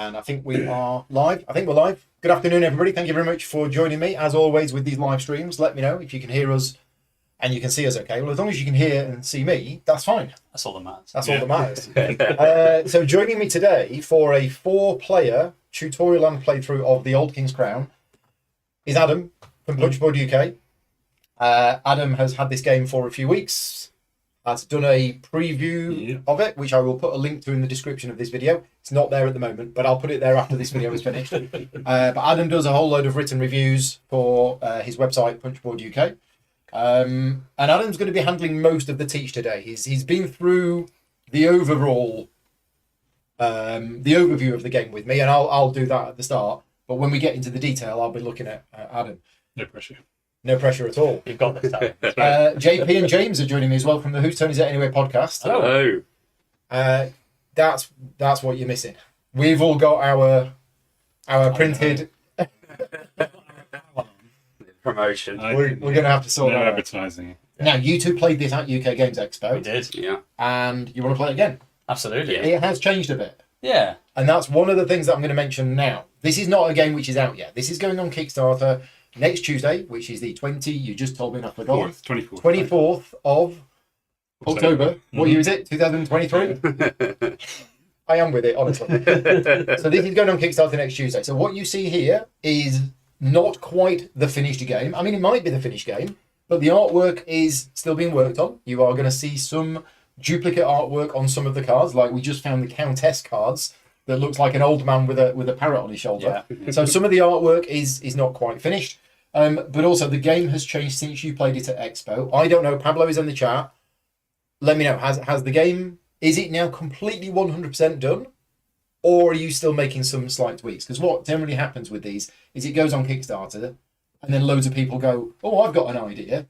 And I think we are live. I think we're live. Good afternoon, everybody. Thank you very much for joining me, as always, with these live streams. Let me know if you can hear us and you can see us okay. Well, as long as you can hear and see me, that's fine. That's all that matters. That's all that matters. So joining me today for a 4-player tutorial and playthrough of the Old King's Crown is Adam from Punchboard UK. Adam has had this game for a few weeks. Has done a preview of it, which I will put a link to in the description of this video. It's not there at the moment, but I'll put it there after this video is finished. But Adam does a whole load of written reviews for his website, Punchboard UK. And Adam's going to be handling most of the teach today. He's been through the overall, the overview of the game with me, and I'll do that at the start. But when we get into the detail, I'll be looking at Adam. No pressure. No pressure at all. You've got this, Adam. JP and James are joining me as well from the Whose Turn Is It Anyway podcast. Hello. That's what you're missing. We've all got our printed. Promotion. We're going to have to sort that out. Advertising. Now, you two played this at UK Games Expo. We did. Yeah. And you want to play it again? Absolutely. It has changed a bit. Yeah. And that's one of the things that I'm going to mention now. This is not a game which is out yet. This is going on Kickstarter next Tuesday, which is the you just told me, and I forgot. 24th of October. What year is it? 2023? I am with it, honestly. So this is going on Kickstarter next Tuesday. So what you see here is not quite the finished game. I mean, it might be the finished game, but the artwork is still being worked on. You are going to see some duplicate artwork on some of the cards, like we just found the Countess cards that looks like an old man with a parrot on his shoulder. Yeah. So some of the artwork is not quite finished. But also the game has changed since you played it at Expo. I don't know, Pablo is in the chat. Let me know, has the game, is it now completely 100% done? Or are you still making some slight tweaks? Because what generally happens with these is it goes on Kickstarter and then loads of people go, oh, I've got an idea.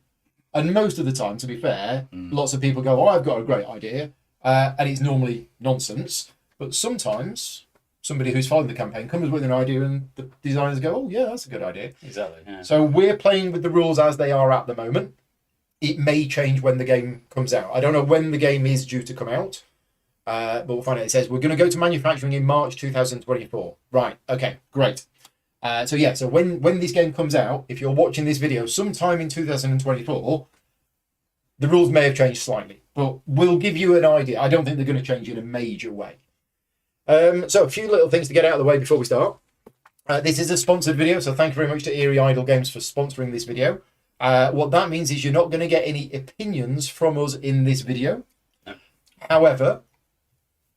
And most of the time, to be fair, lots of people go, oh, I've got a great idea. And it's normally nonsense. But sometimes somebody who's following the campaign comes with an idea and the designers go, oh, yeah, that's a good idea. Exactly. Yeah. So we're playing with the rules as they are at the moment. It may change when the game comes out. I don't know when the game is due to come out. But we'll find out. It says we're going to go to manufacturing in March 2024. Right. Okay. Great. So when this game comes out, if you're watching this video sometime in 2024, the rules may have changed slightly, but we'll give you an idea. I don't think they're going to change in a major way. So a few little things to get out of the way before we start. This is a sponsored video, so thank you very much to Eerie Idle Games for sponsoring this video. What that means is you're not going to get any opinions from us in this video. No. However,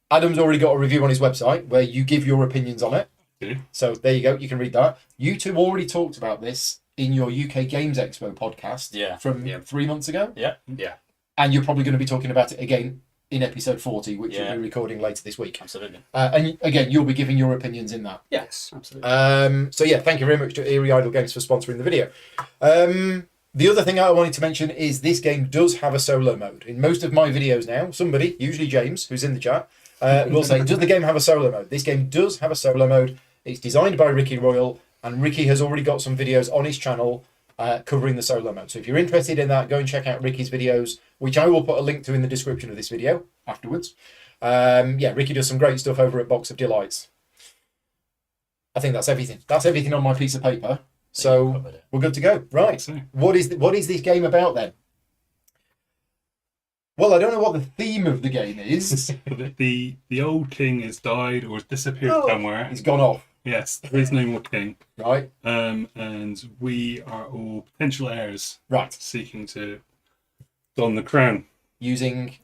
Adam's already got a review on his website where you give your opinions on it. Yeah. So there you go, you can read that. You two already talked about this in your UK Games Expo podcast from 3 months ago. Yeah. And you're probably going to be talking about it again in episode 40, which we'll be recording later this week. Absolutely. And again, you'll be giving your opinions in that. Yes, absolutely. So yeah, thank you very much to Eerie Idle Games for sponsoring the video. The other thing I wanted to mention is this game does have a solo mode. In most of my videos now, somebody, usually James, who's in the chat, will say, does the game have a solo mode? This game does have a solo mode. It's designed by Ricky Royal, and Ricky has already got some videos on his channel covering the solo mode. So if you're interested in that, go and check out Ricky's videos, which I will put a link to in the description of this video afterwards. Ricky does some great stuff over at Box of Delights. I think that's everything. That's everything on my piece of paper. So we're good to go. Right. What is this game about then? Well, I don't know what the theme of the game is. the old king has died or has disappeared somewhere. He's gone off. Yes, there is no more king. Right. And we are all potential heirs. Right. Seeking to don the crown. Using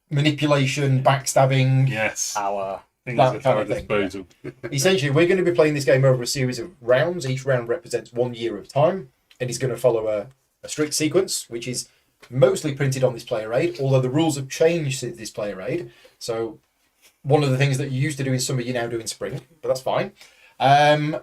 manipulation, backstabbing. Yes. Power. Things at our disposal. Essentially, we're going to be playing this game over a series of rounds. Each round represents 1 year of time, and it's going to follow a strict sequence, which is mostly printed on this player aid, although the rules have changed since this player aid. So one of the things that you used to do in summer, you now do in spring, but that's fine. And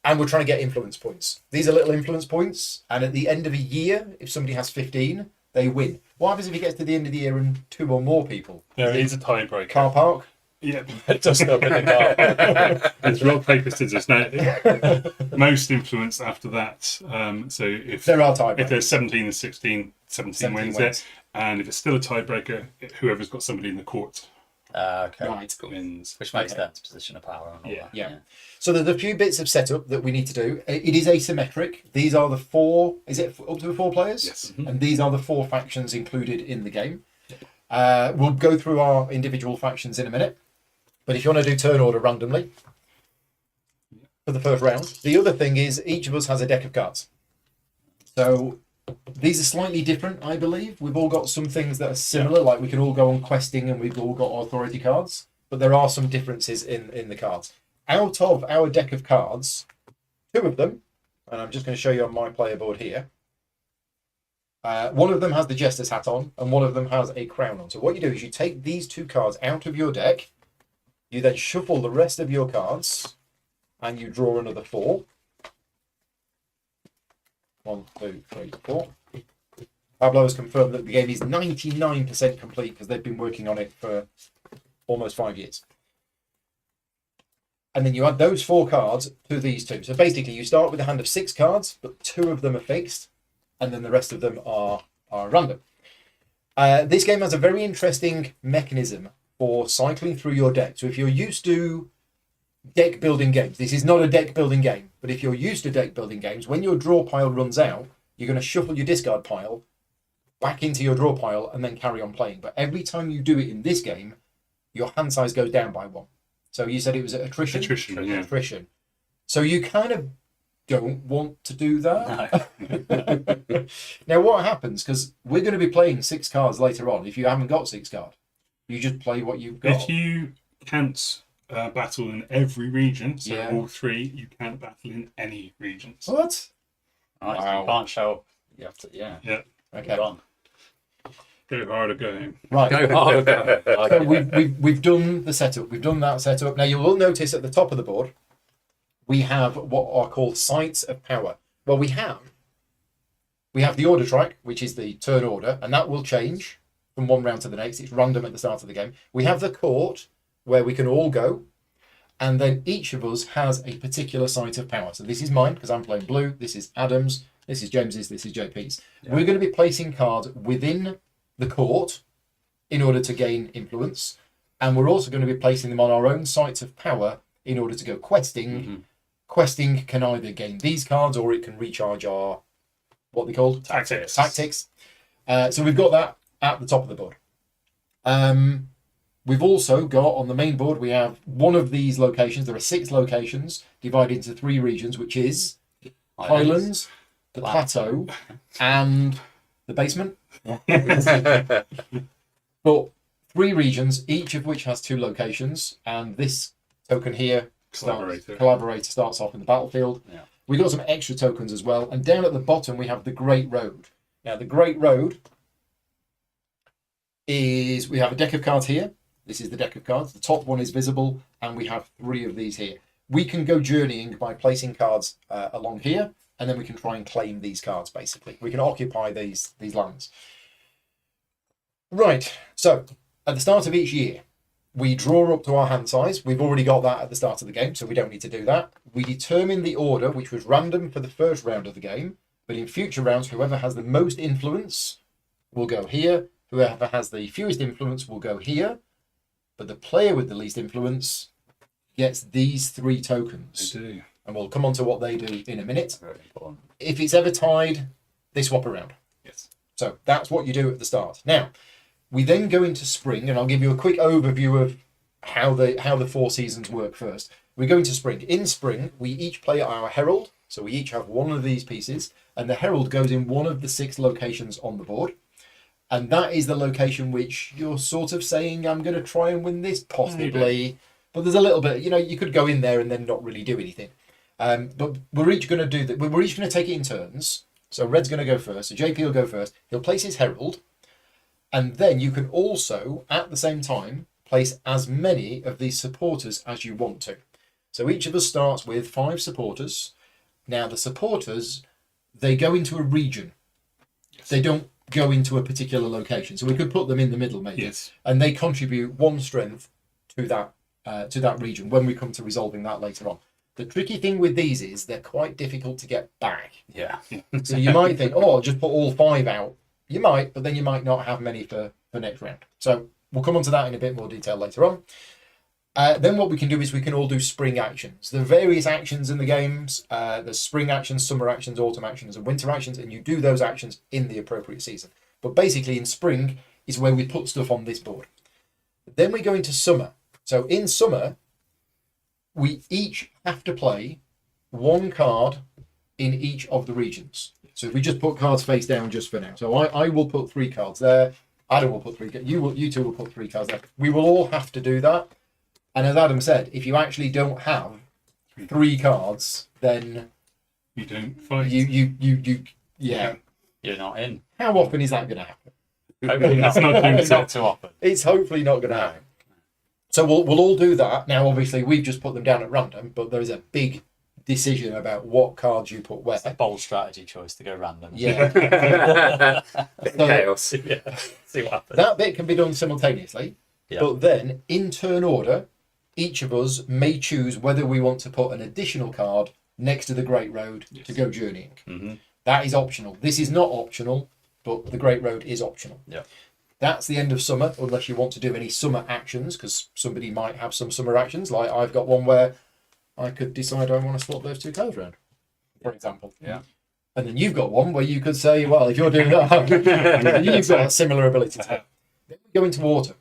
we're trying to get influence points. These are little influence points, and at the end of a year, if somebody has 15, they win. What happens if it gets to the end of the year and 2 or more people? There is a tiebreaker. Car park? Yeah. It doesn't open the car. It's rock, paper, scissors. Now, most influence after that. So if there are tiebreakers. If there's 17 and 16, 17 wins it. And if it's still a tiebreaker, whoever's got somebody in the court Okay. Right. wins. Which makes Okay. sense. Position of power and all Yeah. that. Yeah. So there's a few bits of setup that we need to do. It is asymmetric. These are the 4. Is it up to 4 players? Yes. And these are the 4 factions included in the game. We'll go through our individual factions in a minute. But if you want to do turn order randomly for the first round, the other thing is each of us has a deck of cards. So these are slightly different, I believe. We've all got some things that are similar, like we can all go on questing and we've all got authority cards, but there are some differences in the cards. Out of our deck of cards, 2 of them, and I'm just going to show you on my player board here, one of them has the Jester's hat on and one of them has a crown on. So what you do is you take these 2 cards out of your deck, you then shuffle the rest of your cards, and you draw another 4. 1, 2, 3, 4. Pablo has confirmed that the game is 99% complete because they've been working on it for almost 5 years. And then you add those 4 cards to these 2. So basically you start with a hand of 6 cards, but 2 of them are fixed, and then the rest of them are random. This game has a very interesting mechanism for cycling through your deck. So if you're used to deck building games, this is not a deck building game, but if you're used to deck building games, when your draw pile runs out, you're going to shuffle your discard pile back into your draw pile and then carry on playing. But every time you do it in this game, your hand size goes down by 1. So you said it was attrition? Attrition. So you kind of don't want to do that. No. Now what happens, because we're going to be playing 6 cards later on, if you haven't got 6 cards, you just play what you've got. If you can't battle in every region, so Yeah. all 3, you can't battle in any regions. What? Nice. Wow. You can't show up. You have to, yeah. Yeah. Okay. Gone. Go hard or go home. Right. Go hard. So we've done the setup. We've done that setup. Now you will notice at the top of the board, we have what are called sites of power. Well, we have the order track, which is the turn order, and that will change from one round to the next. It's random at the start of the game. We have the court, where we can all go, and then each of us has a particular site of power. So this is mine, because I'm playing blue. This is Adam's. This is James's. This is JP's. Yeah. We're going to be placing cards within the court in order to gain influence, and we're also going to be placing them on our own sites of power in order to go questing. Mm-hmm. Questing can either gain these cards or it can recharge our, what they called? Tactics. So we've got that at the top of the board. We've also got on the main board, we have one of these locations. There are 6 locations divided into 3 regions, which is Highlands, the Plateau, and the basement. But 3 regions, each of which has 2 locations, and this token here, collaborator starts off in the battlefield. Yeah. We've got some extra tokens as well, and down at the bottom we have the Great Road. Now the Great Road is, we have a deck of cards here. This is the deck of cards. The top one is visible, and we have 3 of these here. We can go journeying by placing cards along here, and then we can try and claim these cards, basically. We can occupy these lands. Right, so at the start of each year, we draw up to our hand size. We've already got that at the start of the game, so we don't need to do that. We determine the order, which was random for the first round of the game, but in future rounds, whoever has the most influence will go here. Whoever has the fewest influence will go here. But the player with the least influence gets these 3 tokens. They do. And we'll come on to what they do in a minute. Very important. If it's ever tied, they swap around. Yes. So that's what you do at the start. Now, we then go into spring, and I'll give you a quick overview of how the 4 seasons work first. We go into spring. In spring, we each play our herald. So we each have one of these pieces, and the herald goes in one of the 6 locations on the board. And that is the location which you're sort of saying, I'm going to try and win this, possibly. Maybe. But there's a little bit, you could go in there and then not really do anything. But we're each going to do that. We're each going to take it in turns. So Red's going to go first. So JP will go first. He'll place his herald. And then you can also, at the same time, place as many of these supporters as you want to. So each of us starts with 5 supporters. Now the supporters, they go into a region. Yes. They don't go into a particular location. So we could put them in the middle maybe. Yes. And they contribute 1 strength to that region when we come to resolving that later on. The tricky thing with these is they're quite difficult to get back. Yeah. So you might think, I'll just put all 5 out. You might, but then you might not have many for next round. So we'll come on to that in a bit more detail later on. Then what we can do is we can all do spring actions. There are various actions in the games. There's spring actions, summer actions, autumn actions, and winter actions, and you do those actions in the appropriate season. But basically in spring is where we put stuff on this board. Then we go into summer. So in summer, we each have to play one card in each of the regions. So if we just put cards face down just for now. So I will put 3 cards there. Adam will put 3. You two will put 3 cards there. We will all have to do that. And as Adam said, if you actually don't have 3 cards, then you don't fight. Yeah. You're not in. How often is that going to happen? Hopefully not, not too often. It's hopefully not going to happen. So we'll all do that. Now, obviously, we've just put them down at random, but there is a big decision about what cards you put where. It's a bold strategy choice to go random. Yeah. Chaos. Yeah. See what happens. That bit can be done simultaneously, but then in turn order, each of us may choose whether we want to put an additional card next to the Great Road to go journeying. Mm-hmm. That is optional. This is not optional, but the Great Road is optional. Yeah. That's the end of summer, unless you want to do any summer actions, because somebody might have some summer actions. Like I've got one where I could decide I want to swap those 2 cards around, for example. Yeah. And then you've got one where you could say, well, if you're doing that, you've got a similar ability to have. Then we go into autumn.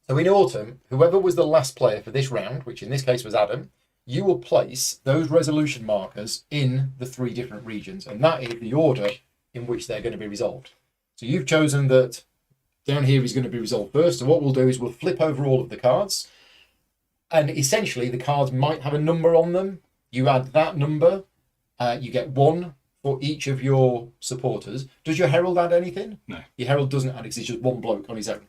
So in autumn, whoever was the last player for this round, which in this case was Adam, you will place those resolution markers in the 3 different regions, and that is the order in which they're going to be resolved. So you've chosen that down here is going to be resolved first. So what we'll do is we'll flip over all of the cards, and essentially the cards might have a number on them. You add that number, you get 1 for each of your supporters. Does your herald add anything? No. Your herald doesn't add because it's just 1 bloke on his own.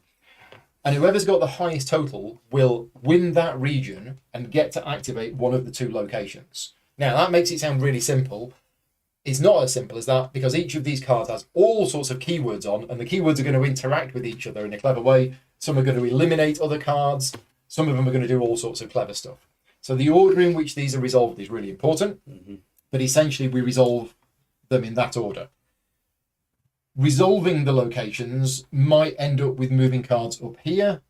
And whoever's got the highest total will win that region and get to activate one of the 2 locations. Now, that makes it sound really simple. It's not as simple as that, because each of these cards has all sorts of keywords on, and the keywords are going to interact with each other in a clever way. Some are going to eliminate other cards. Some of them are going to do all sorts of clever stuff. So the order in which these are resolved is really important, but essentially we resolve them in that order. Resolving the locations might end up with moving cards up here,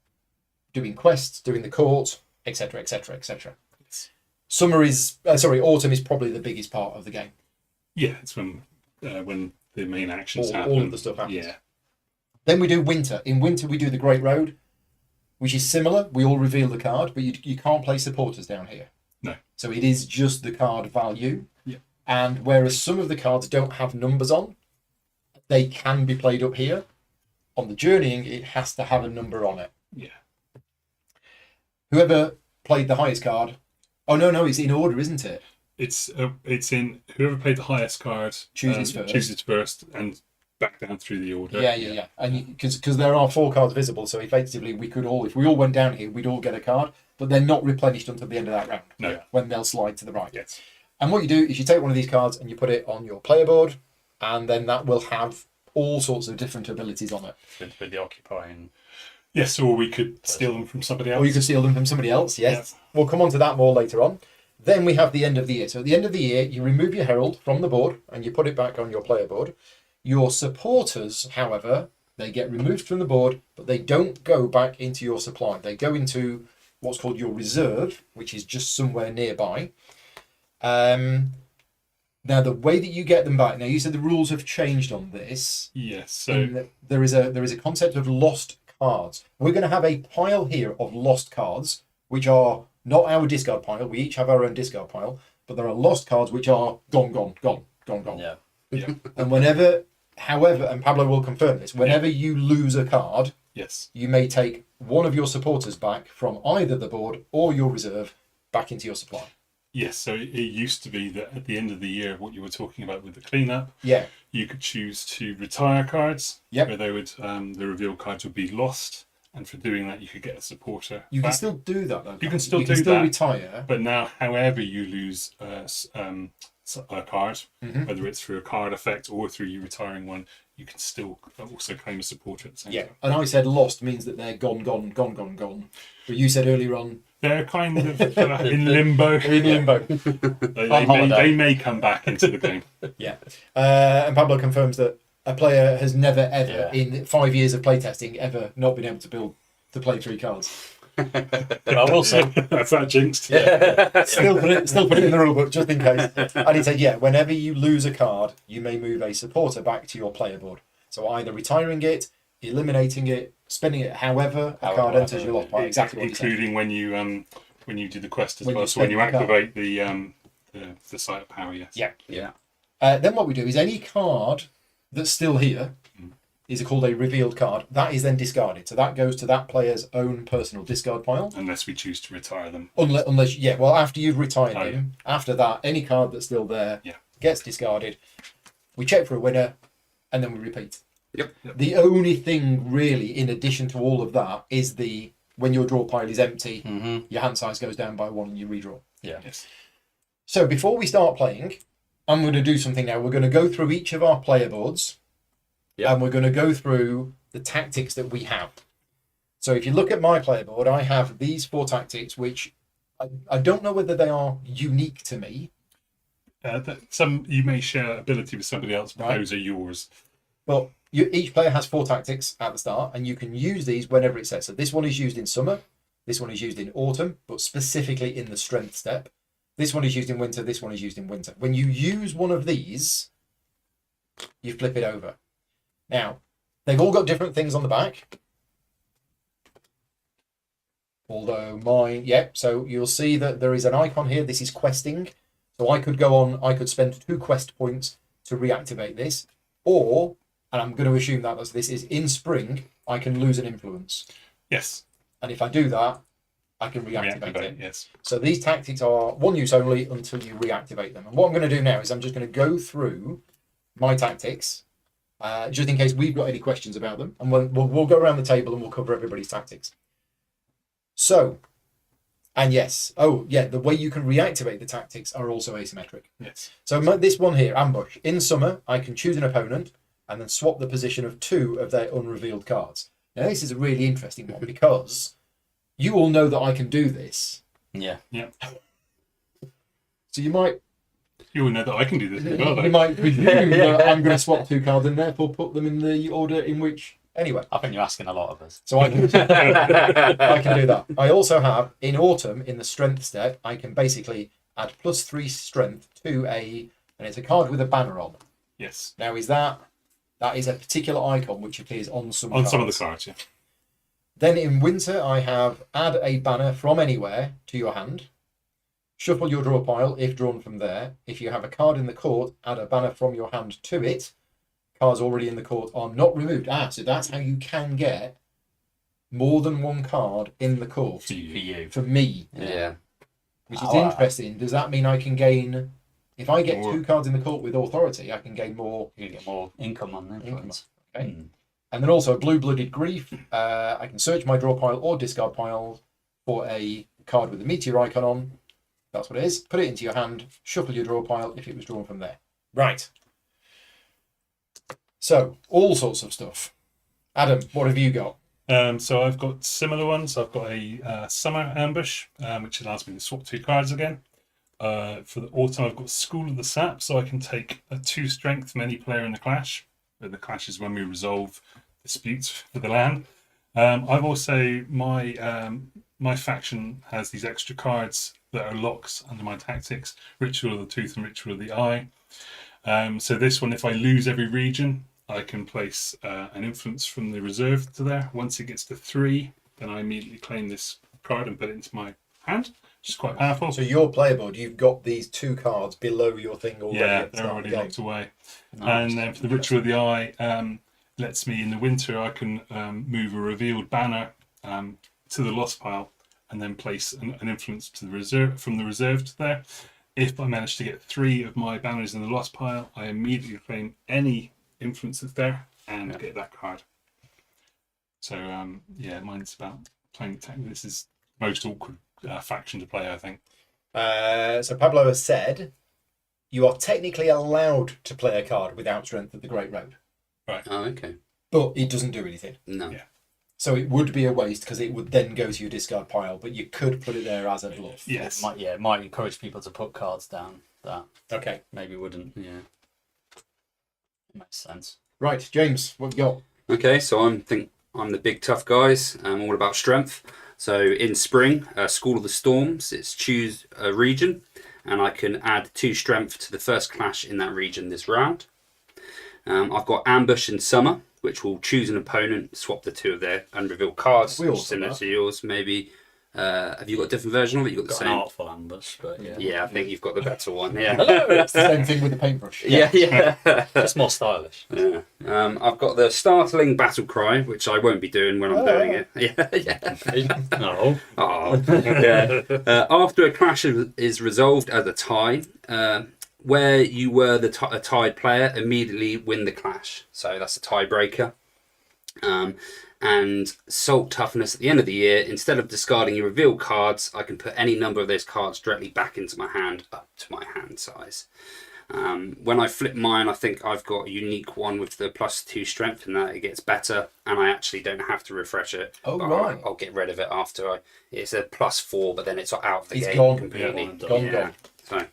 doing quests, doing the court, etc., etc., etc. Autumn is probably the biggest part of the game. Yeah, it's when the main actions happen. All of the stuff happens. Yeah. Then we do winter. In winter, we do the Great Road, which is similar. We all reveal the card, but you can't play supporters down here. No. So it is just the card value. Yeah. And whereas some of the cards don't have numbers on, they can be played up here. On the journeying, it has to have a number on it. Yeah. Whoever played the highest card. Oh no, it's in order, isn't it? It's in whoever played the highest card chooses first and back down through the order. Yeah. And because there are 4 cards visible, so effectively we could all, if we all went down here, we'd all get a card, but they're not replenished until the end of that round. No. When they'll slide to the right. Yes. And what you do is you take one of these cards and you put it on your player board, and then that will have all sorts of different abilities on it. With the occupying. Yes, or we could steal them from somebody else. Or you could steal them from somebody else, yes. Yeah. We'll come on to that more later on. Then we have the end of the year. So at the end of the year, you remove your herald from the board and you put it back on your player board. Your supporters, however, they get removed from the board, but they don't go back into your supply. They go into what's called your reserve, which is just somewhere nearby. Now, the way that you get them back, now you said the rules have changed on this. Yes. So there is a concept of lost cards. We're going to have a pile here of lost cards, which are not our discard pile. We each have our own discard pile, but there are lost cards which are gone. Yeah. And however, and Pablo will confirm this, whenever you lose a card, yes, you may take one of your supporters back from either the board or your reserve back into your supply. Yes, so it used to be that at the end of the year, what you were talking about with the cleanup, you could choose to retire cards, where they would the reveal cards would be lost, and for doing that, you could get a supporter. You can still do that, though. You can still retire. But now, however you lose a card, whether it's through a card effect or through you retiring one, you can still also claim a supporter at the same time. And I said lost means that they're gone. But you said earlier on, they're kind of in limbo. They may come back into the game. And Pablo confirms that a player has never ever in 5 years of playtesting ever not been able to build to play 3 cards. But I will say that's that jinxed. Yeah. Still put it in the rule book just in case. And he said, yeah, whenever you lose a card, you may move a supporter back to your player board. So either retiring it, eliminating it, spending it however a card enters your lost pile. Exactly what including when you do the quest as well. So when you activate the site of power, yes. Yeah. Then what we do is any card that's still here is called a revealed card. That is then discarded. So that goes to that player's own personal discard pile. Unless we choose to retire them. Unless after you've retired them, after that, any card that's still there gets discarded. We check for a winner, and then we repeat. Yep. The only thing really, in addition to all of that, is when your draw pile is empty, your hand size goes down by 1 and you redraw. Yeah. Yes. So before we start playing, I'm going to do something now. We're going to go through each of our player boards. Yep. And we're going to go through the tactics that we have. So if you look at my player board, I have these 4 tactics, which I don't know whether they are unique to me. Some you may share ability with somebody else, but those are yours. Well, each player has 4 tactics at the start, and you can use these whenever it says. So this one is used in summer, this one is used in autumn, but specifically in the strength step. This one is used in winter, this one is used in winter. When you use one of these, you flip it over. Now, they've all got different things on the back. Although mine, so you'll see that there is an icon here. This is questing. So I could spend 2 quest points to reactivate this. Or, and I'm going to assume that as this is in spring, I can lose an influence. Yes. And if I do that, I can reactivate it. Yes. So these tactics are 1 use only until you reactivate them. And what I'm going to do now is I'm just going to go through my tactics. Just in case we've got any questions about them, and we'll go around the table and we'll cover everybody's tactics. So, and yes, the way you can reactivate the tactics are also asymmetric. Yes. So this one here, ambush. In summer, I can choose an opponent and then swap the position of 2 of their unrevealed cards. Now this is a really interesting one because you all know that I can do this. Yeah. Yeah. So you might. You will know that I can do this as well, though. You might presume that I'm going to swap 2 cards and therefore put them in the order in which... Anyway. I think you're asking a lot of us. So I can do that. I also have, in autumn, in the strength step, I can basically add +3 strength to and it's a card with a banner on. Yes. Now, that is a particular icon which appears on some cards. On some of the cards, yeah. Then in winter, I have add a banner from anywhere to your hand. Shuffle your draw pile if drawn from there. If you have a card in the court, add a banner from your hand to it. Cards already in the court are not removed. So that's how you can get more than 1 card in the court. For you. For me. Yeah. Which is interesting. Does that mean I can gain... If I get 2 cards in the court with authority, I can gain more... You get more income on them. Okay. And then also blue-blooded grief. I can search my draw pile or discard pile for a card with a meteor icon on. That's what it is. Put it into your hand. Shuffle your draw pile if it was drawn from there. Right. So, all sorts of stuff. Adam, what have you got? So I've got similar ones. I've got a summer ambush, which allows me to swap 2 cards again. For the autumn, I've got School of the Sap, so I can take a 2 strength from any player in the clash. The clash is when we resolve disputes for the land. I've also my faction has these extra cards that are locks under my tactics: Ritual of the Tooth and Ritual of the Eye. So this one, if I lose every region, I can place an influence from the reserve to there. Once it gets to 3, then I immediately claim this card and put it into my hand, which is quite powerful. So your player board, you've got these 2 cards below your thing already. Yeah, they're already locked away. Nice. And then for the Ritual of the Eye, lets me in the winter, I can move a revealed banner to the lost pile and then place an influence to the reserve from the reserve to there. If I manage to get 3 of my banners in the lost pile, I immediately claim any influence that's there and get that card. So mine's about playing tech. This is most awkward faction to play, I think. So Pablo has said you are technically allowed to play a card without strength of the Great Road. Right. Oh, okay. But it doesn't do anything. No. Yeah. So it would be a waste because it would then go to your discard pile, but you could put it there as a bluff. Yes. It might encourage people to put cards down that Okay. maybe wouldn't. Yeah. It makes sense. Right, James, what have you got? Okay, so I'm the big tough guys. I'm all about strength. So in spring, School of the Storms, it's choose a region, and I can add 2 strength to the first clash in that region this round. I've got Ambush in summer, which will choose an opponent, swap the 2 of their unrevealed cards, similar to yours maybe. Have you got a different version of it? You got the same. An artful ambush, but yeah. Yeah, I think you've got the better one. Yeah, it's the same thing with the paintbrush. Yeah. Just more stylish. Yeah. I've got the startling battle cry, which I won't be doing when I'm doing it. Yeah. No. Oh. Yeah. After a clash is resolved as a tie, where you were a tied player, immediately win the clash. So that's a tiebreaker. And Salt Toughness at the end of the year, instead of discarding your reveal cards, I can put any number of those cards directly back into my hand, up to my hand size. When I flip mine, I think I've got a unique one with the +2 strength, and that it gets better, and I actually don't have to refresh it. Oh, right. I'll get rid of it after it's a +4, but then it's out of the game gone. completely. Gone. So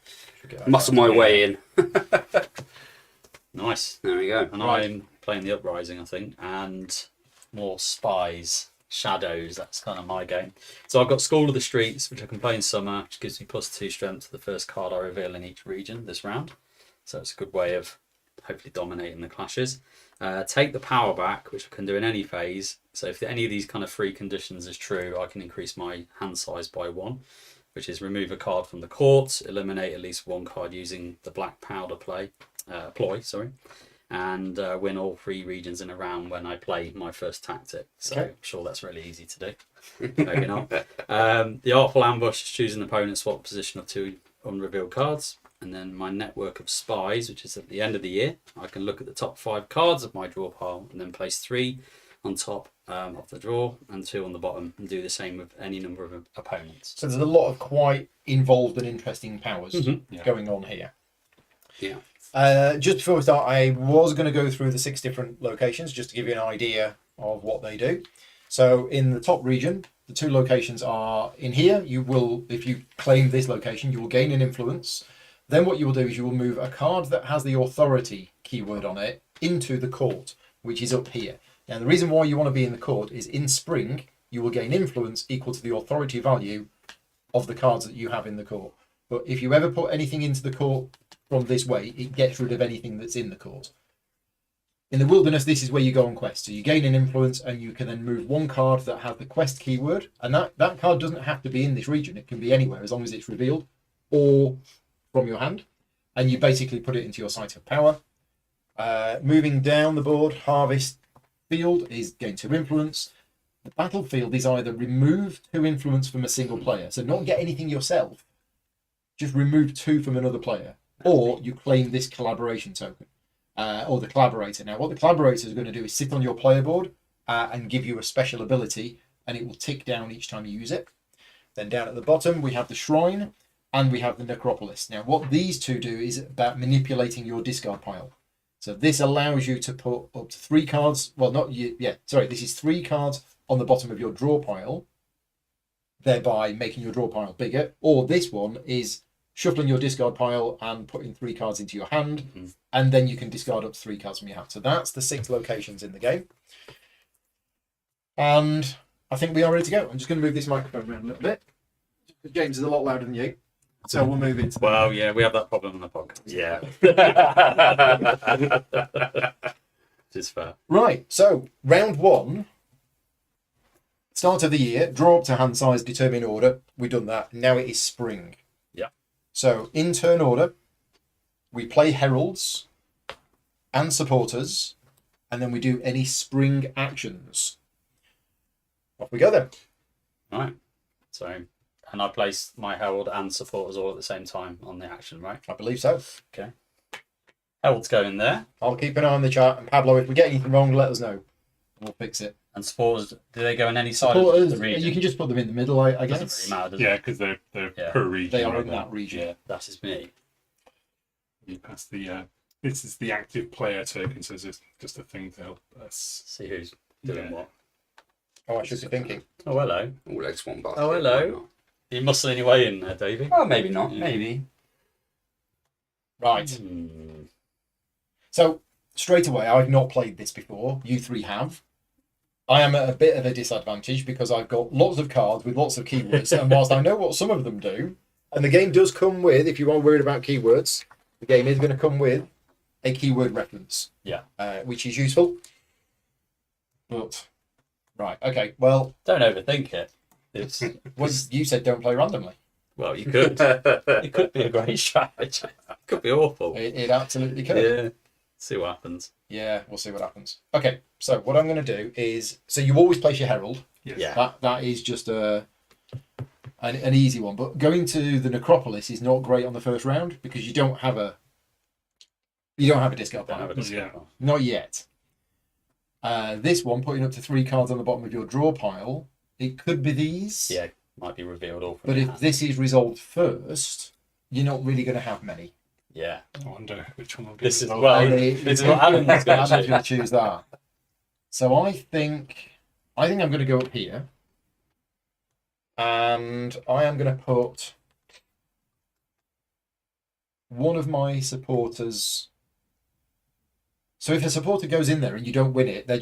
muscle my way in. Nice. There we go. And I'm playing the Uprising, I think, and more spies, shadows. That's kind of my game. So I've got School of the Streets, which I can play in summer, which gives me +2 strength to the first card I reveal in each region this round. So it's a good way of hopefully dominating the clashes. Take the power back, which I can do in any phase. So if any of these kind of 3 conditions is true, I can increase my hand size by 1, which is remove a card from the court, eliminate at least 1 card using the black powder ploy, and win all 3 regions in a round when I play my first tactic. So I'm sure that's really easy to do. Maybe not. The Artful Ambush is choose an opponent, swap position of 2 unrevealed cards. And then my Network of Spies, which is at the end of the year. I can look at the top 5 cards of my draw pile and then place 3 on top of the draw and 2 on the bottom, and do the same with any number of opponents. So there's a lot of quite involved and interesting powers going on here. Yeah. Just before we start, I was going to go through the 6 different locations just to give you an idea of what they do. So in the top region, the 2 locations are in here. You will, if you claim this location, you will gain an influence. Then what you will do is you will move a card that has the authority keyword on it into the court, which is up here. Now the reason why you want to be in the court is in spring, you will gain influence equal to the authority value of the cards that you have in the court. But if you ever put anything into the court from this way, it gets rid of anything that's in the court. In the wilderness, this is where you go on quest. So you gain an influence and you can then move 1 card that has the quest keyword. And that card doesn't have to be in this region. It can be anywhere as long as it's revealed or from your hand. And you basically put it into your site of power. Moving down the board, Harvest Field is gain 2 influence. The battlefield is either remove 2 influence from a single player. So not get anything yourself. Just remove 2 from another player. Or you claim this collaboration token, or the collaborator. Now, what the collaborator is going to do is sit on your player board and give you a special ability, and it will tick down each time you use it. Then down at the bottom, we have the Shrine, and we have the Necropolis. Now, what these 2 do is about manipulating your discard pile. So this allows you to put up to 3 cards. Well, this is 3 cards on the bottom of your draw pile, thereby making your draw pile bigger. Or this one is shuffling your discard pile and putting 3 cards into your hand, and then you can discard up to 3 cards from your hand. So that's the 6 locations in the game. And I think we are ready to go. I'm just going to move this microphone around a little bit. James is a lot louder than you, so we'll move it. Well, yeah, we have that problem on the podcast. Yeah. Which is fair. Right, so round 1, start of the year, draw up to hand size, determine order. We've done that. Now it is spring. So, in turn order, we play heralds and supporters, and then we do any spring actions. Off we go then. Right. So, and I place my herald and supporters all at the same time on the action, right? I believe so. Okay. Heralds go in there. I'll keep an eye on the chart, and Pablo, if we get anything wrong, let us know. We'll fix it. And supporters, do they go in any side supporters, of the region? You can just put them in the middle, I guess. Doesn't really matter, does Yeah, because they're per region. They are in that region. Yeah, that is me. You pass the this is the active player token, so it's just a thing to help us see who's doing what. Oh, I should be thinking. Oh, hello. All eggs one basket. Oh, hello. Are you muscling your way in there, Davey? Well, maybe not. Yeah. Maybe. Right. So straight away, I've not played this before. You 3 have. I am at a bit of a disadvantage because I've got lots of cards with lots of keywords, and whilst I know what some of them do, and the game does come with, if you are worried about keywords, the game is going to come with a keyword reference. Yeah. Which is useful. But, right, okay, well... Don't overthink it. It's well, you said don't play randomly. Well, you could. It could be a great strategy. It could be awful. It absolutely could. Yeah. See what happens. Yeah, we'll see what happens. Okay, so what I'm going to do is... So you always place your Herald. Yes. Yeah. That is just an easy one. But going to the Necropolis is not great on the first round because you don't have a discard Don't pile. have a discount. Not yet. This one, putting up to 3 cards on the bottom of your draw pile, it could be these. Yeah, might be revealed all from But your if hand. this is resolved first, you're not really going to have many. Yeah. I wonder which one will be This is resolved. well. This is what Adam's going Adam's to going to choose that. So I think I'm going to go up here, and I am going to put one of my supporters. So if a supporter goes in there and you don't win it, they're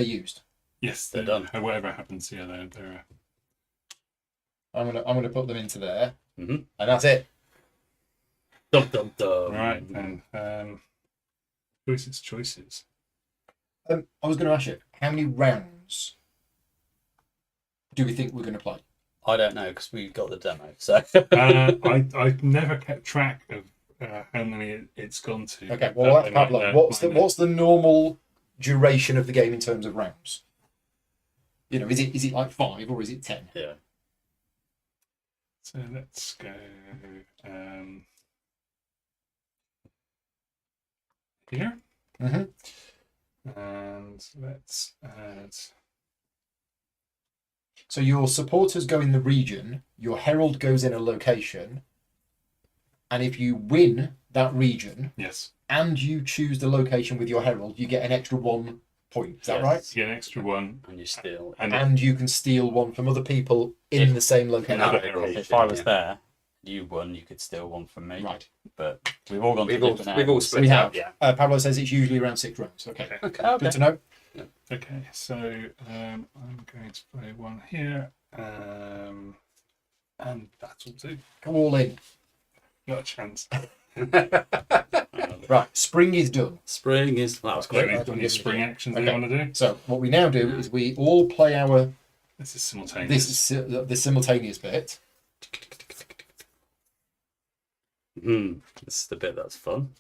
used. Yes, They're done. Whatever happens, yeah, they're. I'm gonna put them into there, Mhm. and that's it. Dum dum dum. Right then. Choices. I was going to ask you, how many rounds do we think we're going to play? I don't know because we got the demo. So I've never kept track of how many it's gone to. Okay, well, let's have a look. What's the normal duration of the game in terms of rounds? You know, is it like 5 or is it 10? yeah. So let's go here. Mm-hmm. And let's add. So your supporters go in the region, your herald goes in a location, and if you win that region Yes. and you choose the location with your herald, you get an extra 1 point. Is that Yes. right? You get an extra one. And you steal. And you can steal one from other people in the same location. that If location, I was yeah. there, you won. You could steal one from me. Right. But we've all gone. We've to all different we've all ends. split We out. have. Yeah. Pablo says it's usually around 6 rounds. Okay. Okay. Good to know. Okay, so I'm going to play one here. And that'll do. Go all in. Not a chance. Right, spring is done. Spring is. That was quick. Any spring actions Okay. they want to do? So what we now do is we all play our This is simultaneous. this simultaneous bit. This is the bit that's fun.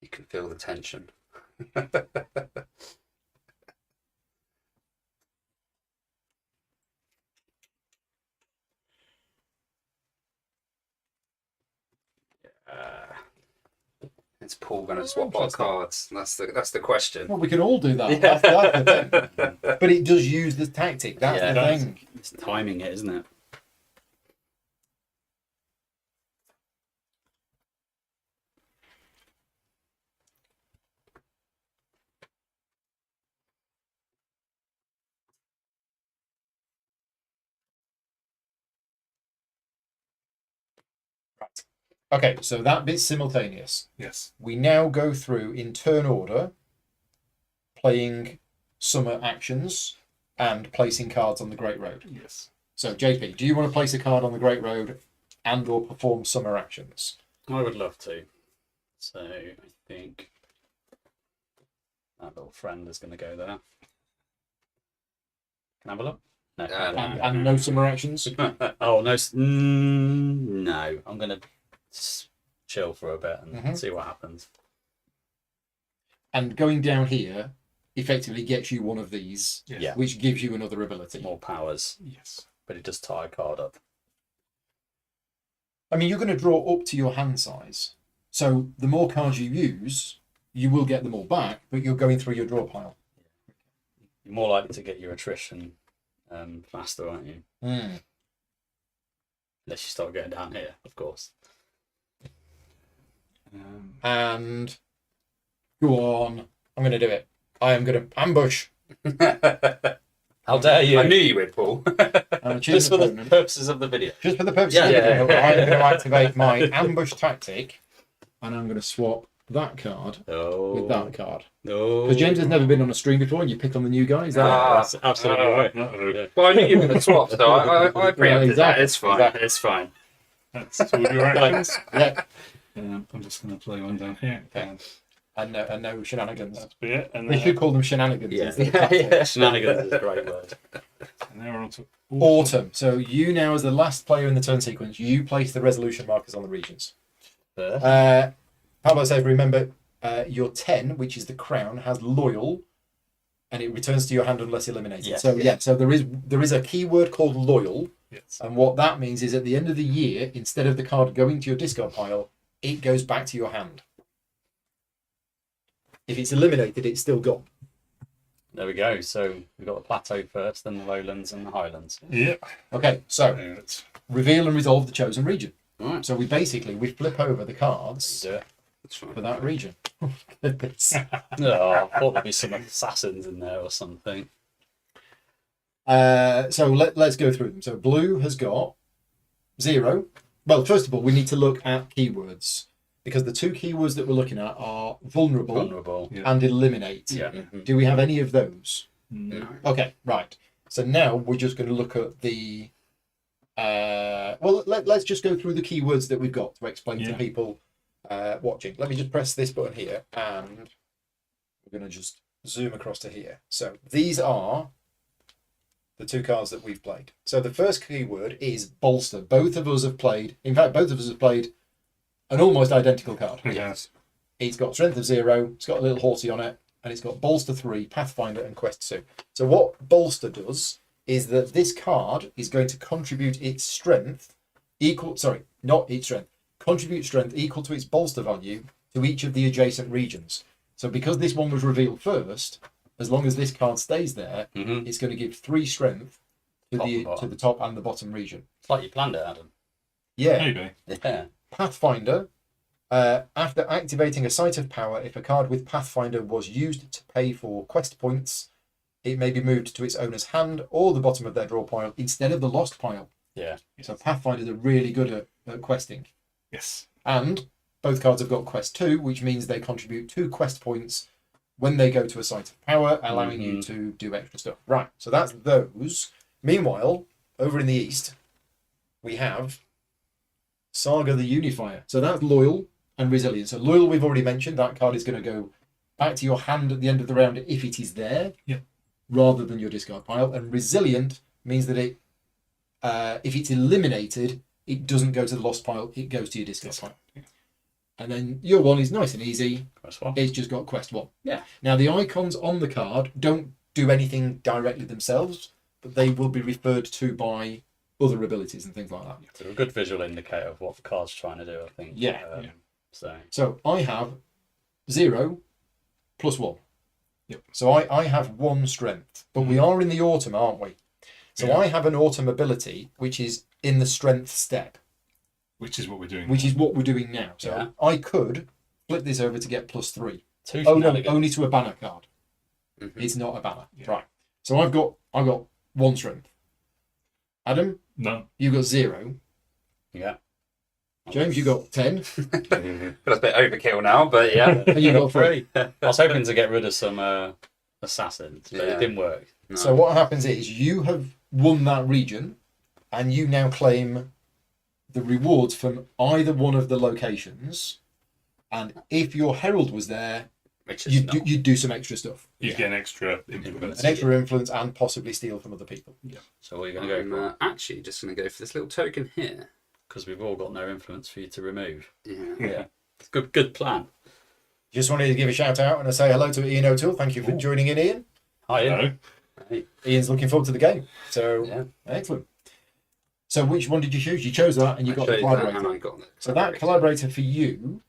You can feel the tension. Is Paul going to swap our cards? That's the question. Well, we can all do that. That's the thing. But it does use the tactic. That's Yeah, the it does. thing. It's timing it, isn't it? Okay, so that bit's simultaneous. Yes. We now go through in turn order, playing summer actions and placing cards on the Great Road. Yes. So, JP, do you want to place a card on the Great Road and or perform summer actions? I would love to. So I think that little friend is going to go there. Can I have a look? No. And no summer actions? Oh no! No, I'm going to chill for a bit and Mhm. see what happens. And going down here effectively gets you one of these, Yes. Yeah. which gives you another ability. More powers, Yes. but it does tie a card up. I mean, you're going to draw up to your hand size. So the more cards you use, you will get them all back, but you're going through your draw pile. You're more likely to get your attrition faster, aren't you? Mm. Unless you start getting down here, of course. And go on. I'm going to do it. I am going to ambush. How dare you? I knew you would, Paul. Just for the purposes of the video. Just for the purposes of the video, I'm going to activate my ambush tactic, and I'm going to swap that card with that card. Because James has never been on a stream before, and you pick on the new guy. Is that that's absolutely right. Yeah. Well, I knew you were going to swap, so I preempted that. exactly. It's fine. Exactly. It's fine. That's all your actions. Yeah. I'm just going to play one down here. Okay. And no shenanigans. That's be it. And They then, should call them shenanigans. Yeah. instead of tactics. Shenanigans is a great word. and now we're on to Autumn. So you now, as the last player in the turn sequence, you place the resolution markers on the regions. Pablo says, remember, your 10, which is the crown, has loyal, and it returns to your hand unless eliminated. Yes. So there is a keyword called loyal, Yes. and what that means is at the end of the year, instead of the card going to your discard pile, it goes back to your hand. If it's eliminated, it's still gone. There we go. So we've got the plateau first, then the lowlands and the highlands. Yep. Okay, so Let's reveal and resolve the chosen region. Right. So we flip over the cards Do it. for that region. Goodness. Oh, I thought there'd be some assassins in there or something. So let's go through them. So blue has got 0. Well, first of all, we need to look at keywords because the two keywords that we're looking at are vulnerable, Yeah. and eliminate. Yeah. Do we have any of those? No. Okay, right. So now we're just going to look at the. Let's just go through the keywords that we've got to explain to people watching. Let me just press this button here, and we're going to just zoom across to here. So these are the two cards that we've played. So the first keyword is bolster. Both of us have played an almost identical card. Yes. It's got strength of 0, it's got a little horsey on it, and it's got bolster 3, pathfinder, and quest 2. So what bolster does is that this card is going to contribute its strength contribute strength equal to its bolster value to each of the adjacent regions. So because this one was revealed first, as long as this card stays there, it's going to give 3 strength to the top and the bottom region. It's like you planned it, Adam. Yeah. Maybe. Yeah. Pathfinder. After activating a site of power, if a card with Pathfinder was used to pay for quest points, it may be moved to its owner's hand or the bottom of their draw pile instead of the lost pile. Yeah. So Pathfinders are really good at questing. Yes. And both cards have got quest 2, which means they contribute 2 quest points when they go to a site of power, allowing you to do extra stuff. Right, so that's those. Meanwhile, over in the east, we have Saga the Unifier. So that's loyal and resilient. So loyal, we've already mentioned. That card is going to go back to your hand at the end of the round if it is there, rather than your discard pile. And resilient means that it, if it's eliminated, it doesn't go to the lost pile. It goes to your discard pile. Yeah. And then your one is nice and easy. Quest 1. It's just got quest 1. Yeah. Now the icons on the card don't do anything directly themselves, but they will be referred to by other abilities and things like that. So a good visual indicator of what the card's trying to do, I think. Yeah. So I have 0 plus 1. Yep. So I have 1 strength, but we are in the autumn, aren't we? So I have an autumn ability which is in the strength step, Which is what we're doing. which is what we're doing now. So Yeah. I could flip this over to get plus 3. 2 Oh no, shenanigans. only to a banner card. It's not a banner. Right. So I've got 1 strength. Adam, None. you got 0. Yeah. James, you got 10. That's a bit overkill now, but yeah. And you got 3. I was hoping to get rid of some assassins, but it didn't work. No. So what happens is you have won that region, and you now claim the rewards from either one of the locations. And if your herald was there, you'd do some extra stuff. You get an extra influence. An extra influence and possibly steal from other people. Yeah. So what are you going to go for? Actually, just going to go for this little token here. Because we've all got no influence for you to remove. Yeah. Yeah. It's a good plan. Just wanted to give a shout out and say hello to Ian O'Toole. Thank you for joining in, Ian. Hi, Ian. Hello. Ian's looking forward to the game. So Yeah. excellent. So which one did you choose? You chose that, and you got the And collaborator. I got So that collaborator for you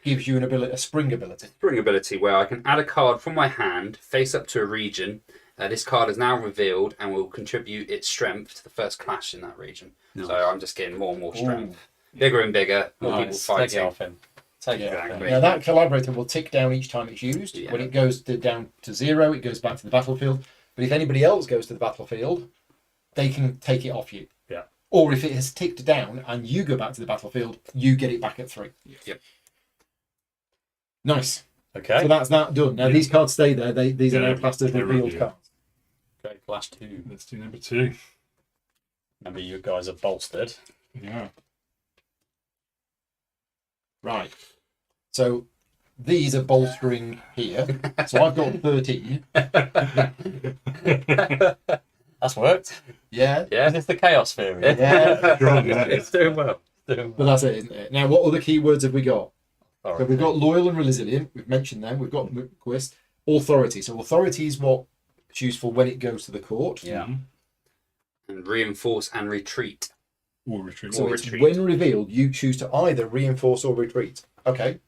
gives you a spring ability. Spring ability where I can add a card from my hand face up to a region. This card is now revealed and will contribute its strength to the first clash in that region. Nice. So I'm just getting more and more strength. Bigger and bigger, more people Nice. Take it fighting. off him. Take Yeah. it. Now that collaborator will tick down each time it's used. Yeah. When it goes down to 0, it goes back to the battlefield. But if anybody else goes to the battlefield, they can take it off you. Yeah. Or if it has ticked down and you go back to the battlefield, you get it back at 3. Yep. Nice. Okay. So that's that done. Now these cards stay there. These are Yeah, now classed as they're revealed revealed. cards. Okay, Clash 2. Let's do number 2. Remember, you guys are bolstered. Yeah. Right. So these are bolstering here. So I've got 13. That's worked. Yeah. Yeah, it's the chaos theory. Yeah. It's doing well. But that's it, isn't it? Now, what other keywords have we got? All So right. we've got loyal and resilient. We've mentioned them. We've got quest. Authority. So authority is what's useful when it goes to the court. Yeah. And reinforce and retreat. Or retreat. So Or it's retreat. when revealed, you choose to either reinforce or retreat. Okay.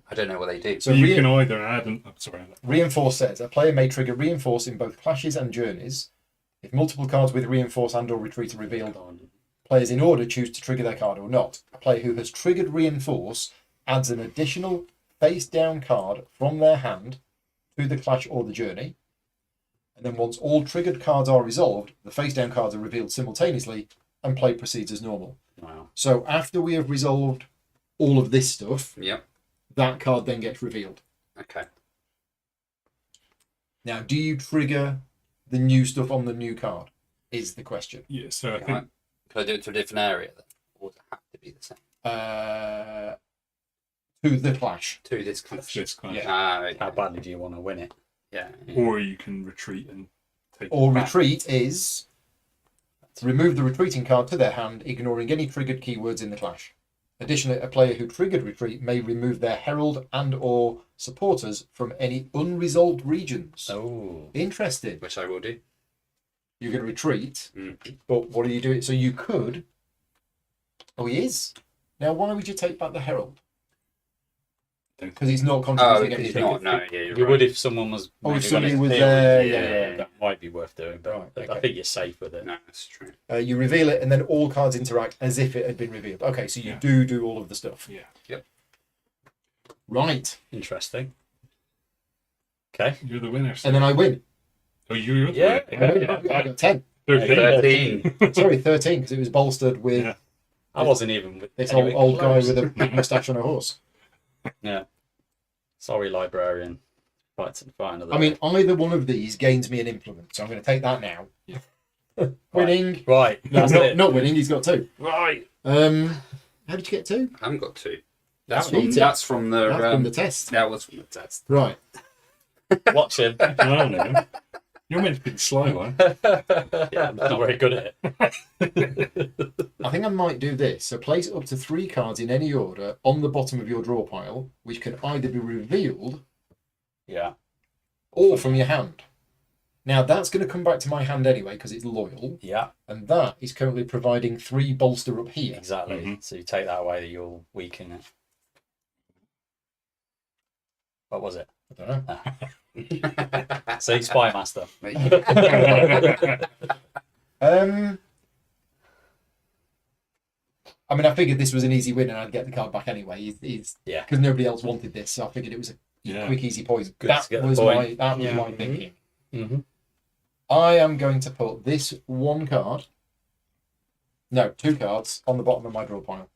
I don't know what they do. So you can either add and... Oh, sorry. reinforce says a player may trigger reinforce in both clashes and journeys. If multiple cards with reinforce and or retreat are revealed, players in order choose to trigger their card or not. A player who has triggered reinforce adds an additional face down card from their hand to the clash or the journey. And then once all triggered cards are resolved, the face down cards are revealed simultaneously and play proceeds as normal. Wow. So after we have resolved all of this stuff, Yep. that card then gets revealed. Okay. Now, do you trigger the new stuff on the new card? Is the question. Yeah, so I think... Right. Could I do it to a different area then? Or does it have to be the same? To the clash. To this clash. This clash. Yeah. Ah, How badly do you want to win it? yeah. Or you can retreat and take Or it back. retreat is remove the retreating card to their hand, ignoring any triggered keywords in the clash. Additionally, a player who triggered retreat may remove their herald and or supporters from any unresolved regions. Oh. Interesting. Which I will do. You're going to retreat, Mm. but what are you doing? So you could... Oh, he is. Now, why would you take back the herald? Because he's not Oh, contributing because he's anything. not. No, yeah, you're You right. would if someone was. Oh, if maybe somebody gonna was steal there, it. yeah. That might be worth doing, but Right, I okay. think you're safe with it. No, that's true. You reveal it, and then all cards interact as if it had been revealed. Okay, so you Yeah. do all of the stuff. Yeah. Yep. Right. Interesting. Okay. You're the winner. So. And then I win. Oh, you're the Yeah. winner. I got 10. 13. 13. Sorry, 13, because it was bolstered with Yeah. I wasn't even with this anyway, old guy close. with a big moustache on a horse. Yeah. Sorry, librarian. Fight another. I mean, either one of these gains me an implement, so I'm going to take that now. Yeah. Winning. right. No, That's not, it. not winning, he's got 2. Right. How did you get 2? I haven't got 2. That's That's from the. That's from the test. That was from the test. Right. Watch him. I don't know. You're meant to be the sly one. Yeah, I'm not very good at it. I think I might do this. So place up to 3 cards in any order on the bottom of your draw pile, which can either be revealed Yeah. or from your hand. Now, that's going to come back to my hand anyway, because it's loyal. Yeah. And that is currently providing 3 bolster up here. Exactly. Mhm. So you take that away, you'll weaken it. What was it? I don't know. See, Spy Master. I mean, I figured this was an easy win and I'd get the card back anyway. Yeah. Because nobody else wanted this, so I figured it was a Yeah. quick, easy point. Good That to get the was point. my Yeah. thinking. Mm-hmm. I am going to put this 1 card, no, 2 cards on the bottom of my draw pile.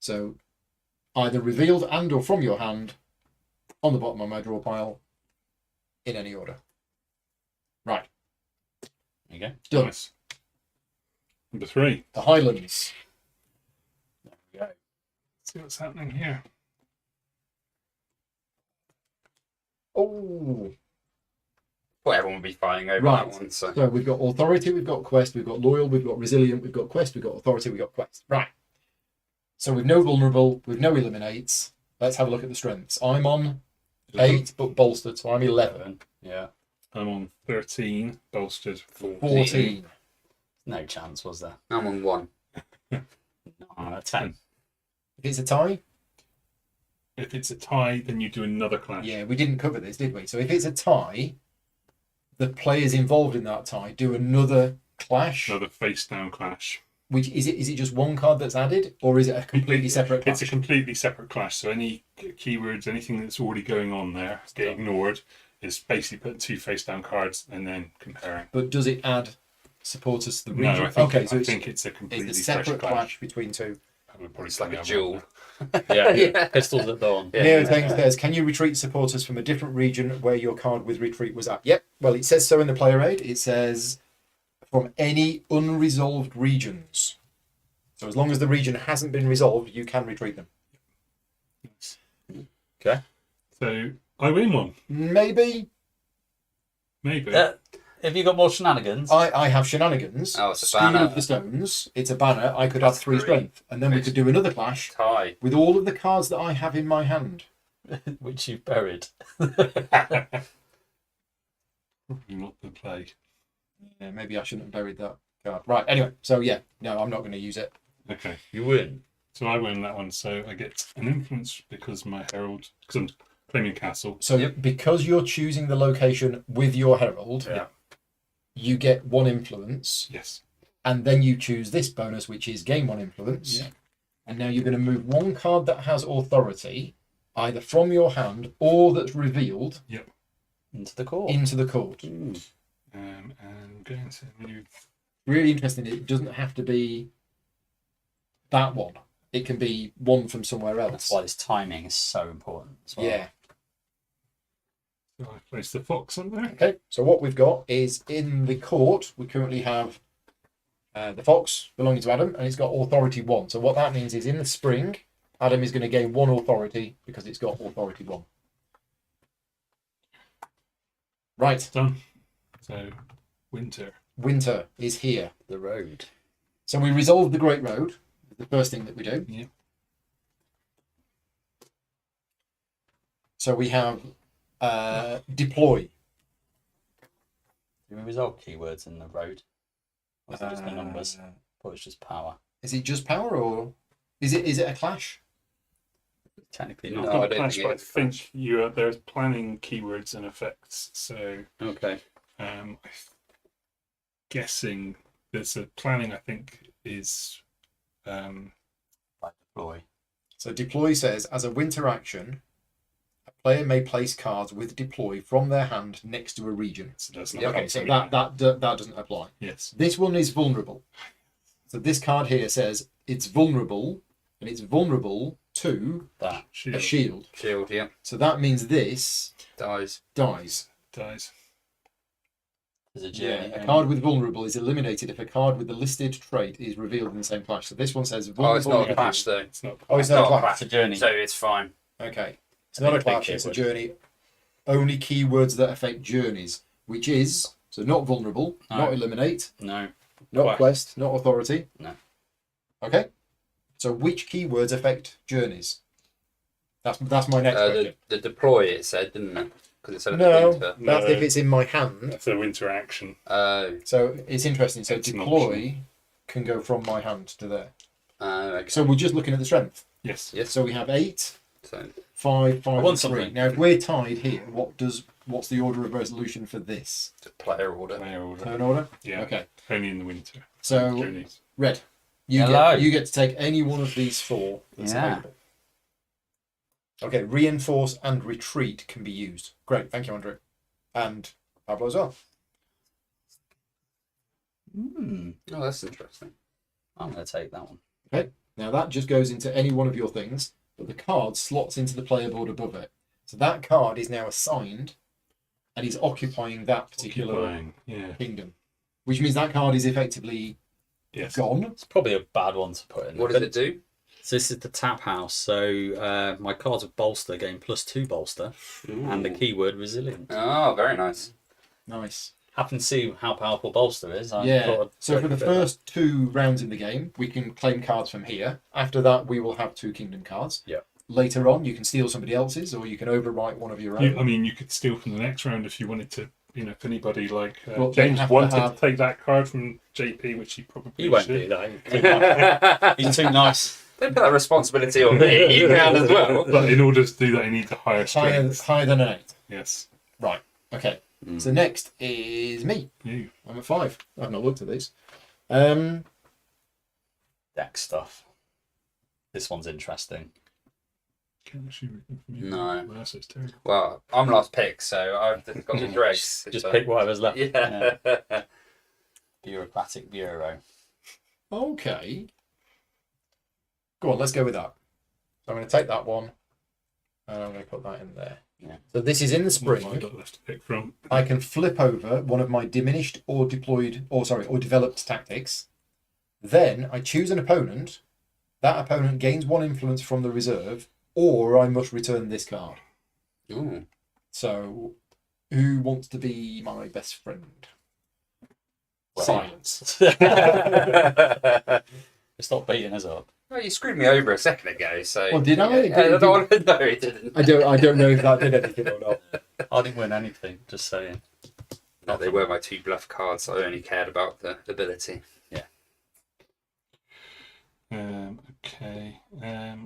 So either revealed and or from your hand on the bottom of my draw pile in any order. Right. There you go. Done. Nice. Number 3. The Highlands. There we go. Let's see what's happening here. Oh. Well, everyone will be fighting over Right. that one. So. So we've got authority, we've got quest, we've got loyal, we've got resilient, we've got quest, we've got authority, we've got quest. Right. So we've no vulnerable, we've no eliminates. Let's have a look at the strengths. I'm on 8, but bolstered, so I'm 11. Yeah. I'm on 13, bolstered 14. No chance, was there? I'm on 1. No, 10. If it's a tie, If it's a tie, then you do another clash. yeah, we didn't cover this, did we? So if it's a tie, the players involved in that tie do another clash Another face down clash. Which is it? Is it just one card that's added, or is it a completely separate clash? It's a completely separate clash. So any keywords, anything that's already going on there, get ignored. It's basically putting 2 face-down cards and then comparing. But does it add supporters to the region? No, I think, okay, so I think it's a completely it's a separate fresh clash between two. It's like a duel. Yeah. Pistols at dawn. Neo Tank says, can you retreat supporters from a different region where your card with retreat was at? Yep. Well, it says so in the player aid. It says from any unresolved regions. So as long as the region hasn't been resolved, you can retreat them. Okay. So I win one. Maybe. Have you got more shenanigans? I have shenanigans. Oh, it's a School banner. of the Stones. It's a banner. I could have That's 3 3. strength. And then we could do another clash Tie. with all of the cards that I have in my hand. Which you've buried. Not the play. Yeah, maybe I shouldn't have buried that card. Right, anyway. So, yeah. No, I'm not going to use it. Okay. You win. So I win that one. So I get an influence because my herald, because I'm claiming castle. So because you're choosing the location with your herald, you get 1 influence. Yes. And then you choose this bonus, which is gain 1 influence. Yeah. And now you're going to move 1 card that has authority, either from your hand or that's revealed. Yep. Into the court. Into the court. And going to move. Really interesting. It doesn't have to be that one. It can be one from somewhere else. That's why this timing is so important as well. Yeah. So I place the fox on there. Okay. So what we've got is in the court, we currently have the fox belonging to Adam, and it's got authority 1. So what that means is in the spring, Adam is going to gain 1 authority because it's got authority 1. Right. Done. So winter. Winter is here. The road. So we resolved the Great Road. The first thing that we do. Yeah. So we have deploy. Do we resolve keywords in the road? Or is it just the numbers? Or it's just power? Is it just power, or is it a clash? Technically No, not. I I don't clash, think but I it is think there's planning keywords and effects. So Okay. I'm guessing there's a planning. I think is. Like deploy. So deploy says, as a winter action, a player may place cards with deploy from their hand next to a region. So that's not Yeah, Okay, so something- that doesn't apply. Yes. This one is vulnerable. So this card here says it's vulnerable, and it's vulnerable to That. a shield. Shield, yeah. So that means this Dies. dies. Dies. There's a journey. A card with vulnerable is eliminated if a card with the listed trait is revealed in the same clash. So this one says vulnerable. Oh, it's not a and clash though. It's not. Oh, it's not a clash. It's a journey. So it's fine. Okay. It's not a clash, it's a journey. Only keywords that affect journeys, which is, so not vulnerable, No. not eliminate, No. not quest, not authority. No. Okay. So which keywords affect journeys? That's my next question. The deploy it said, didn't it? Because it said No, winter. that's if it's in my hand. That's a winter action. So it's interesting. So It's an deploy can go from my hand to there. Okay. So we're just looking at the strength. Yes. Yes. So we have 8, So 5, 5, I and want 3. something. Now if we're tied here, what's the order of resolution for this? the player order. Player order. Turn order? Yeah. Okay. Only in the winter. So Journeys. red. You Hello. get to take any one of these 4 that's Yeah. available. Okay, reinforce and retreat can be used. Great, thank you, Andrew. And Pablo as well. Oh, that's interesting. I'm going to take that one. Okay, now that just goes into any one of your things, but the card slots into the player board above it. So that card is now assigned and is occupying that particular Occupying, yeah. kingdom, which means that card is effectively Yes. gone. It's probably a bad one to put in. What does it do? So this is the tap house. So my cards of bolster gain +2 bolster, and the keyword resilient. Oh, very nice. Nice. Happen to see how powerful bolster is. I Yeah. thought I'd So for the bit of that. first 2 rounds in the game, we can claim cards from here. After that, we will have 2 kingdom cards. Yeah. Later on, you can steal somebody else's, or you can overwrite one of your own. I mean, you could steal from the next round if you wanted to. You know, if anybody like Well, they James have to wanted have- to take that card from JP, which he probably He won't should. do that. He's too nice. Don't put that responsibility on me. You can as well. But in order to do that, you need to hire higher, strength. higher than an 8. Yes. Right. Okay. So next is me. You. I'm at 5. I've not looked at these. deck stuff. This one's interesting. Can't actually read them from you. No. Well, that's terrible. Well, I'm last pick, so I've got the race. Just pick whatever's left. Yeah. Bureaucratic bureau. Okay. Go on, let's go with that. So I'm going to take that one, and I'm going to put that in there. Yeah. So this is in the What have I spring. got left to pick from? I can flip over one of my diminished or developed tactics. Then I choose an opponent. That opponent gains 1 influence from the reserve, or I must return this card. Ooh. So, who wants to be my best friend? Well, Silence. Stop beating us up. Well, you screwed me over a second ago, so. Well, did I? No, it didn't. I don't know if that did anything or not. I didn't win anything, just saying. No, they were my 2 bluff cards, so I only cared about the ability. Okay. I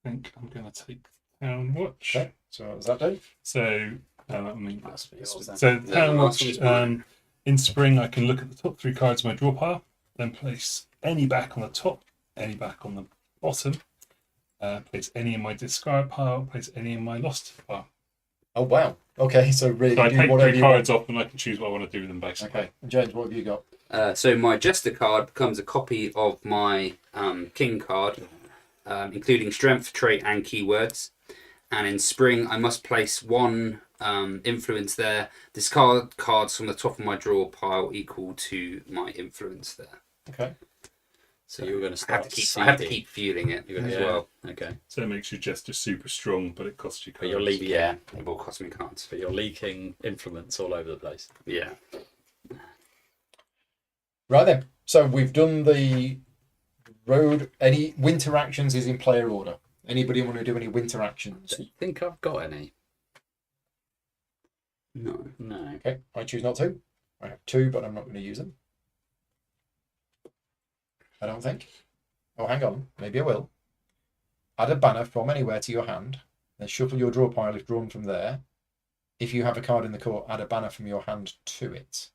think I'm going to take Town Watch. Okay. So what was that do? So, I mean, That's for yours then. so Yeah, Town the last Watch. one's mine. In spring, I can look at the top 3 cards of my draw pile, then place any back on the top, any back on the bottom, place any in my discard pile, place any in my lost pile. Oh wow. Okay, so really, So I do take whatever 3 you want. cards off, and I can choose what I want to do with them, basically. Okay, James, what have you got? So my Jester card becomes a copy of my King card, including strength, trait, and keywords. And in spring, I must place 1 influence there. Discard cards from the top of my draw pile equal to my influence there. Okay. So you were going to I have start. to keep fueling it as well. Okay. So it makes your Jester super strong, but it costs you But cards. you're leaving. Yeah, it will cost me cards. But you're leaking influence all over the place. Yeah. Right then. So we've done the road. Any winter actions is in player order. Anybody want to do any winter actions? Do you think I've got any? No. No. Okay, I choose not to. I have 2, but I'm not going to use them. I don't think. Oh, hang on. Maybe I will. Add a banner from anywhere to your hand. Then shuffle your draw pile if drawn from there. If you have a card in the court, add a banner from your hand to it.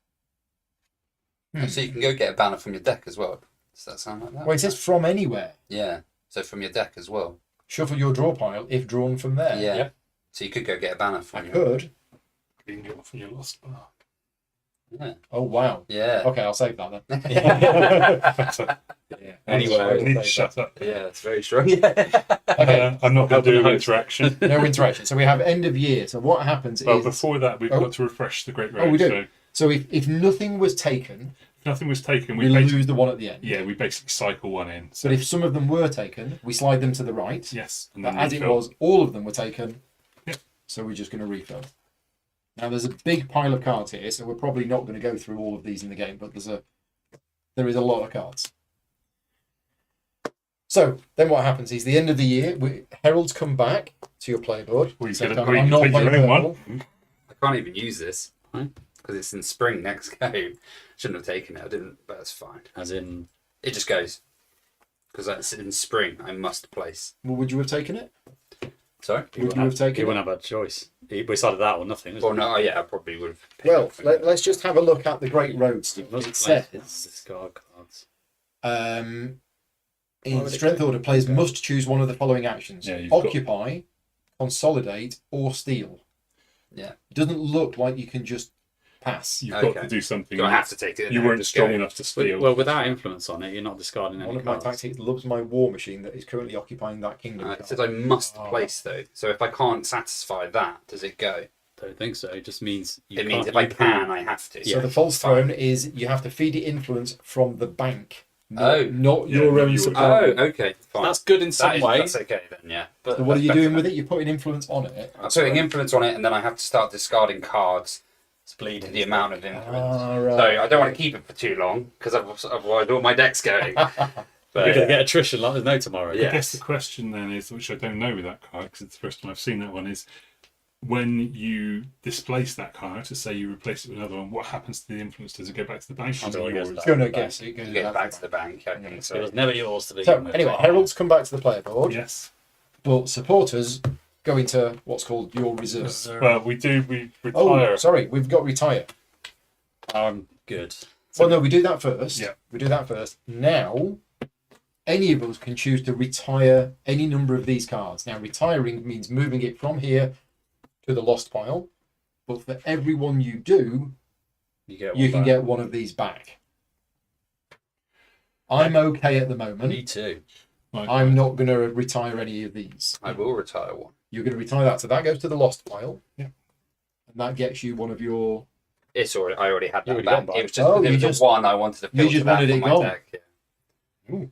So you can go get a banner from your deck as well. Does that sound like that? Well, it says from anywhere. Yeah. So from your deck as well. Shuffle your draw pile if drawn from there. Yeah. Yep. So you could go get a banner I from your. could. You can get one from your lost pile. Yeah. Oh, wow. Yeah. Okay, I'll save that then. Yeah. Anyway, I need to I'll save shut that. up. Yeah, it's very strong. Yeah. Okay, I'm not going to do Helping an out. interaction. no interaction. So we have end of year. So what happens Well, is... before that, we've Oh. got to refresh the Great Road. Oh, we do. So So if nothing was taken, if nothing was taken, we we basically, lose the one at the end. yeah, we basically cycle 1 in. So But if some of them were taken, we slide them to the right. yes, and But then as it refill. was, all of them were taken. Yep. So we're just going to refill. Now there's a big pile of cards here, so we're probably not going to go through all of these in the game, but there is a lot of cards. So then what happens is the end of the year, heralds come back to your player board. Well, you So get kind a- of, you I'm not take your playing own purple. one. I can't even use this because it's in spring next game. Shouldn't have taken it. I didn't, but that's fine. As in, It just goes because that's in spring. I must place. Well, would you have taken it? Sorry. Would you have taken you it? wouldn't have a choice. We decided that or nothing. Well, no. Oh, yeah, I probably would have. picked Well, it from- let's just have a look at the Great Road stuff. Must It play says, discard cards. in Why would it strength go? order, players must choose one of the following actions: Yeah, you've got- occupy, consolidate, or steal. Yeah. It doesn't look like you can just pass. You've Okay. got to do something. Do I have to take it? You now? weren't Just strong go. enough to steal. Well, without influence on it, you're not discarding One any of my cards. tactics loves my war machine that is currently occupying that kingdom. It says I must Oh. place though. So if I can't satisfy that, does it go? Don't think so. It just means you It means can't- if I you can, I have to. So Yeah. the false Fine. throne is you have to feed it influence from the bank, Oh. not Yeah, your not own yours. supply. Oh, okay, fine. That's good in some way. That's okay then, yeah. But So what are you that's doing better with it? You're putting influence on it. than- I'm putting influence on it, and then I have to start discarding cards It's bleeding. to the amount of influence. Ah, right. So I don't want to keep it for too long because otherwise all my deck's going. You're But going to get attrition like there's no tomorrow. Yeah. I guess the question then is, which I don't know with that card because it's the first time I've seen that one, is when you displace that card to say you replace it with another one, what happens to the influence? Does it go back to the bank? I Or is it don't yours? guess It's going to Back. guess. It goes get back back to the bank. I think It so. was never yours to begin So with. anyway, heralds come back to the player board, Yes. but supporters go into what's called your reserve. Well, we retire. Oh, sorry, we've got retire. Good. Well, no, we do that first. Yeah. We do that first. Now, any of us can choose to retire any number of these cards. Now, retiring means moving it from here to the lost pile, but for every one you do, you can get one of these back. I'm okay at the moment. Me too. I'm not going to retire any of these. I will retire one. You're going to retire that, so that goes to the lost pile. Yeah. And that gets you one of your... I already had that back. It was just one I wanted to filter you just that wanted from it my gone. deck. Yeah. Ooh.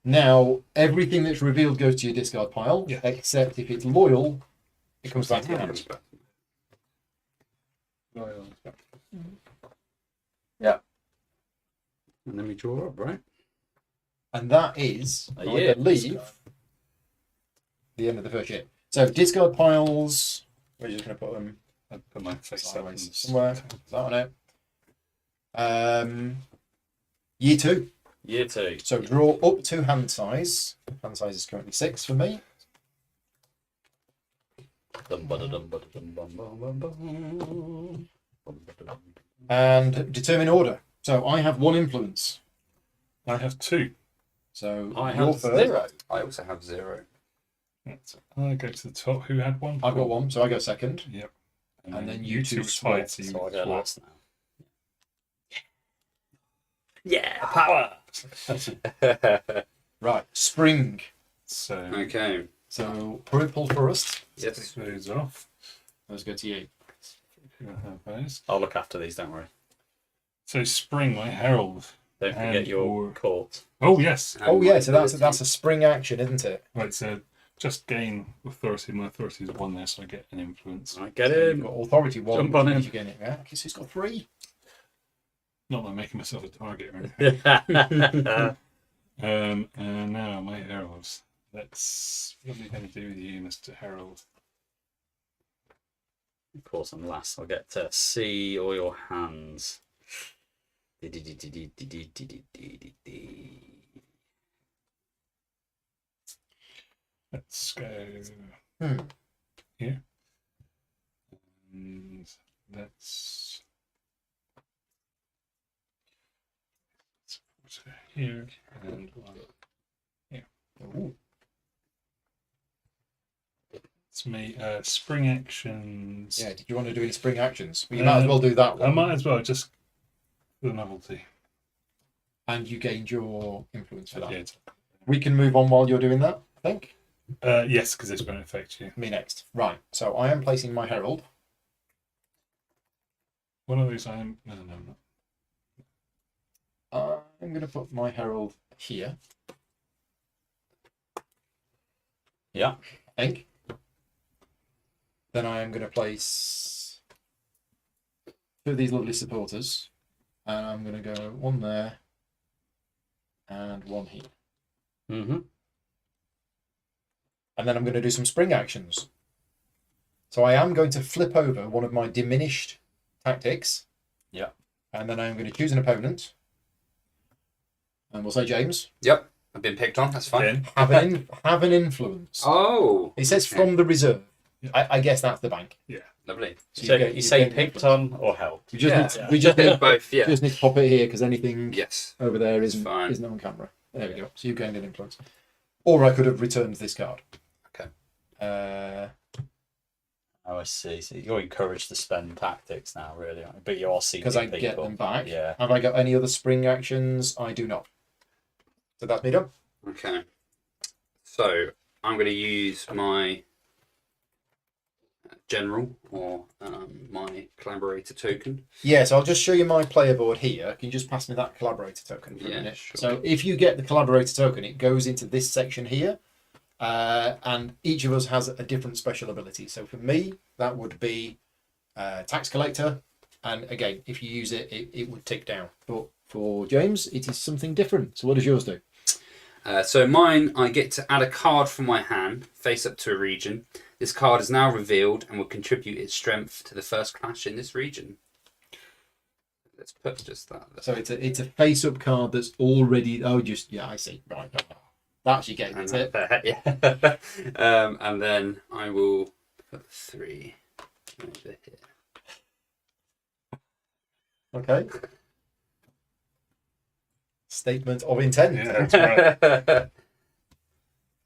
Now, everything that's revealed goes to your discard pile, except if it's loyal, it comes back to your hand. Yeah. And then we draw up, right? And that is, I believe, the end of the first year. So, discard piles, we're just going to put them I put my face sideways somewhere. Is that on it? Year 2. Year 2. So draw up to hand size. Hand size is currently 6 for me. And determine order. So I have 1 influence. I have 2. So I you're have first. 0. I also have 0. I go to the top. Who had 1? I got 1, so I go second. Yep. And then you two retired, swap. so So I go swap. last now. Yeah, power. Right, spring. So Okay. So purple first. Yes. those off. Let's go to you. Who have those? I'll look after these, don't worry. So spring, my herald. Don't forget And your or- court. Oh yes. Oh yeah, so that's a spring action, isn't it? Right. So just gain authority. My authority is 1 there, so I get an influence. I get So him. you've got authority 1. Jump on him. You get it, yeah? Okay, so he's got 3. Not like making myself a target or anything. And now my heralds. What are we going to do with you, Mr. Herald? Of course, I'm last. I'll get to see all your hands. Let's go Hmm. here. And let's put it here and 1 here. Ooh. It's me. Spring actions. Yeah, did you want to do any spring actions? Well, you might as well do that I one. might as well, just for the novelty. And you gained your influence for that. Yeah, We can move on while you're doing that, I think. yes, because this won't affect you. Me next. Right, so I am placing my herald. One of these I'm... No, not. I'm going to put my herald here, Yeah. I think. Then I am going to place 2 of these lovely supporters. And I'm going to go 1 there and 1 here. Mm-hmm. And then I'm going to do some spring actions. So I am going to flip over one of my diminished tactics. Yeah. And then I'm going to choose an opponent. And we'll say James. Yep. I've been picked on. That's fine. Again. Have an influence. Oh. It says okay. from the reserve. Yeah. I guess that's the bank. Lovely. So You say get picked influence. on or helped? We just Yeah. need, we just need, Both. Yeah. just need to pop it here because anything Yes. over there It's fine. isn't on camera. There we go. So you gained an influence. Or I could have returned this card. Okay. Oh, I see. So you're encouraged to spend tactics now, really, aren't you? But you are seeking Because I people. get them back. Yeah. Have I got any other spring actions? I do not. So that's me done. Okay. So I'm going to use my general or my collaborator token. Yeah, so I'll just show you my player board here. Can you just pass me that collaborator token for a minute? Sure. So if you get the collaborator token, it goes into this section here. And each of us has a different special ability. So for me, that would be tax collector. And again, if you use it, it would tick down. But for James, it is something different. So what does yours do? So mine, I get to add a card from my hand, face up to a region. This card is now revealed and will contribute its strength to the first clash in this region. Let's put just that there. So it's a face-up card that's already... Oh, just... Yeah, I see. Right. That's your game, is it? Yeah. And then I will put 3 over here. Okay. statement of intent. Yeah, that's right.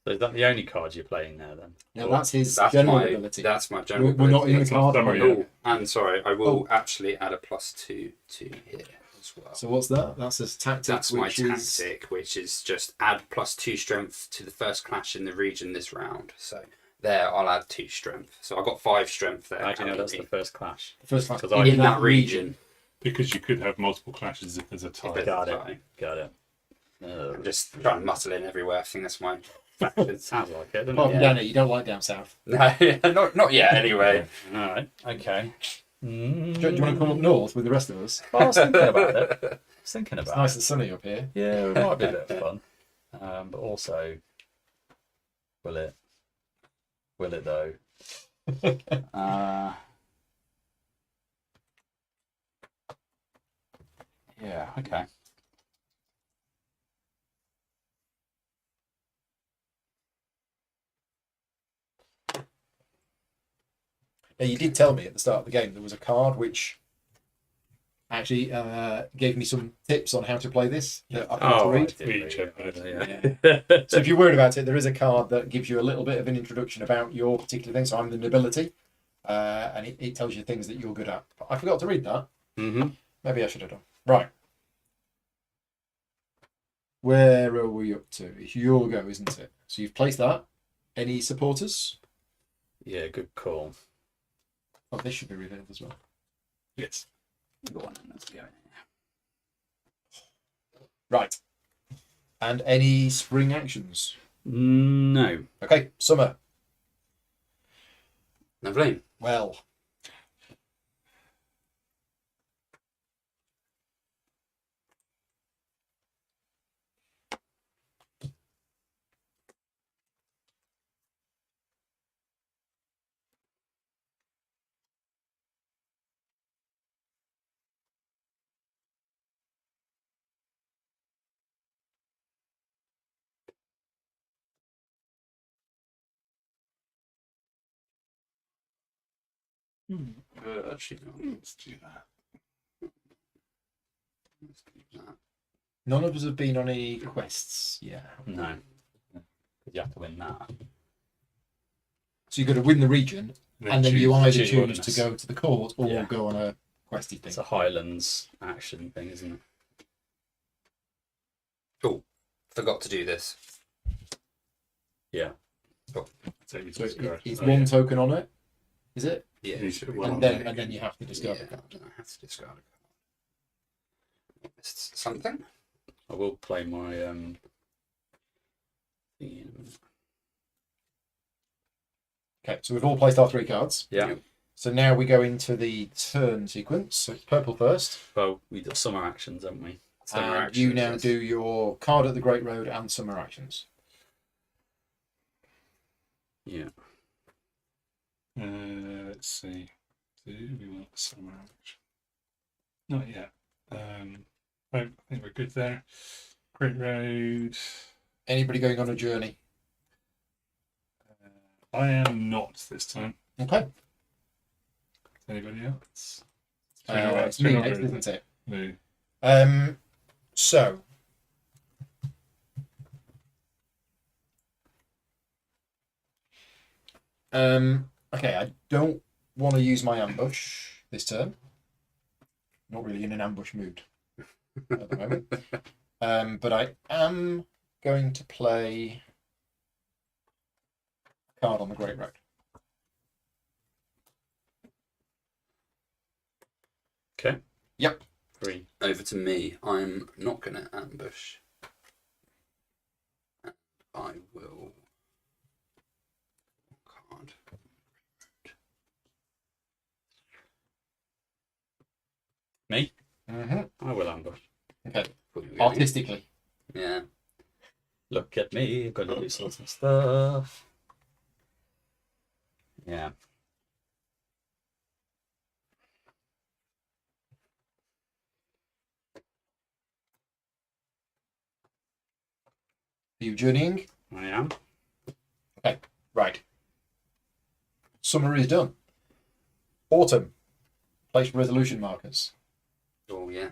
So is that the only card you're playing there then? Now that's his That's general my ability. that's my general. We're not in the That's not card. summary now. yet. Oh, and sorry, I will actually add a +2 to here as well. So what's that? That's his tactic. That's my which is... tactic, which is just add +2 strength to the first clash in the region this round. So there, I'll add 2 strength. So I got 5 strength there. How do you know that's the first clash? The first clash 'Cause I- in that region? Because you could have multiple clashes if there's a tie. Got it. I'm just trying to muscle in everywhere. I think that's my factors. Sounds like it, doesn't Apart from it? down here, you don't like down south. No, not yet. Anyway, All right. Okay. Do you want to come up north with the rest of us? Well, I was thinking about it. It's nice and sunny up here. Yeah, it might be a bit of fun. But also, will it? Will it though? Yeah. Okay. Now, you did tell me at the start of the game there was a card which actually gave me some tips on how to play this that I forgot to read. We each have it. Yeah. So if you're worried about it, there is a card that gives you a little bit of an introduction about your particular thing. So I'm the nobility, and it tells you things that you're good at. But I forgot to read that. mm-hmm. Maybe I should have done. Right. Where are we up to? It's your go, isn't it? So you've placed that. Any supporters? Yeah. Good call. Oh, this should be revealed as well. Yes. Go on, let's go. Right. And any spring actions? No. Okay, summer. Lovely. Well. Actually, no, Let's do that. let's do that. None of us have been on any quests. Yeah. No. You have to win that. So you've got to win the region, and then you either choose choose wilderness. to go to the court or Yeah. go on a questy thing. It's a Highlands action thing, isn't it? Oh, forgot to do this. Yeah. Take you to So discard. it's Oh, one yeah. token on it, is it? Yeah, You should- well, And then you have to discard yeah, it. I have to discard a card. Missed something. I will play my thingy in a minute. Okay, so we've all placed our 3 cards. Yeah. So now we go into the turn sequence. So it's purple first. Well, we got summer actions, haven't we? Summer And actions, you now yes. do your card at the Great Road and summer actions. Yeah. Let's see. Do we want summer action? Not yet. I think we're good there. Great Road. Anybody going on a journey? I am not this time. Okay. Anybody else? It's me next, isn't it? No. So. Okay, I don't want to use my ambush this turn. Not really in an ambush mood at the moment. But I am going to play a card on the Great Road. Okay. Yep. 3. Over to me. I'm not going to ambush. I will. Card. Me? Mm-hmm. I will ambush. Okay. Put you in. Artistically. Yeah. Look at me, gonna do sorts of stuff. Yeah. Are you journeying? I am. Okay. Right. Summer is done. Autumn. Place resolution markers. Oh, yeah.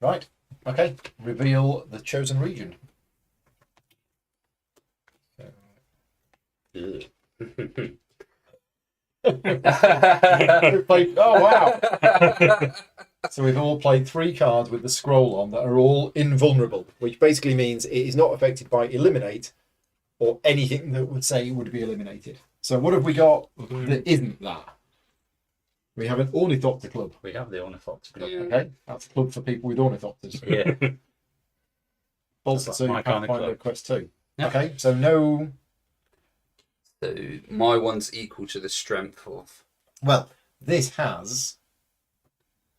Right. Okay. Reveal the chosen region. Oh wow! So we've all played 3 cards with the scroll on that are all invulnerable, which basically means it is not affected by eliminate or anything that would say it would be eliminated. So what have we got that isn't that? We have an Ornithopter Club. We have the Ornithopter Club. Yeah. Okay, that's a club for people with ornithopters. Yeah. Also, so you my can't kind of find a club. quest too. Yeah. Okay, so no. So my one's equal to the strength of. Well, this has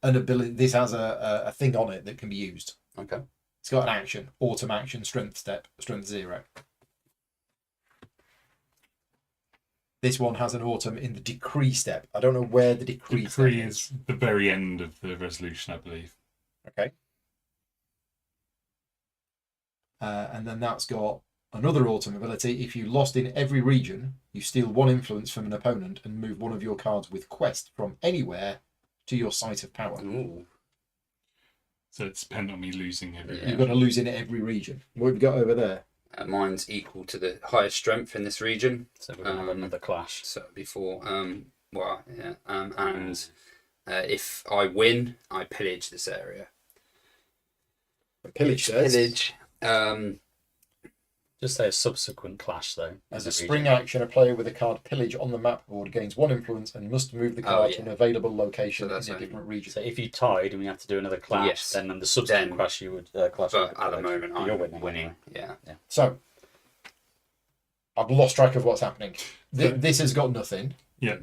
an ability. This has a thing on it that can be used. Okay. It's got an action, autumn action, strength step, strength 0. This one has an autumn in the decree step. I don't know where the decree step Decree is the very end of the resolution, I believe. Okay. And then that's got another autumn ability. If you lost in every region, you steal 1 influence from an opponent and move one of your cards with quest from anywhere to your site of power. Ooh. So it's dependent on me losing every. Yeah. You've got to lose in every region. What have you got over there? Mine's equal to the highest strength in this region. So we're going to have another clash. So before, well, yeah, and if I win, I pillage this area. Pillage says, Pillage. Just say a subsequent clash, though. as in a the spring region. action, a player with a card pillage on the map board gains 1 influence and must move the card to an available location So in that's a only- different region. So if you tied and we have to do another clash, Yes. then on the subsequent Then- clash you would clash. But with at the pillage. moment, But you're I'm winning. anyway. Yeah. So, I've lost track of what's happening. This has got nothing. Yeah.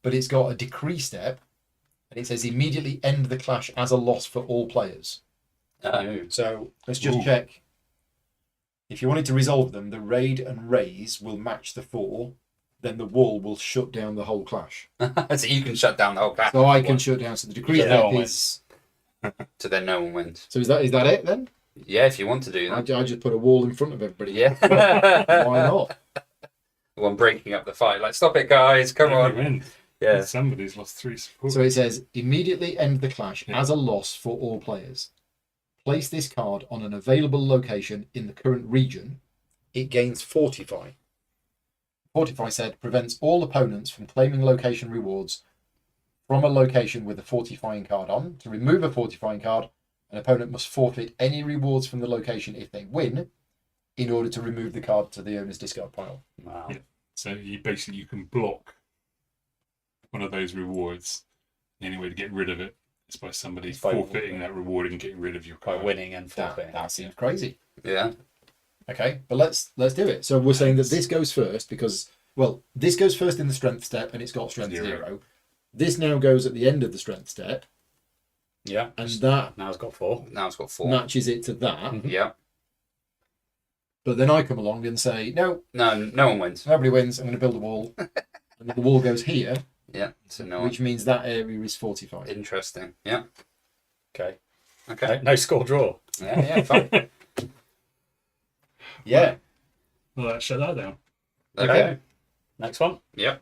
But it's got a decree step, and it says immediately end the clash as a loss for all players. Oh. So let's just Ooh. check. If you wanted to resolve them, the raid and raise will match the 4. Then the wall will shut down the whole clash. So you can shut down the whole clash. So I can shut down. So the decree So no step one is. So then no one wins. So is that it then? Yeah, if you want to do I that. just put a wall in front of everybody. Yeah. Why not? One breaking up the fight. Like, stop it, guys. Come on. Win. Yeah. Somebody's lost 3 support. So it says immediately end the clash as a loss for all players. Place this card on an available location in the current region. It gains Fortify. Fortify said prevents all opponents from claiming location rewards from a location with a fortifying card on. To remove a fortifying card, an opponent must forfeit any rewards from the location if they win, in order to remove the card to the owner's discard pile. Wow. Yeah. So you can block one of those rewards. The only way to get rid of it is by somebody It's by forfeiting that reward and getting rid of your By card. winning and forfeiting. That seems crazy. Yeah. Okay, but let's do it. So we're saying that this goes first because, well, this goes first in the strength step and it's got strength 0. This now goes at the end of the strength step, Yeah. and that Now it's got 4. Now it's got 4. matches it to that. Mhm. Yeah. But then I come along and say, no, No one wins. nobody wins. I'm going to build a wall. And then the wall goes here, Yeah. So no one. which means that area is fortified. Interesting. Yeah. Okay. Okay. No score draw. Yeah. Fine. Yeah. Well, let's shut that down. Okay. Next one. Yep.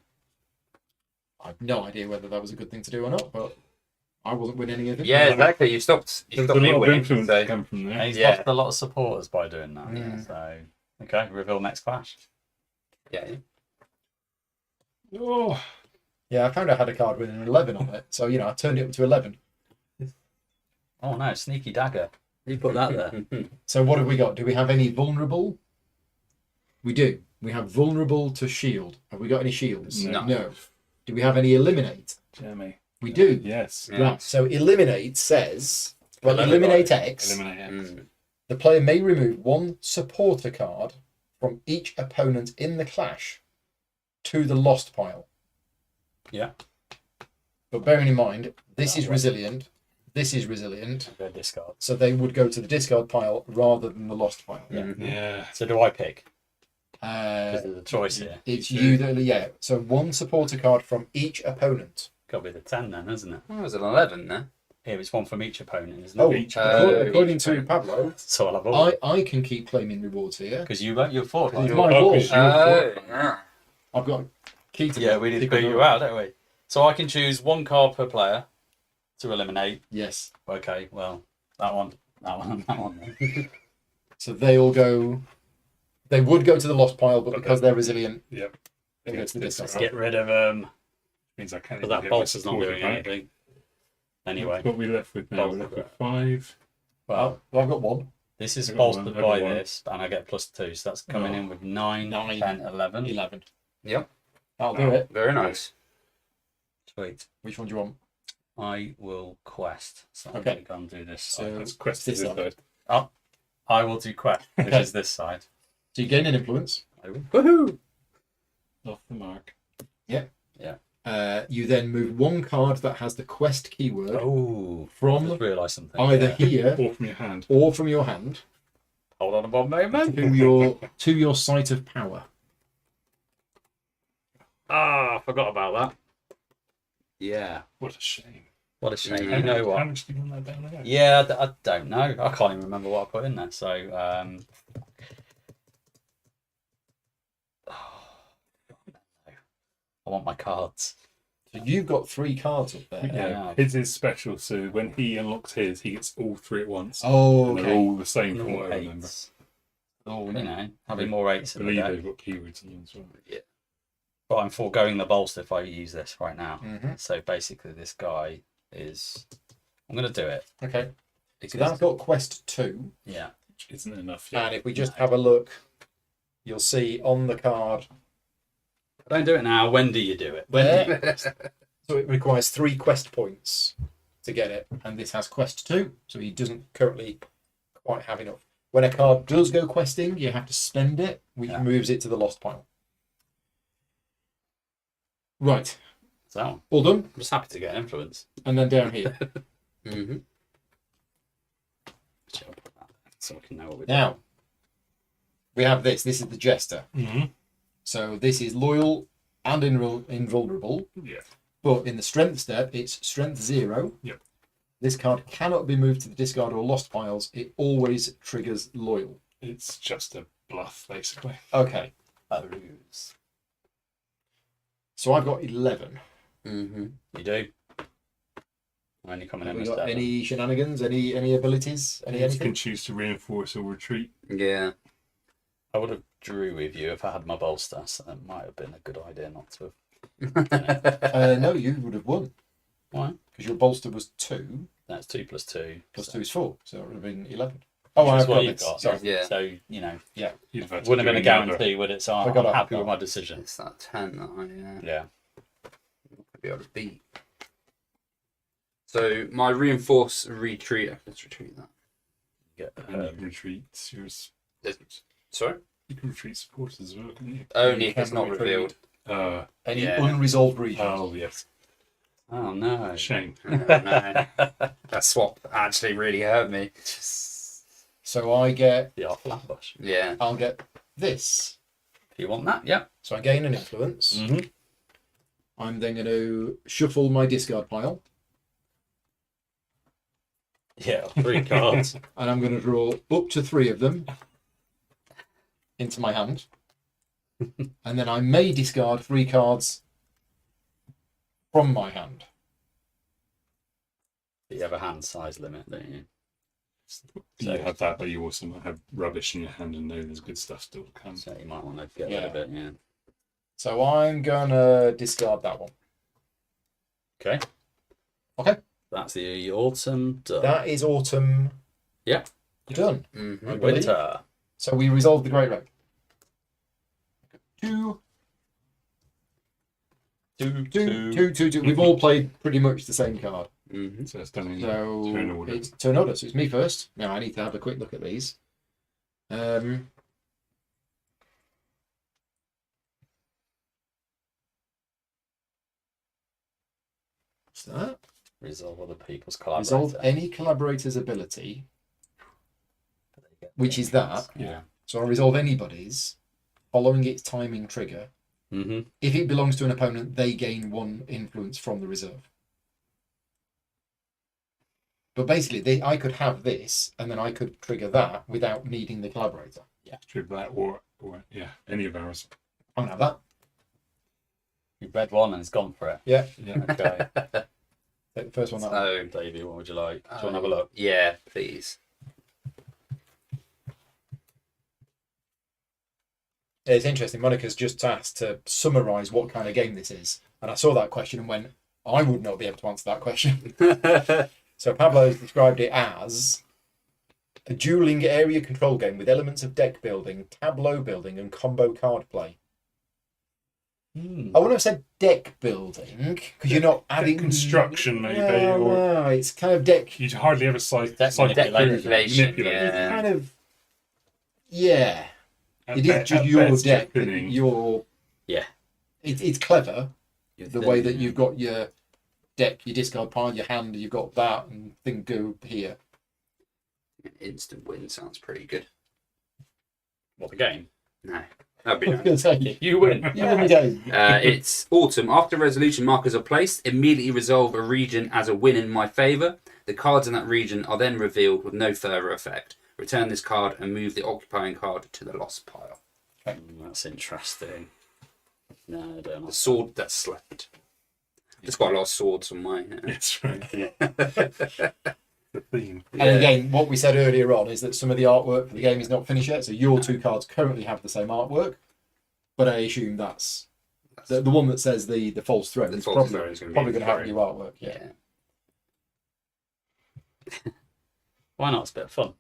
I have no idea whether that was a good thing to do or not, but I wasn't winning any of it. Yeah. Exactly. You stopped. You There's stopped a me lot of winning. influence So. to come from And there. he's Yeah. lost a lot of supporters by doing that. Mm. So, okay, reveal next clash. Yeah. Oh, Yeah, I found I had a card with an 11 on it. So, I turned it up to 11. Oh no, sneaky dagger. You put that there. So what have we got? Do we have any vulnerable? We do. We have vulnerable to shield. Have we got any shields? No. Do we have any eliminate? Jeremy. We do. Yes. Yeah. Right. So eliminate says, well, Eliminate. eliminate X. Eliminate X. Mm. The player may remove 1 supporter card from each opponent in the clash to the lost pile. Yeah. But bearing in mind, this is resilient. This is resilient. Go discard. So they would go to the discard pile rather than the lost pile. Yeah. Yeah. So do I pick? Uh, Because there's a choice here. it's you that, yeah. So 1 supporter card from each opponent. Got to be the 10 then, isn't it? Well, it was an 11 there. Here it's 1 from each opponent, isn't it? Oh, Each according each to opponent. Pablo, So I'll have all. I can keep claiming rewards here. Because you're fought. It's You're- my oh, wall. 'cause you're Yeah. I've got a key to Yeah, we need to beat you out, don't we? So I can choose 1 card per player to eliminate. Yes. Okay, well, That one. That one. So they all go. They would go to the lost pile, but because they're resilient, Yep. they go to the discard. Let's get rid of Means I can't. because that bolster's not doing anything. Anyway. What we left with now? We're left with 5. Well, I've got 1. this is I've got bolstered one, by I've got this, and I get +2, so that's coming in with 9, 9, 10, 11. 11. Yep. That'll do it. Very nice. Sweet. Which one do you want? I will quest. So I'm Okay. going to go and do this. So Let's quest this this side. side. I will do quest, which Okay. is this side. So you gain an influence. I will. Woohoo! Off the mark. You then move 1 card that has the quest keyword Oh, from just realised something. either Yeah. here Or from your hand. or from your hand Hold on one moment. to your site of power. Ah, I forgot about that. Yeah. What a shame. What a shame. Yeah. You know How what? much do you want that down there? Yeah, I don't know. I can't even remember what I put in there. So, I want my cards. So you've got 3 cards up there. Yeah. His is special, so when he unlocks his, he gets all 3 at once. Oh, And they're okay. all the same from More what I remember. eights. Oh, you know, having more eights I in the believe deck. they've got keywords in them as well. But I'm foregoing the bolster if I use this right now. Mhm. So basically, this guy is. I'm going to do it. Okay. So Because, that's got quest 2. yeah. Which isn't enough yet. And if we just have a look, you'll see on the card Don't do it now. When do you do it? there. So it requires 3 quest points to get it. And this has quest 2. So he doesn't currently quite have enough. When a card does go questing, you have to spend it, which Yeah. moves it to the lost pile. Right. So I'm All done. just happy to get influence. And then down here. Mm-hmm. So I can know what we're doing. Now, we have this. This is the Jester. Mm-hmm. So this is loyal and invulnerable. Yeah. But in the strength step, it's strength 0. Yep. This card cannot be moved to the discard or lost piles. It always triggers loyal. It's just a bluff, basically. Okay. A ruse. So I've got 11. Mm-hmm. You do. When you're coming Have in we with got Stefan. any shenanigans? Any abilities? You Anything? can choose to reinforce or retreat. Yeah. I would have drew with you if I had my bolster, so that might have been a good idea not to have. No, you would have won. Why? Because your bolster was 2. That's 2 plus 2. Plus so 2 is 4. So it would have been 11. Oh, Which is I've what got you've it. got. Sorry. Yeah. So, you know, You'd have had to wouldn't have do been a any other- guarantee, would it? So I I'm got it. happy with my decision. It's that 10 that I Yeah. be able to beat. So my reinforce retreat. Let's retreat that. Get, And you can retreat yours. Sorry? You can retreat supporters as well, can you? Only You if it's can not retreat. revealed. Any Yeah. unresolved regions? Oh, yes. oh, no. Shame. Oh, no. That swap actually really hurt me. So I get, The off Flatbush. Yeah. I'll get this. If you want that, yeah. So I gain an influence. Mm-hmm. I'm then going to shuffle my discard pile. Yeah, 3 cards. And I'm going to draw up to 3 of them into my hand. And then I may discard 3 cards from my hand. You have a hand size limit, don't you? You have that, but you also might have rubbish in your hand and know there's good stuff still to come. So you might want to get rid of it, yeah. So I'm going to discard that one. Okay. Okay. That's the autumn done. That is autumn. Yeah. Done. Mm-hmm. I believe. Winter. So we resolved the Great Red. 2, 2, 2, 2, 2, 2. We've all played pretty much the same card. Mm-hmm. So it's done in So turn order. it's turn order. So it's me first. Now I need to have a quick look at these. What's that? Resolve other people's collaborator. Resolve any collaborator's ability, which is that. Yeah. So I resolve anybody's following its timing trigger. Mm-hmm. If it belongs to an opponent, they gain 1 influence from the reserve. But basically, I could have this, and then I could trigger that without needing the collaborator. Trip that or yeah, any of ours. I'm gonna have that. You read one and it's gone for it. Yeah. Yeah. Okay. Take the first one. So, Davey, what would you like? Do you want to have a look? Yeah, please. It's interesting. Monica's just asked to summarise what kind of game this is, and I saw that question and went, I would not be able to answer that question. So Pablo has described it as a dueling area control game with elements of deck building, tableau building, and combo card play. I wouldn't have said deck building because you're not adding construction, maybe. Well, or no, it's kind of deck. You'd hardly ever cite manipulation. It's kind of it is At just your best, deck. you're thinning. It's clever You're the way that you've got your deck, your discard pile, your hand. You've got that and thing go here. Instant win sounds pretty good. What, the game? No. That'd be I was nice. going to say, You win. you win the game. It's autumn. After resolution markers are placed, immediately resolve a region as a win in my favour. The cards in that region are then revealed with no further effect. Return this card and move the occupying card to the lost pile. That's interesting. No, I don't know. The sword that's slept. There's quite a lot of swords on my... It's right. The theme. And again, what we said earlier on is that some of the artwork for the game is not finished yet. So your two cards currently have the same artwork, but I assume that's the one that says the false throne. It's probably going to have new artwork. Yeah. Why not? It's a bit of fun.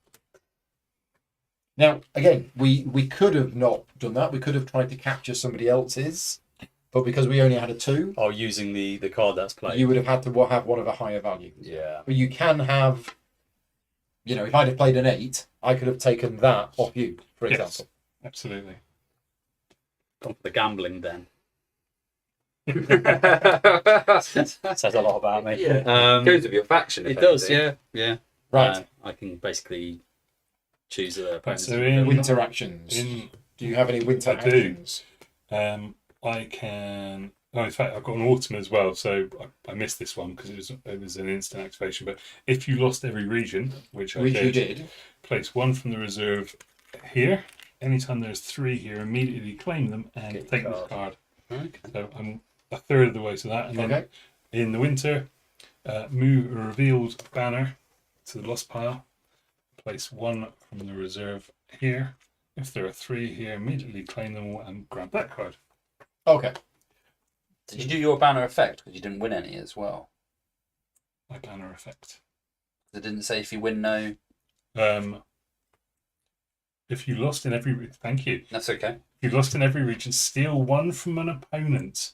Now, again, we could have not done that. We could have tried to capture somebody else's, but because we only had a 2, Oh, using the card that's played. you would have had to have one of a higher value. Yeah. But you can have, if I'd have played an 8, I could have taken that off you, for example. Absolutely. Gone for the gambling then. Says Says a lot about me. Yeah. Goes with your faction. It does, yeah. Right. I can basically choose the opponent's So in- Winter actions. Do you have any winter I do. actions? I can. Oh, in fact, I've got an autumn as well. So I missed this one because it was an instant activation. But if you lost every region, which You did. place 1 from the reserve here. Anytime there's 3 here, immediately claim them and Get take your this card. Okay. So I'm a third of the way to that. And then Okay. in the winter, move a revealed banner to the lost pile. Place 1 from the reserve here. If there are 3 here, immediately claim them all and grab that card. Okay. Did you do your banner effect because you didn't win any as well? My banner effect. It didn't say if you win no. If you lost in every thank you. That's okay. If you lost in every region, steal 1 from an opponent.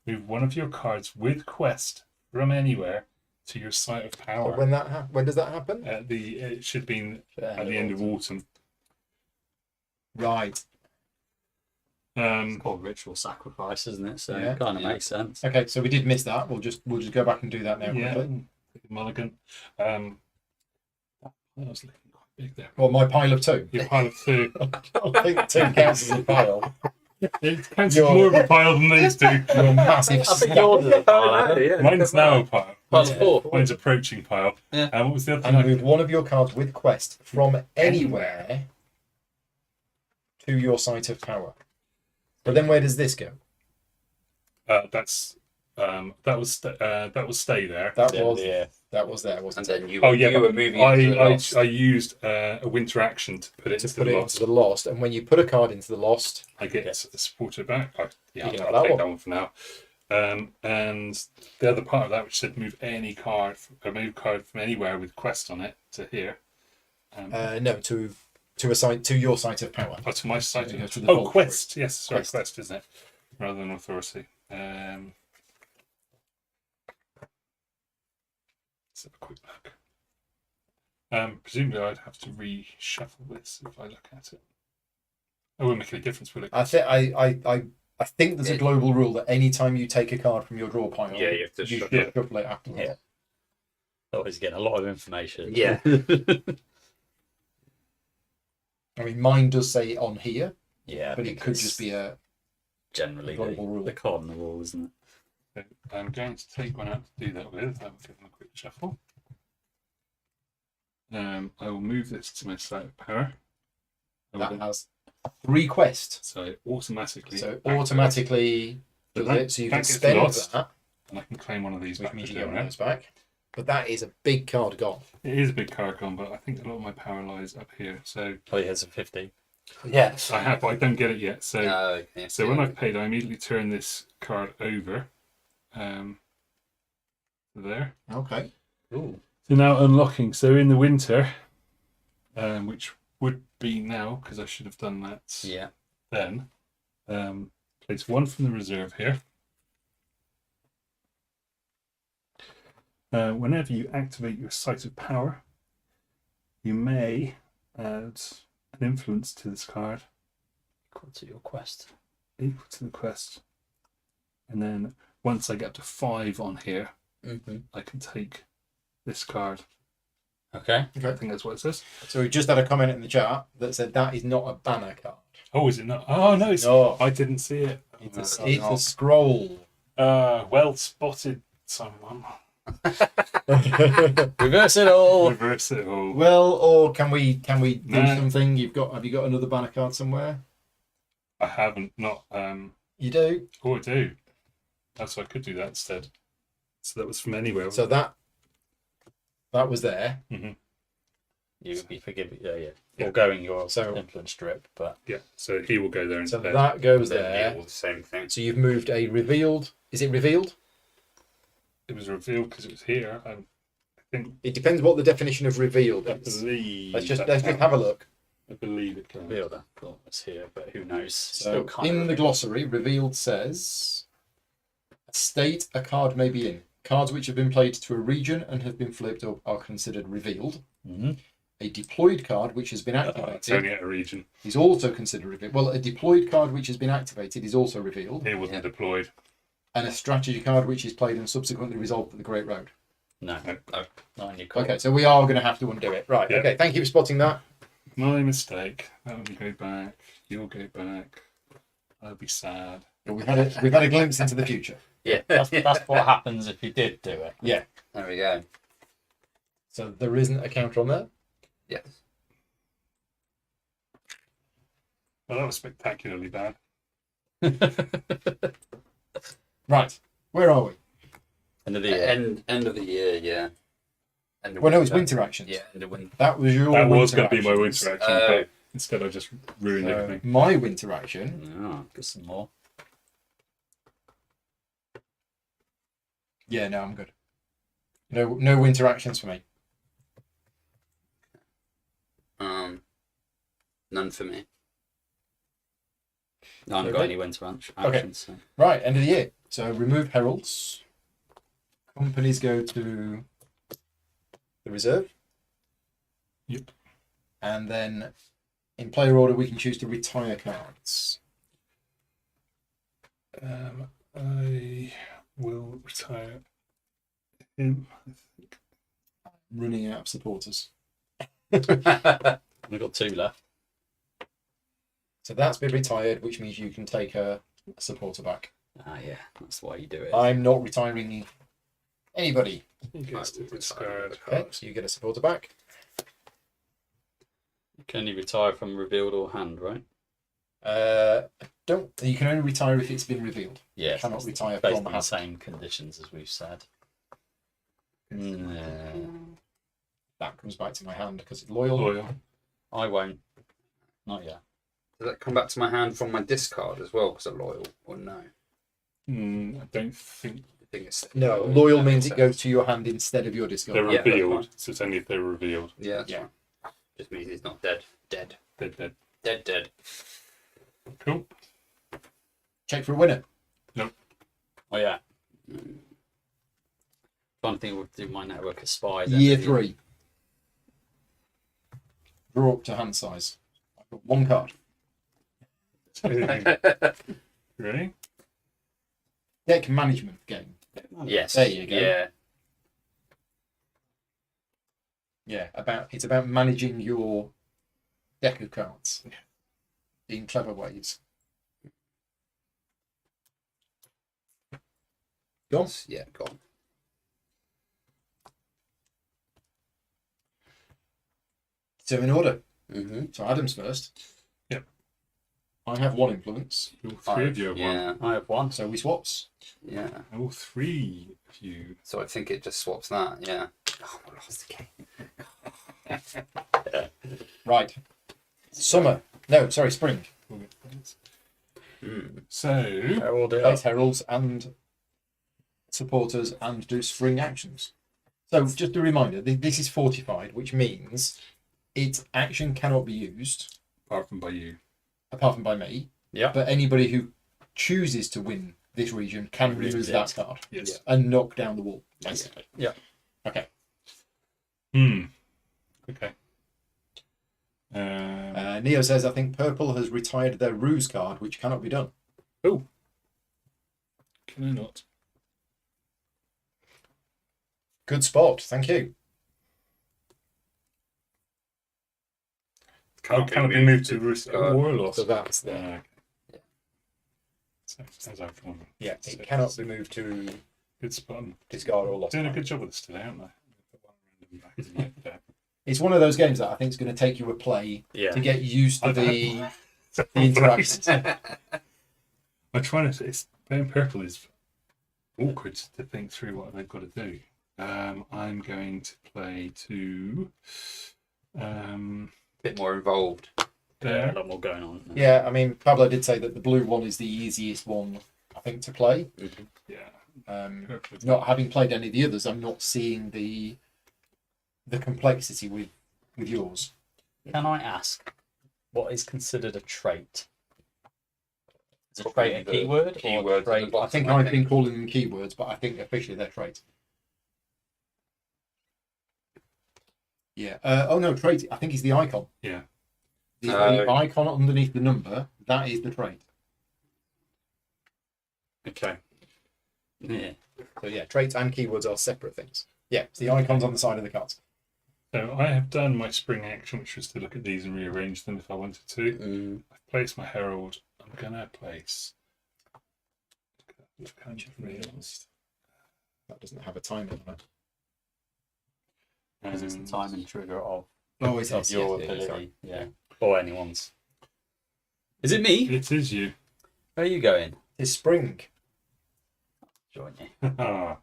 Move 1 of your cards with quest from anywhere to your site of power. When does that happen? It should be at the end of autumn. Right. It's called ritual sacrifice, isn't it? So it kind of makes sense. Okay, so we did miss that. We'll just go back and do that now. Yeah, Quickly. mulligan. That was looking quite big there. Well, my pile of 2. Your pile of 2. I think 2 counts as a pile. It counts as more of a pile than these 2. Your massive I think stack. yours is a pile, isn't it? Mine's now a pile. Pile of 4. Mine's approaching pile. Yeah. And what was the other And thing? move 1 of your cards with quest from anywhere to your site of power. But then where does this go? That was stay there. That was there, wasn't And it? then you but were moving it to the lost. I used a winter action to put it To into put the it lost. into the lost, and when you put a card into the lost, I get a supporter back. I'll You can take have that that one. one for now. And the other part of that, which said move any card, move card from anywhere with quest on it to here. no, to a site, to your site of power. To my site. So you go to the vault quest. Yes, sorry, Quest. quest, isn't it? Rather than authority. Let's have a quick look. Presumably, I'd have to reshuffle this if I look at it. It won't make any difference, will it? I think there's a global rule that any time you take a card from your draw pile, Yeah, you have to should shuffle shuffle it afterwards. Yeah. Always getting a lot of information. Yeah. I mean, mine does say on here, Yeah. but it could just be a generally global rule. the cardinal rule, isn't it? I'm going to take one out to do that with. I'll give them a quick shuffle. I will move this to my site of power. that has 3 quest. So automatically. So automatically So does that- it. So you that can gets spend lost. that, And I can claim one of these which back means to you get one of zero. those back. But that is a big card gone. It is a big card gone, but I think a lot of my power lies up here. So here's a 50. Yes. I have, but I don't get it yet. So Yeah, so when I've paid, I immediately turn this card over. There. Okay. Ooh. So now unlocking. So in the winter, which would be now, because I should have done that then. Place one from the reserve here. Whenever you activate your site of power, you may add an influence to this card. Equal to your quest. Equal to the quest. And then once I get up to 5 on here, I can take this card. Okay. I think that's what it says. So we just had a comment in the chat that said that is not a banner card. Oh, is it not? Oh, no, No. I didn't see it. It's a scroll. Well spotted, someone. Reverse it all. Reverse it all. Well, or can we do No. something? Have you got another banner card somewhere? I haven't. Not. You do. Oh, I do. So I could do that instead. So that was from anywhere. So that was there. Mm-hmm. You would be forgiven. Yeah. Foregoing your So- influence strip, but Yeah. So he will go there So instead. that goes Then there. all the same thing. So you've moved a revealed. Is it revealed? It was revealed because it was here. I think. It depends what the definition of revealed I is. believe. Let's just that have a look. I believe it can. revealed I thought was here, but who knows? So Still kind in of the glossary, revealed says a state a card may be in. Cards which have been played to a region and have been flipped up are considered revealed. Mhm. A deployed card which has been It's activated only at a region. is also considered revealed. Well, a deployed card which has been activated is also revealed. It wasn't deployed. And a strategy card which is played and subsequently resolved at the Great Road. No, No. not in your call. Okay, so we are going to have to undo it. Right, Yeah. okay, thank you for spotting that. My mistake. That will go back. You'll go back. I'll be sad. We've had a glimpse into the future. Yeah. That's what happens if you did do it. Yeah. There we go. So there isn't a counter on there. Yes. Well, that was spectacularly bad. Right, where are we? End of the year. End of the year, yeah. End of Well, no, it's winter actions. Yeah, end of winter. That was your. That was winter going to be my actions. winter action, but instead I just ruined So, everything. my winter action. Oh, get some more. Yeah, no, I'm good. No winter actions for me. None for me. No, I haven't Okay. got any winter actions. So. Right, end of the year. So remove heralds. Companies go to the reserve. Yep. And then in player order, we can choose to retire cards. I will retire him. Running out of supporters. We've got 2 left. So that's been retired, which means you can take a supporter back. Ah, yeah, that's why you do it. I'm not retiring anybody. He gets to discard. Okay, so you get a supporter back. You can only retire from revealed or hand, right? Don't. You can only retire if it's been revealed. Yeah. Cannot retire based from on the hand. same conditions as we've said. That comes back to my hand because it's loyal. Loyal. I won't. Not yet. Does that come back to my hand from my discard as well because I'm loyal, or no? I don't think I think it's No, loyal means it goes to your hand instead of your discard. they're Yeah, that's revealed, fine. so it's only if they're revealed. Yeah, that's Yeah. fine. Just means he's not dead. Dead. Dead. Dead. Cool. Check for a winner. Oh, yeah. Trying to think we'll do my network of spies. Year 3. Draw up to hand size. I've got 1 card. Ready? Deck management game. Yes. There you go. Yeah. Yeah, it's about managing your deck of cards in clever ways. Go on. Yeah, go on. So in order. Mm-hmm. So Adam's first. Yep. I have 1 influence. All 3 of you have 1. Yeah. I have 1. So we swaps. Yeah. All 3 of you. So I think it just swaps that. Yeah. Oh, I lost the game. Right. Summer. No, sorry, spring. So Herald it Place up. heralds and supporters and do spring actions. So just a reminder, this is fortified, which means its action cannot be used apart from by you. apart from by me. Yeah. But anybody who chooses to win this region can remove that card Yes. and knock down the wall, basically. Yeah. Okay. Okay. Neo says, I think purple has retired their ruse card, which cannot be done. Oh. Can I not? Good spot. Thank you. Can it be moved to Warlock? So that's the... Okay. So, as I've won. Yeah, it cannot be moved to Good spot. discard or lost. Doing a good job with this today, aren't I? It's one of those games that I think is going to take you a play Yeah. to get used to I've the had- interactions. I'm trying to. It's playing purple is awkward to think through what they've got to do. I'm going to play to Bit more involved. A there. lot more going on. Yeah, I mean, Pablo did say that the blue one is the easiest one, I think, to play. Yeah. Purple is Not having played any of the others, I'm not seeing the complexity with yours. Can I ask, what is considered a trait? Is a trait a keyword? Or Keywords at the trait? bottom, I think I've been calling them keywords, but I think officially they're traits. Yeah. Oh no, trait. I think it's the icon. Yeah. The icon underneath the number, that is the trait. Okay. Yeah. So yeah, traits and keywords are separate things. Yeah, it's the icons on the side of the cards. So I have done my spring action, which was to look at these and rearrange them if I wanted to. I've placed my herald. I'm gonna place. I just realised that doesn't have a timer on it. Because it's the timing trigger of, Oh, it's of your yes, ability. sorry. Yeah. Or anyone's. Is it me? It is you. Where are you going? It's spring. Join you. Ah,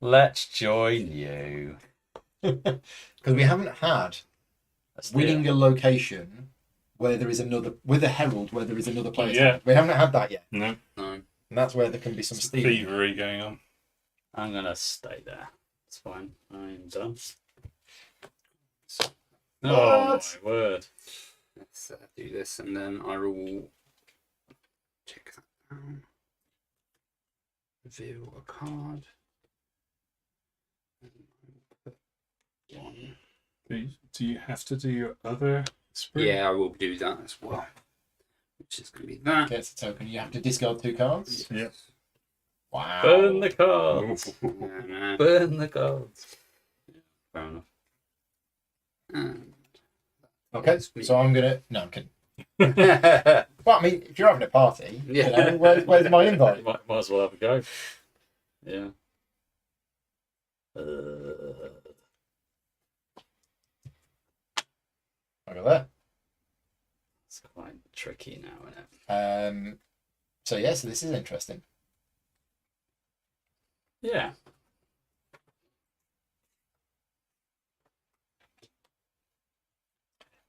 Let's join you. Because we haven't had winning a location where there is another, with a herald where there is another player. Yeah. We haven't had that yet. no. No. And that's where there can be some steam. Thievery going on. I'm going to stay there. It's fine. I'm done. Oh, What? my word. Let's do this and then I will check that down. Reveal a card. One. Do you have to do your other spring? Yeah, I will do that as well. Which is going to be that. Gets a token. You have to discard 2 cards. Yeah. Wow. Burn the cards. Yeah, no. Burn the cards. Fair enough. And Okay, so I'm gonna. No, I'm kidding. Well, I mean, if you're having a party, Yeah. you know, where's my invite? Might as well have a go. Yeah. I go there. It's quite tricky now, isn't it? So yeah, so this is interesting. Yeah.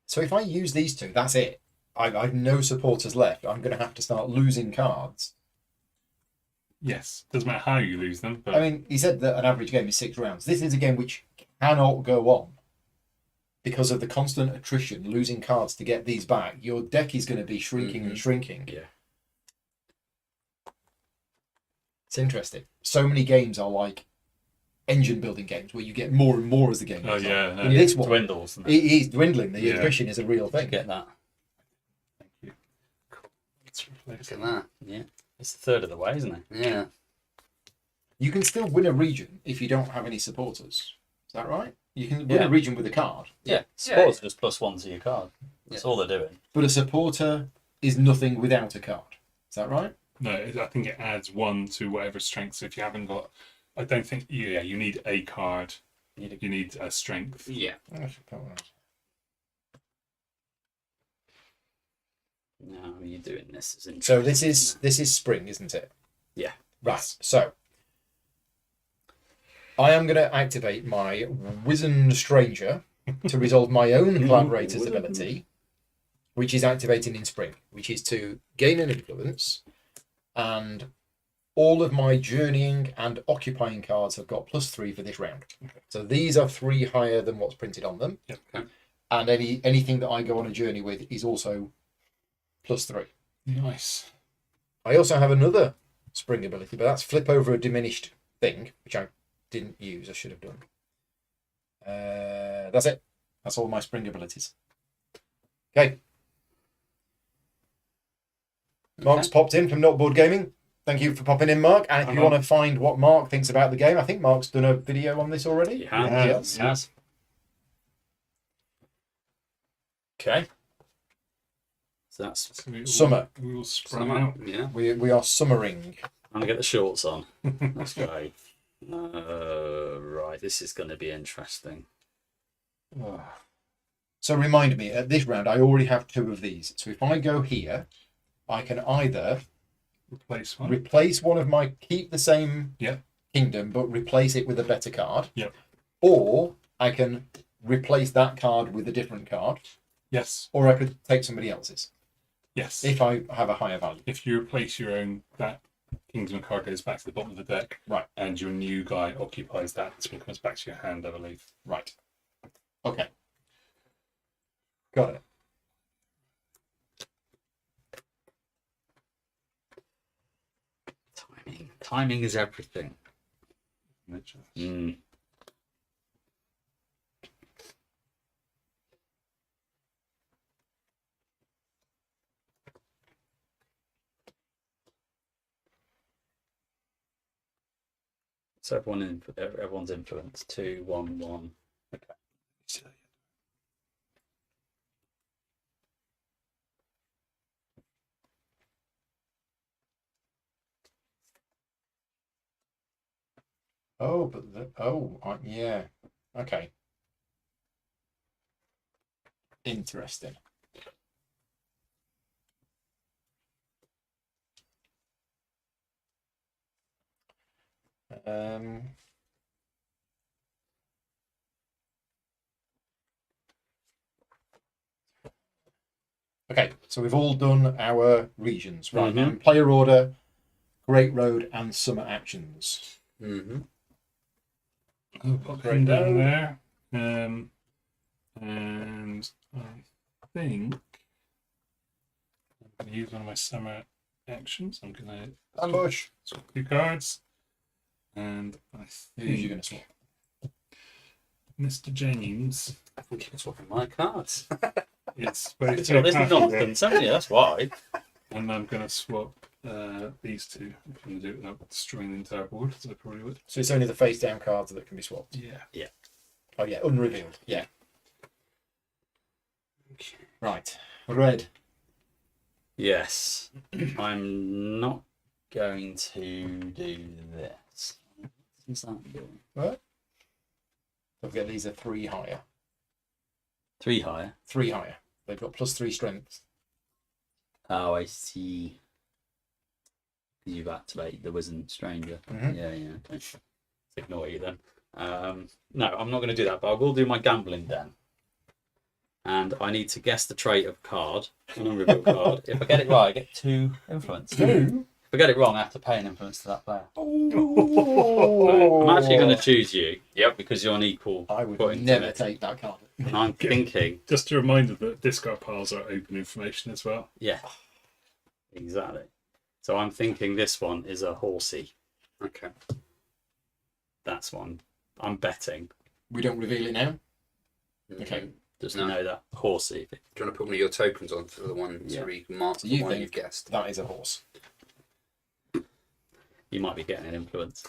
So if I use these 2, that's it. I've no supporters left. I'm going to have to start losing cards. Yes. Doesn't matter how you lose them, but I mean, he said that an average game is 6 rounds. This is a game which cannot go on because of the constant attrition, losing cards to get these back. Your deck is going to be shrinking and shrinking. Yeah. It's interesting. So many games are like engine building games where you get more and more as the game oh goes on. yeah, no. In this one, Dwindles. Isn't it is dwindling. The Yeah. attrition is a real thing. Get that. Thank you. Cool. Let's replace look at that. Yeah. It's a third of the way, isn't it? Yeah. You can still win a region if you don't have any supporters. Is that right? You can win Yeah. a region with a card, Yeah. Supports just +1 to your card. That's all they're doing. but a supporter is nothing without a card. Is that right? No, I think it adds 1 to whatever strength. So if you haven't got, I don't think. Yeah, you need a card. You need a strength. Yeah. I should put one Now you're doing this. So this is spring, isn't it? Yeah. Right. So I am going to activate my Wizened Stranger to resolve my own Collaborator's ability, which is activating in spring, which is to gain an influence, and all of my journeying and occupying cards have got +3 for this round. Okay. So these are 3 higher than what's printed on them. Yep. Okay. And anything that I go on a journey with is also +3. Nice. I also have another spring ability, but that's flip over a diminished thing, which I didn't use. I should have done. That's it. That's all my spring abilities. Okay. Mark's popped in from Not Board Gaming. Thank you for popping in, Mark. And if you want to find what Mark thinks about the game, I think Mark's done a video on this already. He has. Okay. So that's summer. We will spread out. Yeah. We are summering. I'm gonna get the shorts on. Let's go. Right, this is going to be interesting. So remind me, at this round, I already have 2 of these. So if I go here, I can either replace one of my, keep the same kingdom, but replace it with a better card. Yep. Or I can replace that card with a different card. Yes. Or I could take somebody else's. Yes. If I have a higher value. If you replace your own, that kingdom card goes back to the bottom of the deck. Right. And your new guy occupies that. This one comes back to your hand, I believe. Right. Okay. Got it. Timing is everything. So everyone's influence 2, 1, 1. Okay. Oh, but yeah. Okay. Interesting. Okay, so we've all done our regions, right? Now in player order, Great Road and Summer actions. Great down there. And I think I'm going to use one of my summer actions. I'm going to Ambush. swap 2 cards. And I think Who's you going to swap? Mr. James. I think you're swapping my cards. It's both This is nonsense, haven't you? That's why. And I'm going to swap these 2. I'm going to do it without destroying the entire board, as I probably would. So it's only the face down cards that can be swapped. Yeah. Oh yeah, unrevealed. Yeah. Okay. Right. Red. Yes. I'm not going to do this. What's that doing? What? Don't forget these are 3 higher. 3 higher? 3 higher. They've got +3 strength. Oh, I see. You've activated the Wizened Stranger. Yeah, okay. Let's ignore you then. No, I'm not going to do that, but I will do my gambling den. And I need to guess the trait of a card, an unrevealed card. If I get it right, I get 2 influence. 2? If I get it wrong, I have to pay an influence to that player. Oh. I'm actually going to choose you. Yep. Because you're an equal. I would never take that card. And I'm thinking. Just a reminder that discard piles are open information as well. Yeah. Exactly. So I'm thinking this one is a horsey. Okay. That's one. I'm betting. We don't reveal it now? Okay. Just know that. Horsey. Do you want to put one of your tokens on for the one so you can mark the one you've guessed? That is a horse. You might be getting an influence.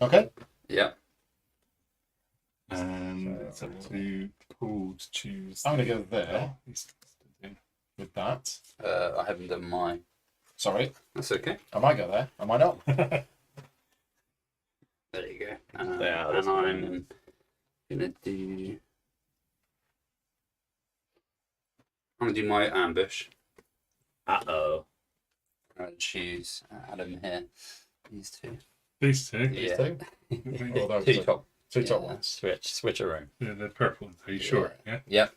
Okay. Yeah. And it's up to Paul to choose. I'm going to go there with that. I haven't done mine. Sorry. That's okay. I might go there. I might not. There you go. And I'm going to do... I'm going to do my ambush. Uh-oh. I'm going to choose Adam here. These two. These two? Yeah. Or those Two top. Two top Yeah. ones. Switch around. Yeah, they're purple. Are you sure? Yeah. Yep.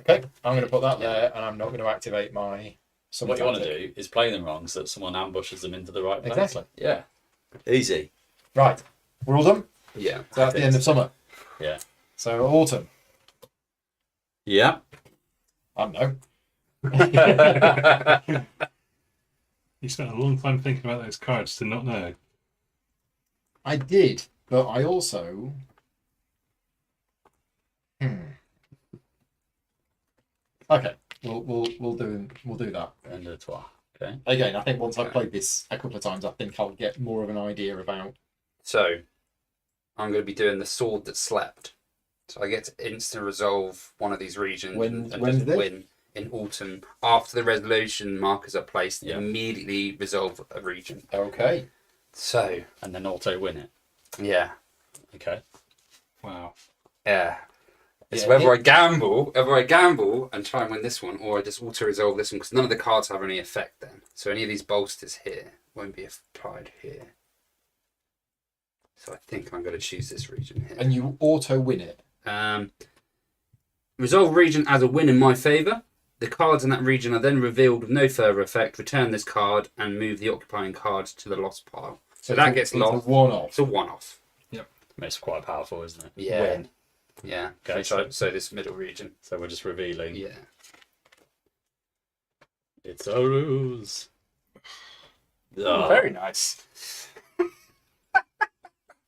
Okay, I'm going to put that there, and I'm not going to activate my. So what you want to do is play them wrong so that someone ambushes them into the right place. Exactly. Yeah. Easy. Right, we're all done. Yeah. So that's the end of summer. Yeah. So autumn. Yeah. I don't know. You spent a long time thinking about those cards to not know. I did, but I also. Okay, we'll do that. And a trois. Okay. Again, I think once I've played this a couple of times, I think I'll get more of an idea about. So, I'm going to be doing the sword that slept. So I get to instant resolve one of these regions and just win in autumn. After the resolution markers are placed, immediately resolve a region. Okay. So. And then auto win it. Yeah. Okay. Wow. Yeah. It's whether I gamble and try and win this one, or I just auto resolve this one, because none of the cards have any effect then. So any of these bolsters here won't be applied here. So I think I'm going to choose this region here. And you auto win it. Resolve region as a win in my favour. The cards in that region are then revealed with no further effect. Return this card and move the occupying card to the lost pile. So that gets lost. It's a one-off. It's a one-off. Yep. It's quite powerful, isn't it? Yeah. Win. Yeah. Okay, So this middle region. So we're just revealing. Yeah. It's a ruse. Very nice.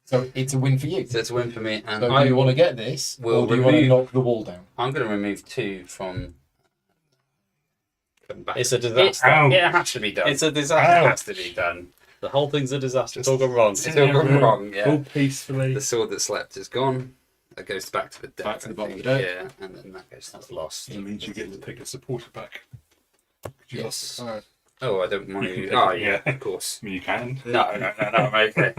So it's a win for you. So it's a win for me. And so do you want to get this, or do you want to knock the wall down? I'm going to remove 2 from. Back. It's a disaster. It has to be done. It's a disaster. It has to be done. The whole thing's a disaster. It's all gone wrong. It's all gone wrong. Yeah. All peacefully. The sword that slept is gone. That goes back to the deck. Back to the bottom of the deck. Yeah, and then that goes. That's lost. It means you get to take a supporter back. Yes. I Oh, I don't want to. You Oh, can take it, yeah, yeah. of course. mean, you can. No, I'm okay.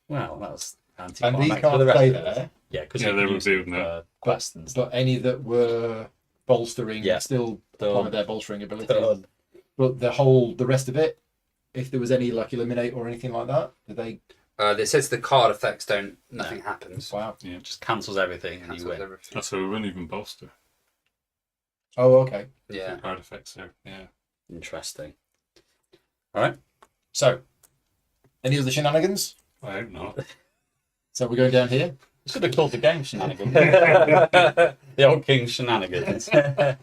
Well, that's And these anticlimactic can't for the rest stay of us. there. Yeah, because Yeah, they're revealed now. questions. But any that were bolstering still apply their bolstering abilities. But the rest of it, if there was any like eliminate or anything like that, did they? It says the card effects don't. Nothing happens. Wow. Yeah. Just cancels everything and you Cancels win. everything. Oh, so we won't even bolster. Oh, okay. Yeah. Card effects there. Yeah. Interesting. All right. So, any other shenanigans? I hope not. So we're going down here. Should have called the game shenanigans. The old king shenanigans. There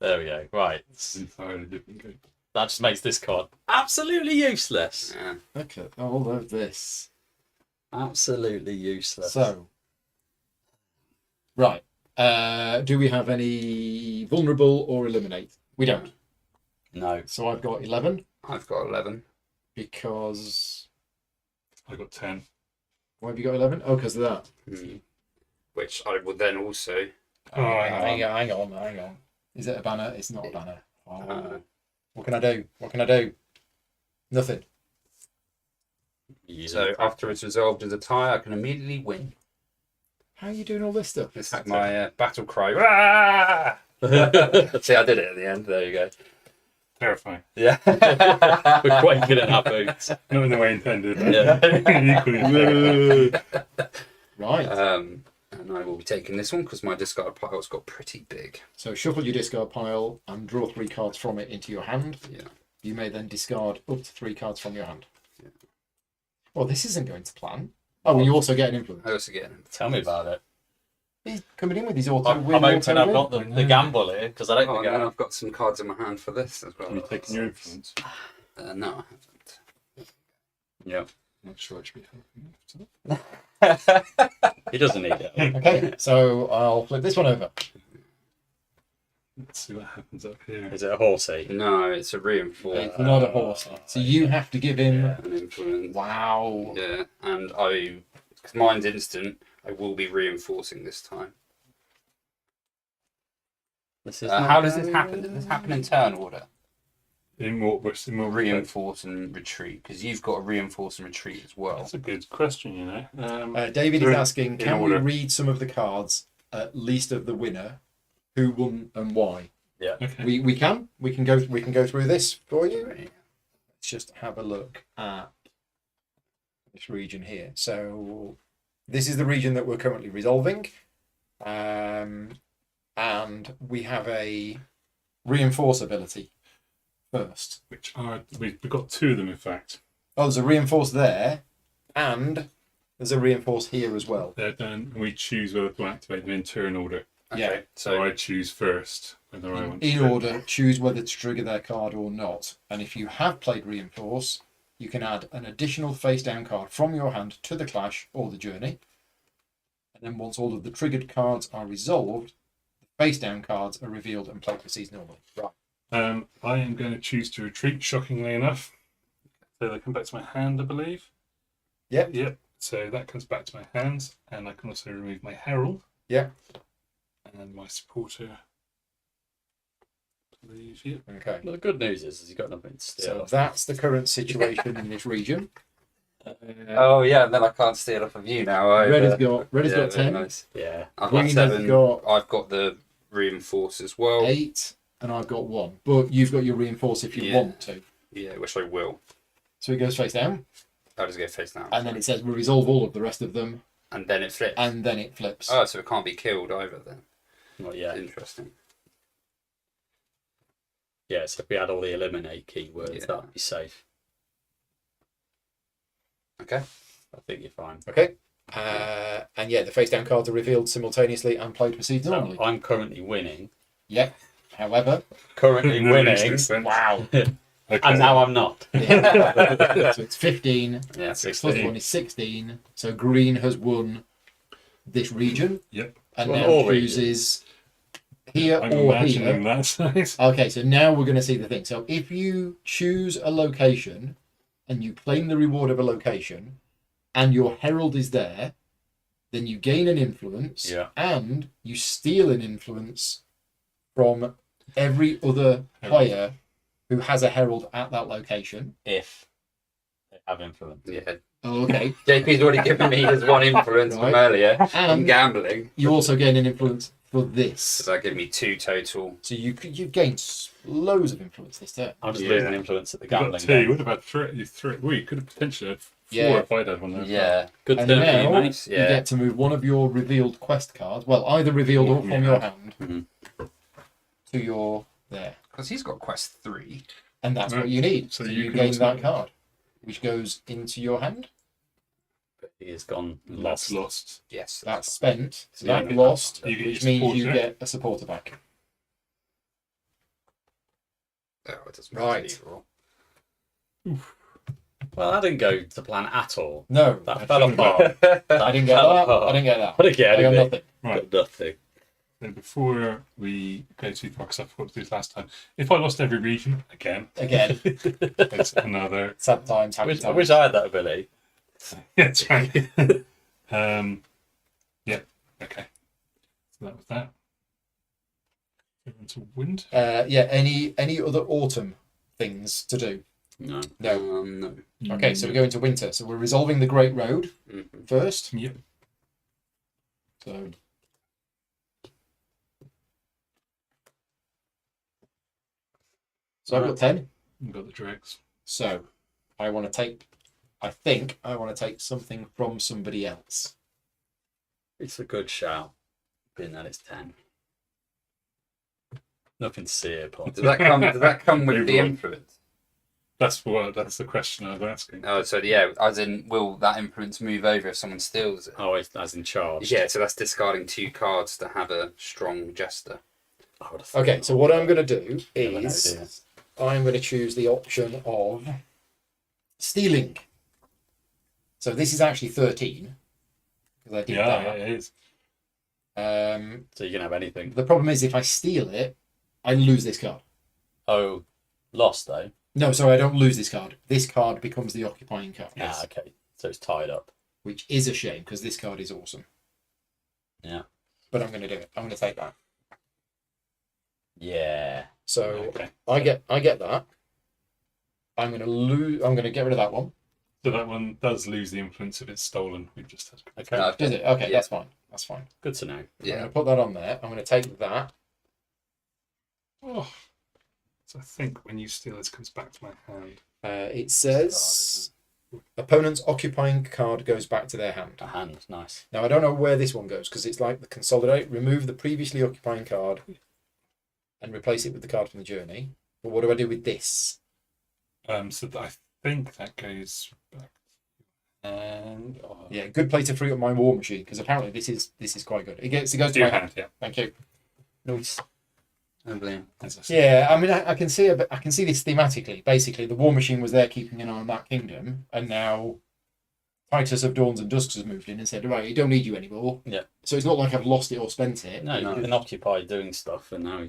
we go. Right. It's an entirely different game. That just makes this card absolutely useless. Yeah. Look at all of this. Absolutely useless. So, right. Do we have any vulnerable or eliminate? We don't. No. So I've got 11 I've got 11. because. I got 10. Why have you got 11? Oh, because of that. Which I would then also. Oh, hang on. Is it a banner? It's not a banner. Oh. What can I do? Nothing. So after it's resolved as a tie, I can immediately win. How are you doing all this stuff? It's like my battle cry. Rah! See, I did it at the end. There you go. Terrifying. Yeah. We're quaking in our boots. Not in the way intended. Yeah. Equally. Right. And I will be taking this one because my discard pile's got pretty big. So shuffle your discard pile and draw 3 cards from it into your hand. Yeah. You may then discard up to 3 cards from your hand. Yeah. Well, this isn't going to plan. Oh, and you also get an influence. I also get him. Tell me about it. He's coming in with his auto I'm win. hoping I've got the gamble here because I don't Oh, think and I've got some cards in my hand for this as well. Are you taking your influence? No, I haven't. Yeah. Not sure it should be helping. He doesn't need it. Okay, so I'll flip this one over. Let's see what happens up here. Is it a horsey? No, it's a reinforced. It's not a horse. So you have to give him. An influence. Wow. Yeah, and because mine's instant, I will be reinforcing this time. This is How does this happen? Does this happen in turn order? In what reinforce and retreat? Because you've got a reinforce and retreat as well. That's a good question, you know. David is asking, can we order. read some of the cards, at least of the winner, who won and why? Yeah. Okay. We can go through this for you. Let's just have a look at this region here. So this is the region that we're currently resolving, and we have a reinforce ability first. Which are we've got two of them, in fact. Oh, there's a reinforce there, and there's a reinforce here as well. They're done. We choose whether to activate them in turn order. Okay. Yeah. So I choose first whether I want. In order, choose whether to trigger their card or not. And if you have played reinforce, you can add an additional face down card from your hand to the clash or the journey. And then once all of the triggered cards are resolved, the face down cards are revealed and play proceeds normally. Right. I am going to choose to retreat, shockingly enough. So they come back to my hand, I believe. Yep. Yep. So that comes back to my hands, and I can also remove my herald. Yep. And my supporter. I believe, yep. Okay. Well, the good news is you've got nothing to steal. So that's the current situation in this region. Oh yeah, and then I can't steal off of you now. Red has got very 10. Nice. Yeah. I've Green got has 7. got I've got the reinforce as well. 8, and I've got 1. But you've got your reinforce if you want to. Yeah, which I will. So it goes face down, I'll just go face down. and then it says we resolve all of the rest of them, And then it flips. and then it flips. Oh, so it can't be killed either then. Not yet. Interesting. Yeah, so if we had all the eliminate keywords, Yeah. that'd be safe. Okay. I think you're fine. Okay. And yeah, the face down cards are revealed simultaneously and played proceeds So normally. I'm currently winning. Yeah. However, Currently No, makes no winning. sense. wow. Okay. And now I'm not. So it's 15. Yeah, Plus 16. 1 is 16. So green has won this region. Yep. And Well, now all chooses here I'm or imagining here. that size. Okay, so now we're going to see the thing. So if you choose a location and you claim the reward of a location and your herald is there, then you gain an influence and you steal an influence from every other player who has a herald at that location. If they have influence. Yeah. Oh, okay. JP's already given me his one influence from Right. earlier. I'm And gambling. you also gain an influence for this. So that give me 2 total. So you gain loads of influence this turn. I'm just Yeah. losing influence at the You got gambling 2. game. You would have had 3. Well, you could have potentially had 4 Yeah. if I'd had one there. Yeah. Good And turn for you, now mate. you Yeah. get to move one of your revealed quest cards, well, either revealed or from your hand, to your there. Because he's got quest 3. And that's Right. what you need. So So you you can gain also- that card, which goes into your hand. But he has gone That's lost. lost. Yes. That's spent. So Yeah, that you lost, get your which means you supporter. get a supporter back. Oh, it doesn't Right. matter either or. Well, that didn't go to plan at all. No, That fell apart. I didn't get that. I didn't get that. What again? I got nothing. Right. Got nothing. So before we go too far, because I forgot to do this last time, if I lost every region again, Again, it's another. sad times, happy I times. wish I had that ability. Yeah, that's right. Yeah. Okay. So that was that. Moving to wind. Yeah, any other autumn things to do? No. No. No. Okay, so we go into winter. So we're resolving the Great Road Mhm. first. Yep. So I've got 10. We've got the dregs. So I think I want to take something from somebody else. It's a good shout, being that it's 10. Nothing to see here, Paul. Does that come with the Everyone. influence? That's the question I was asking. Oh, so yeah, as in, will that influence move over if someone steals it? Oh, it's as in charge. Yeah, so that's discarding 2 cards to have a strong jester. Okay, so what I'm going to do Never know, do is I'm going to choose the option of stealing. So this is actually 13 because I did Yeah, that. it is. So you can have anything. The problem is if I steal it, I lose this card. Oh, lost though. No, sorry, I don't lose this card. This card becomes the occupying card. Ah, okay. So it's tied up. Which is a shame because this card is awesome. Yeah. But I'm going to do it. I'm going to take that. Yeah. So Okay. I get that. I'm going to lose. I'm going to get rid of that one. So that one does lose the influence if it's stolen. We've just had. Okay. Does it? Okay, that's fine. That's fine. Good to know. I'm going to put that on there. I'm going to take that. Oh. So I think when you steal this comes back to my hand. It says opponent's occupying card goes back to their hand. A hand, nice. Now I don't know where this one goes because it's like the consolidate. Remove the previously occupying card and replace it with the card from the journey. But what do I do with this? So I think that goes back. And yeah, good play to free up my war machine because apparently this is quite good. It goes to my hand. Yeah, thank you. Nice. Yeah, I mean, I can see this thematically. Basically, the war machine was there keeping an eye on that kingdom, and now Titus of Dawns and Dusks has moved in and said, "Right, you don't need you anymore." Yeah. So it's not like I've lost it or spent it. No, he's been occupied doing stuff, and now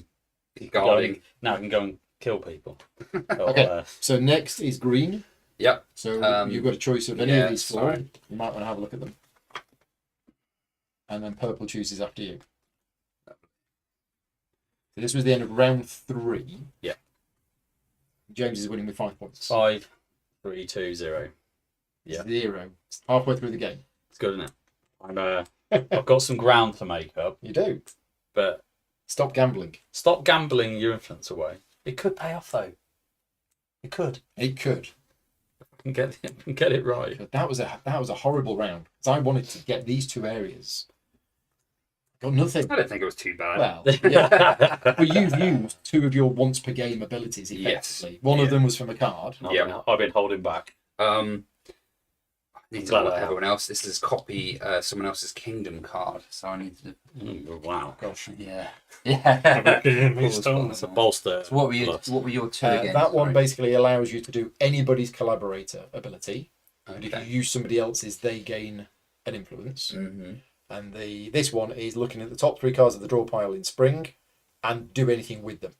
he's guarding. Now he can go and kill people. Okay. So next is green. Yep. So you've got a choice of any of these four. You might want to have a look at them. And then purple chooses after you. So this was the end of round 3. Yeah. James is winning with 5 points. 5, 3, 2, 0. Yeah. 0. Halfway through the game. It's good, isn't it? I've got some ground to make up. You do. But stop gambling. Stop gambling your influence away. It could pay off though. It could. It could. Get it right. But that was a horrible round. Because I wanted to get these 2 areas. Got nothing. I don't think it was too bad. Well, yeah. Well, you've used 2 of your once per game abilities effectively. Yes. One of them was from a card. I've been holding back. I need to let everyone else. This is copy someone else's kingdom card, so I need to. Wow. Gosh. Yeah. It's a bolster. So what were your 2 again? That one basically allows you to do anybody's collaborator ability. Okay. And if you use somebody else's, they gain an influence. Mm-hmm. And this one is looking at the top 3 cards of the draw pile in spring and do anything with them.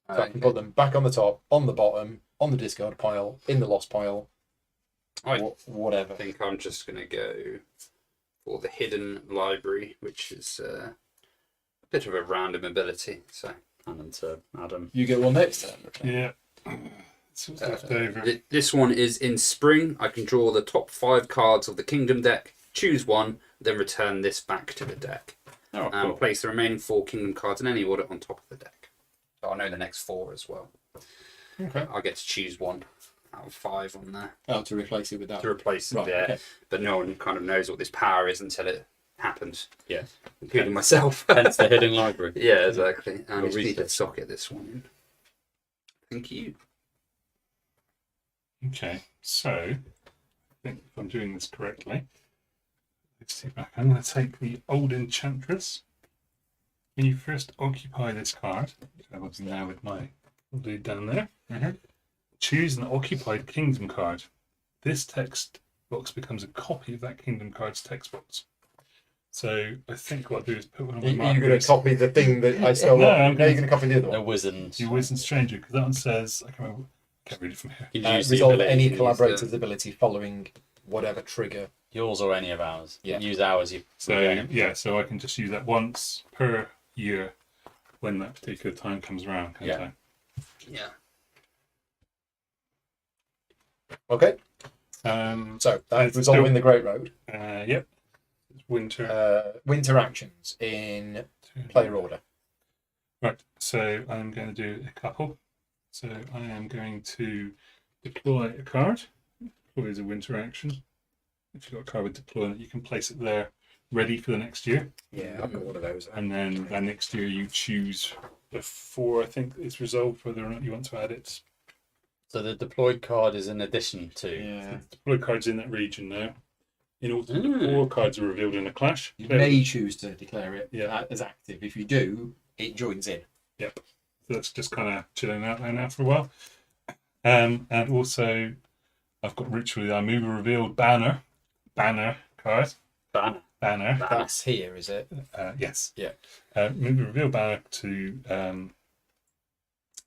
So I can put them back on the top, on the bottom, on the discard pile, in the lost pile, whatever. I think I'm just going to go for the hidden library, which is a bit of a random ability. So hand them to Adam. You get one next. Yeah. Left over. This one is in spring. I can draw the top 5 cards of the kingdom deck, choose one, then return this back to the deck. Oh, and cool. place the remaining 4 kingdom cards in any order on top of the deck. So I know the next 4 as well. Okay. I get to choose 1 out of 5 on there. Oh, to replace it with that. To replace it, Right, yeah. okay. But no one kind of knows what this power is until it happens. Yeah. Including myself. Hence the hidden library. Yeah, exactly. And We'll we need to research. socket this one in. Thank you. Okay, so I think if I'm doing this correctly, let's see back. I'm going to take the old enchantress. When you first occupy this card, which I will do now with my lead down there, choose an occupied kingdom card. This text box becomes a copy of that kingdom card's text box. So I think what I'll do is put one of my You're markers. going to copy the thing that I stole. No, off. I'm No, you're going to copy the other A one. wizard. You Wizard Stranger, because that one says, I can't remember, can't read it from here. You use the Resolve ability. any use collaborator's ability following whatever trigger. Yours or any of ours. Yeah. Use ours. So yeah, so I can just use that once per year when that particular time comes around. Can't Yeah. Yeah. Okay. So that's resolving the Great Road. Yep. It's winter. Winter actions in player order. Right. So I'm going to do a couple. So I am going to deploy a card. Deploy is a winter action. If you've got a card with deploy, you can place it there, ready for the next year. Yeah, I've got one of those. And then the next year you choose before I think it's resolved whether or not you want to add it. So the deployed card is in addition to. Yeah. Deploy cards in that region now. In autumn, the 4 cards are revealed in a clash. You may choose to declare it Yeah. as active. If you do, it joins in. Yep. So that's just kind of chilling out there now for a while. And also, I've got ritually, I move a revealed banner card. Banner. That's here, is it? Yes. Yeah. Move a revealed banner to the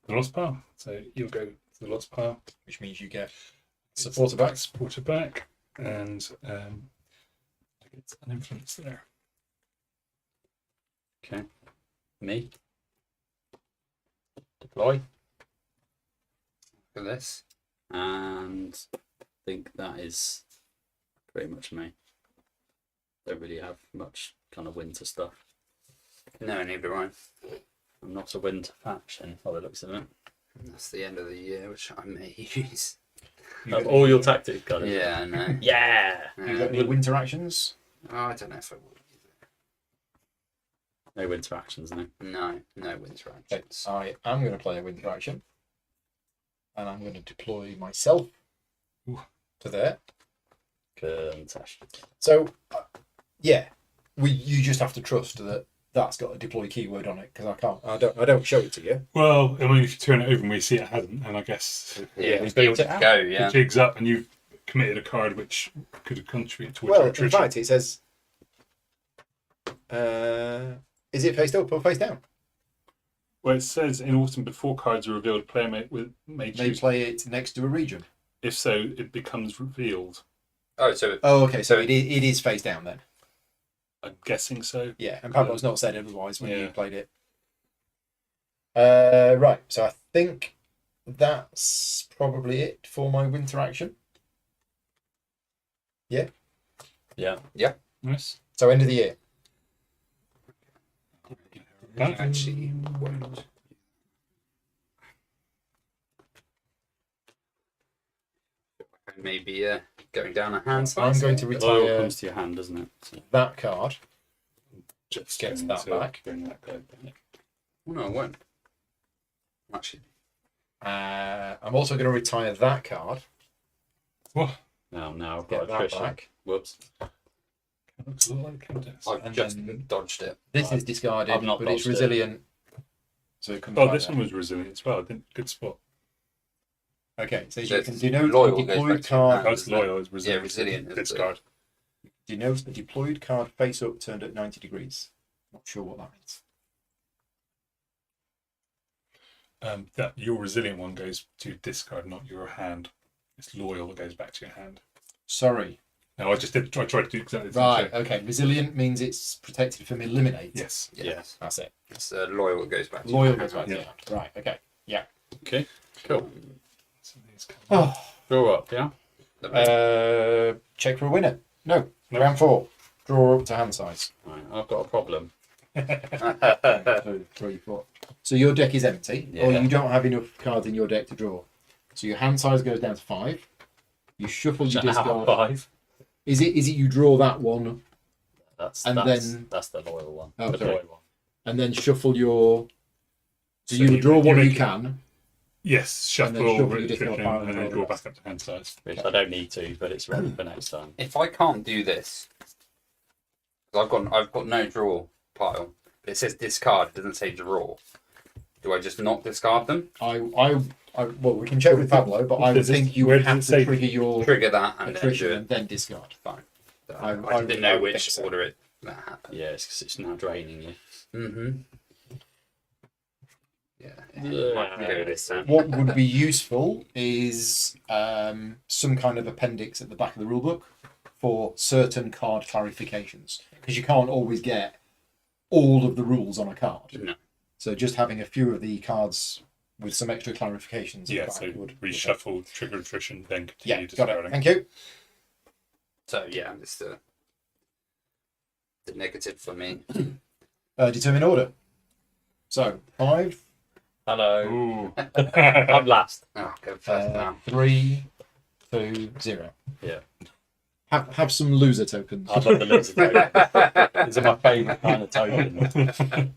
lost pile. So you'll go to the lost pile. Which means you get supporter back. Supporter back. And I get an influence there. Okay. Me. Deploy. For this. And I think that is pretty much me. Don't really have much kind of winter stuff. No, neither do I. I'm not a winter faction, by the looks of it. That's the end of the year, which I may use. That's all your tactics, got it. Yeah, I know. Yeah. You got any winter actions? Oh, I don't know if I will use it. No winter actions, no. No winter actions. I am going to play a winter action. And I'm going to deploy myself to there. Fantastic. So, yeah, you just have to trust that that's got a deploy keyword on it because I don't show it to you. Well, I mean, if you turn it over and we see it hasn't, and I guess Yeah, we've be built able it to out. go, yeah. the jig's up and you've committed a card which could have contributed towards Well, your in attrition. fact, it says, is it face up or face down? Well, it says in autumn before cards are revealed, player may They choose. play it next to a region. If so, it becomes revealed. Oh, so Oh, okay, so it is face down then. I'm guessing so. Yeah, and Pablo's not said otherwise when you Yeah. played it. Right, so I think that's probably it for my winter action. Yeah. Yeah. Nice. So end of the year. That actually won't. Maybe going down a hand size. I'm going to It all retire comes to your hand, doesn't it? So, that card. just Gets going that to back. bring that card back. Oh, no, I won't. Actually, I'm also going to retire that card. What? now I've Get got that attrition. back. Whoops. Looks a lot like Countess. I've And just then- dodged it. This is discarded, I've not but it's dodged it. resilient. So it comes Oh, back this there. one was resilient as well. Good spot. Okay, so So you can denote loyal a goes deployed back to your card. hand. That's loyal. It's resilient. resilient is Good the- card. Denote a deployed card face up turned at 90 degrees. Not sure what that means. That your resilient one goes to discard, not your hand. It's loyal that goes back to your hand. Sorry. No, I tried to do exactly the same Right, thing. okay. Resilient means it's protected from eliminate. Yes. Yes. That's it. It's loyal that goes back to Loyal your goes back hand. to your hand. Right, okay. Yeah. Okay. Cool. So these come Oh, Draw up, yeah? check for a winner. No, round 4. Draw up to hand size. Right, I've got a problem. 2, 3, 4. So your deck is empty, or Yeah. you don't have enough cards in your deck to draw. So your hand size goes down to 5. You shuffle your Now discard. 5. Is it you draw that one That's And then- that's the loyal one. Oh, the sorry. loyal one. and then shuffle your. So, So you you- draw you what you make- can. Yes, And then shuffle, shuffle your discard attrition, pile and and then draw draw the back up to hand size. Which I don't need to, but it's ready for next time. If I can't do this, 'cause I've got no draw pile. It says discard. It doesn't say draw. Do I just not discard them? Well, we can check with Pablo, but I would Does it- think you where would does have it to say trigger your Trigger that and then attrition do and it. then discard. Fine. I I just didn't know would which think so. order that happened. Yeah, it's 'cause it's now draining you. Mm-hmm. Yeah. Yeah. Might go with this then. What would be useful is some kind of appendix at the back of the rulebook for certain card clarifications, because you can't always get all of the rules on a card. No. So just having a few of the cards with some extra clarifications. at the Yeah, back so would reshuffle, trigger attrition, then Yeah, continue got it. discarding. Thank you. So yeah, it's the negative for me. Determine order. So 5, Hello. Ooh. I'm last. Oh, go first now. 3, 2, 0. Yeah. Have some loser tokens. I love the loser token. These are my favourite kind of tokens.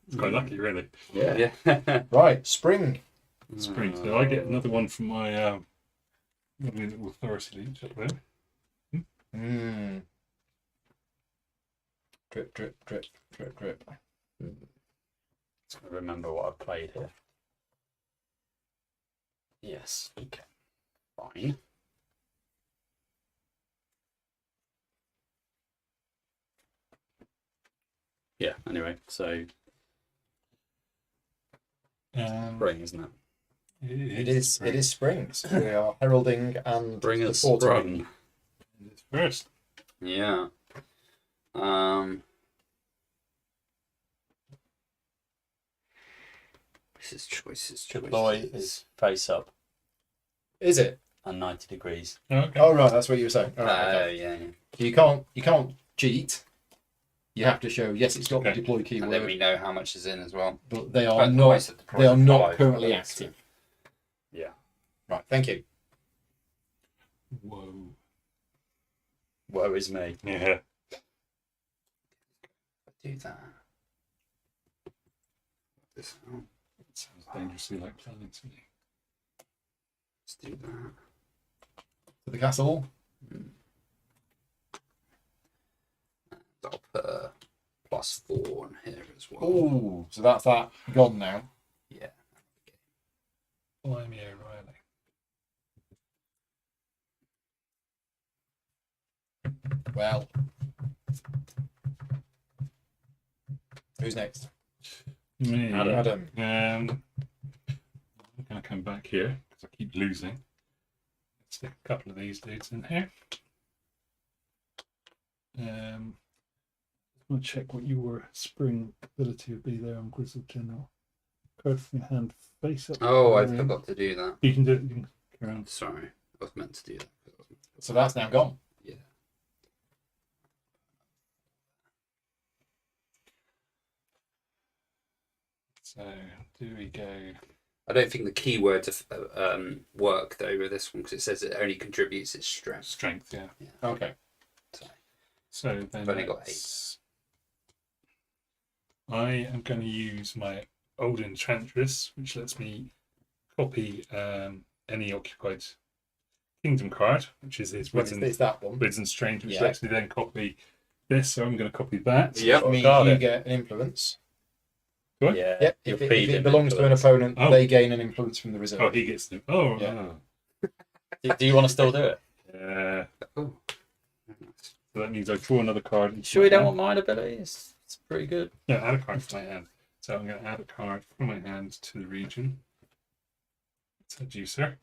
It's quite lucky, really. Yeah. Yeah. Right, spring. Spring. So I get another one from my little authority leech up there. Mm. Drip, drip, drip, drip, drip. Just gotta remember what I've played here. Yes. Okay. Fine. Yeah, anyway, so spring, isn't it? It is spring. So we are heralding and Bring us supporting. sprung. It's first. Yeah. This is choices. Deploy is face up. Is it? And 90 degrees. Okay. Oh right, that's what you were saying. All right, okay. Yeah. You can't cheat. You have to show yes, it's got the deploy keyword. And then we know how much is in as well. But they are not currently active. Yeah. Right. Thank you. Whoa. Woe is me. Yeah. Do that. This. Oh, It sounds dangerously like planning to me. let's do that. To the castle. I'll put a +4 on here as well. Oh, so that's that gone now. Yeah. Blimey O'Reilly. Well, who's next? Me. Adam. I'm going to come back here because I keep losing. Stick a couple of these dudes in here. I'm going to check what your spring ability would be there on Grizzled General. Card from your hand face up. Oh, I forgot to do that. You can do it. You can go around. Sorry, I was meant to do that. So that's now gone. Yeah. So, do we go? I don't think the keywords work though with this one because it says it only contributes its strength. Strength, yeah. Okay. So then I've only got 8. I am going to use my old Enchantress, which lets me copy any occupied kingdom card, which is his It's that one. Wits and Strange, which lets me then copy this. So I'm going to copy that. Yep. You get an influence. Do I? Yeah. Yep. If it belongs to an opponent, they gain an influence from the reserve. Oh, he gets them. Oh, Yeah. Do you want to still do it? Yeah. Oh. So that means I draw another card. into Sure my you don't hand. want mine abilities? It's pretty good. Yeah, add a card from my hand. So I'm going to add a card from my hand to the region. Seducer.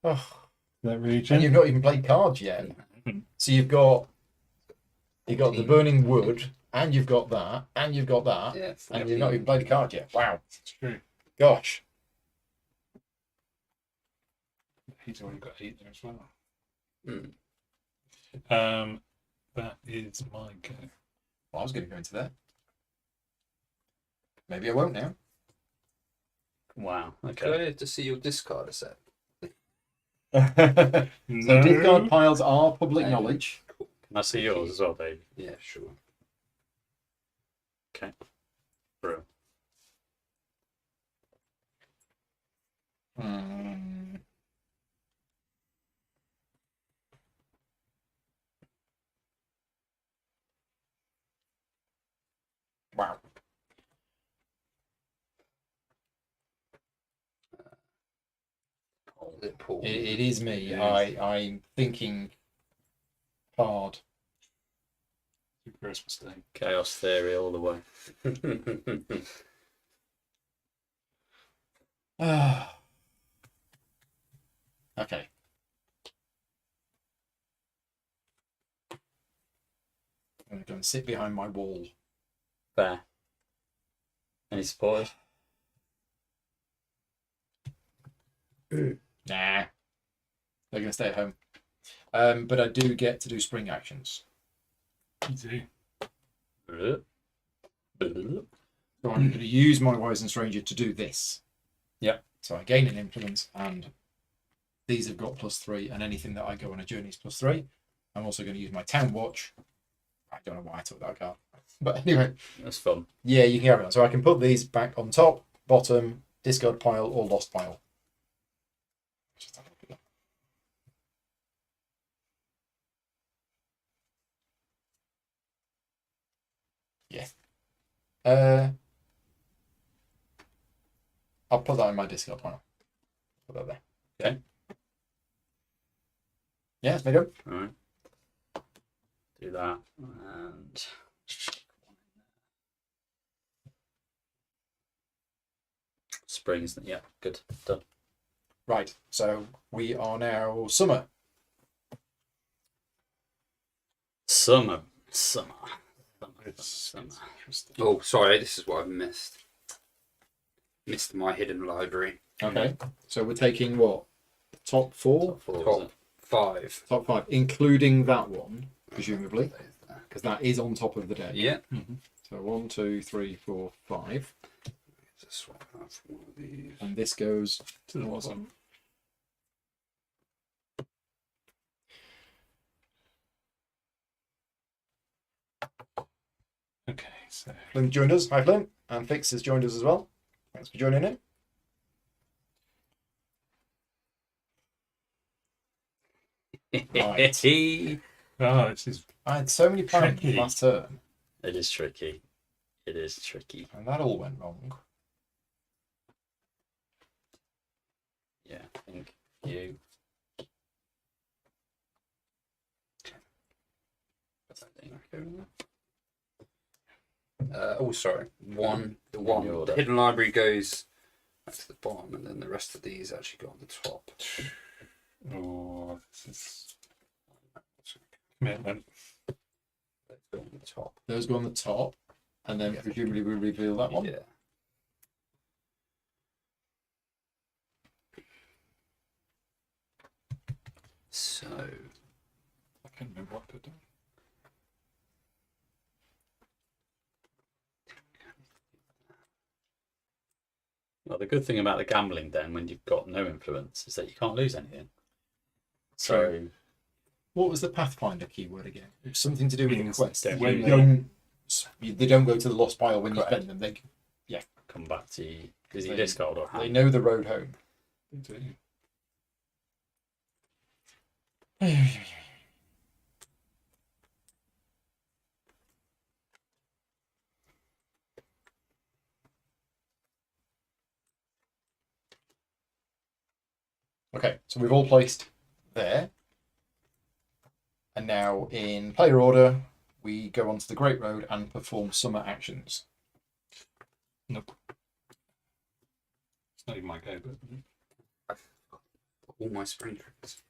Oh, That region. and you've not even played cards yet. So you've got the burning wood, and you've got that, and you've got that, Yeah. and you've not even played a card yet. Wow. It's true. Gosh. He's already got 8 there as well. Mm. That is my go. Well, I was going to go into that. Maybe I won't now. Wow. Could Okay. I just see your discard set? So No. discard piles are public knowledge. Can I see yours as well, Dave? Yeah, sure. Okay. Bro. Wow. Is it Paul? It is me. It is. I'm thinking hard. Your first mistake. Chaos theory all the way. Okay. I'm going to go and sit behind my wall. Fair. Any supporters? Nah. They're going to stay at home. But I do get to do spring actions. You Uh, do. So I'm going to use my Wise and Stranger to do this. Yep. So I gain an influence, and these have got +3, and anything that I go on a journey is +3. I'm also going to use my Town Watch. I don't know why I took that card. But anyway, That's fun. yeah, you can carry on. So I can put these back on top, bottom, discard pile, or lost pile. Just have a look at that. Yeah. I'll put that in my discard pile. Put that there. Okay. Yeah, it's made up. All right. Do that and springs. Yeah, good. Done. Right, so we are now summer. Summer. It's interesting. Oh, sorry, this is what I've missed. Missed my hidden library. Okay, so we're taking what? top four? Top 5. Top 5, including that one, presumably, because that is on top of the deck. Yeah. So 1, 2, 3, 4, 5. Just swap out for one of these. And this goes To the bottom. Okay, so Flint joined us. Hi, Flint. And Fix has joined us as well. Thanks for joining in. Right. this is I had so many plans Tricky. last turn, It is tricky. It is tricky. and that all went wrong. Yeah, I think you. Sorry. The order. the hidden library goes back to the bottom, and then the rest of these actually go on the top. oh, this is commitment. They go on the top. Those go on the top, and then presumably we reveal that one. Yeah. So I can't remember what I put down. Well, the good thing about the gambling then, when you've got no influence, is that you can't lose anything. So, What was the Pathfinder keyword again? It was something to do with the Means quest. that When when they don't go to the lost pile when you Correct. spend them. They come back to you. Is he They- discard or hand? they know the road home. They do. Okay, so we've all placed there. And now in player order, we go onto the Great Road and perform summer actions. Nope. It's not even my go, but all my spring tricks.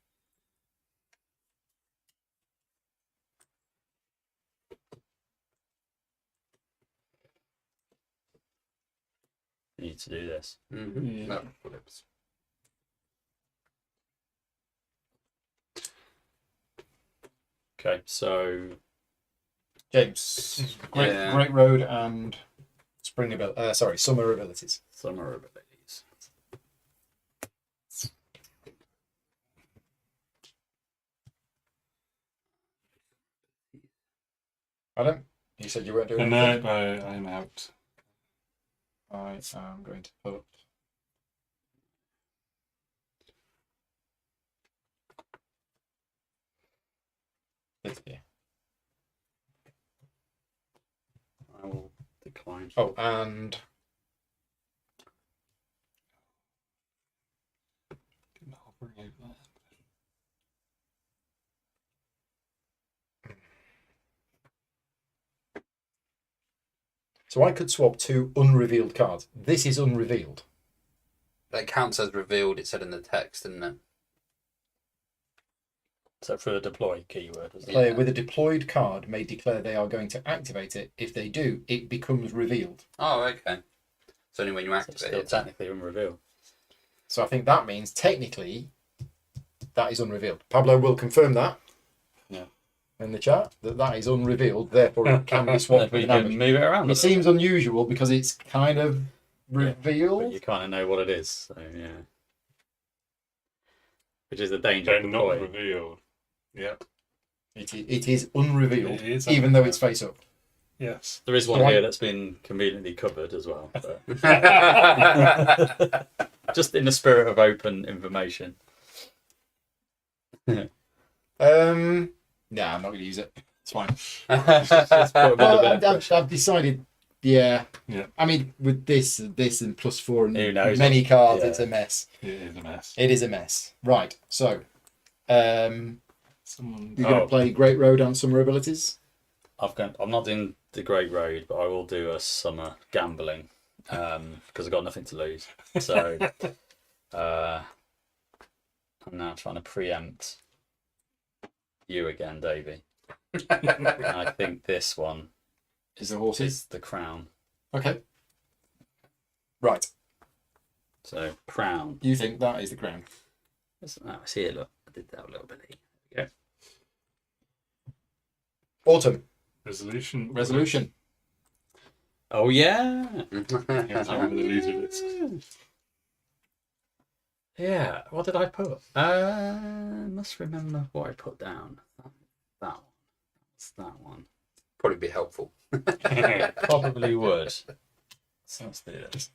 You need to do this. Yeah. No, flips. Okay, so James, Great, Yeah. Great Road and summer abilities. summer abilities. Adam, you said you weren't doing And anything. I'm out. I am going to put this here. I will decline. Oh, and Hovering over that. so I could swap 2 unrevealed cards. This is unrevealed. That counts as revealed. It said in the text, didn't it? So for the deploy keyword, was A it? player with a deployed card may declare they are going to activate it. If they do, it becomes revealed. Oh, okay. It's only when you So activate it's still it. technically unrevealed. So I think that means technically that is unrevealed. Pablo will confirm that. Yeah. In the chat that is unrevealed, therefore it can be swapped But with you an can ambush. move it around. It seems unusual because it's kind of revealed. But you kind of know what it is. So yeah. Which is the danger They're of not deploy. revealed. Yep. It is unrevealed, It is even though unrevealed. it's face up. Yes. There is one So here that's been conveniently covered as well. But just in the spirit of open information. No, I'm not going to use it. It's fine. Just put them under a Well, bit of pressure. I've decided. Yeah. Yeah. I mean, with this and +4 and Who knows? many cards, Yeah. it's a mess. It is a mess. It is a mess. Right. So, Someone. you're going to play Great Road on summer abilities. I'm not doing the Great Road, but I will do a summer gambling because I've got nothing to lose. So I'm now trying to preempt you again, Davey. And I think this one Is the horses? is the crown. Okay. Right. So crown. You think that is the crown? It's here, look. I did that a little bit. There we go. Autumn. Resolution. Oh, yeah. Yeah, I remember the loser list. Yeah, what did I put? Must remember what I put down. That one. That's that one. Probably be helpful. Probably would. So let's do this.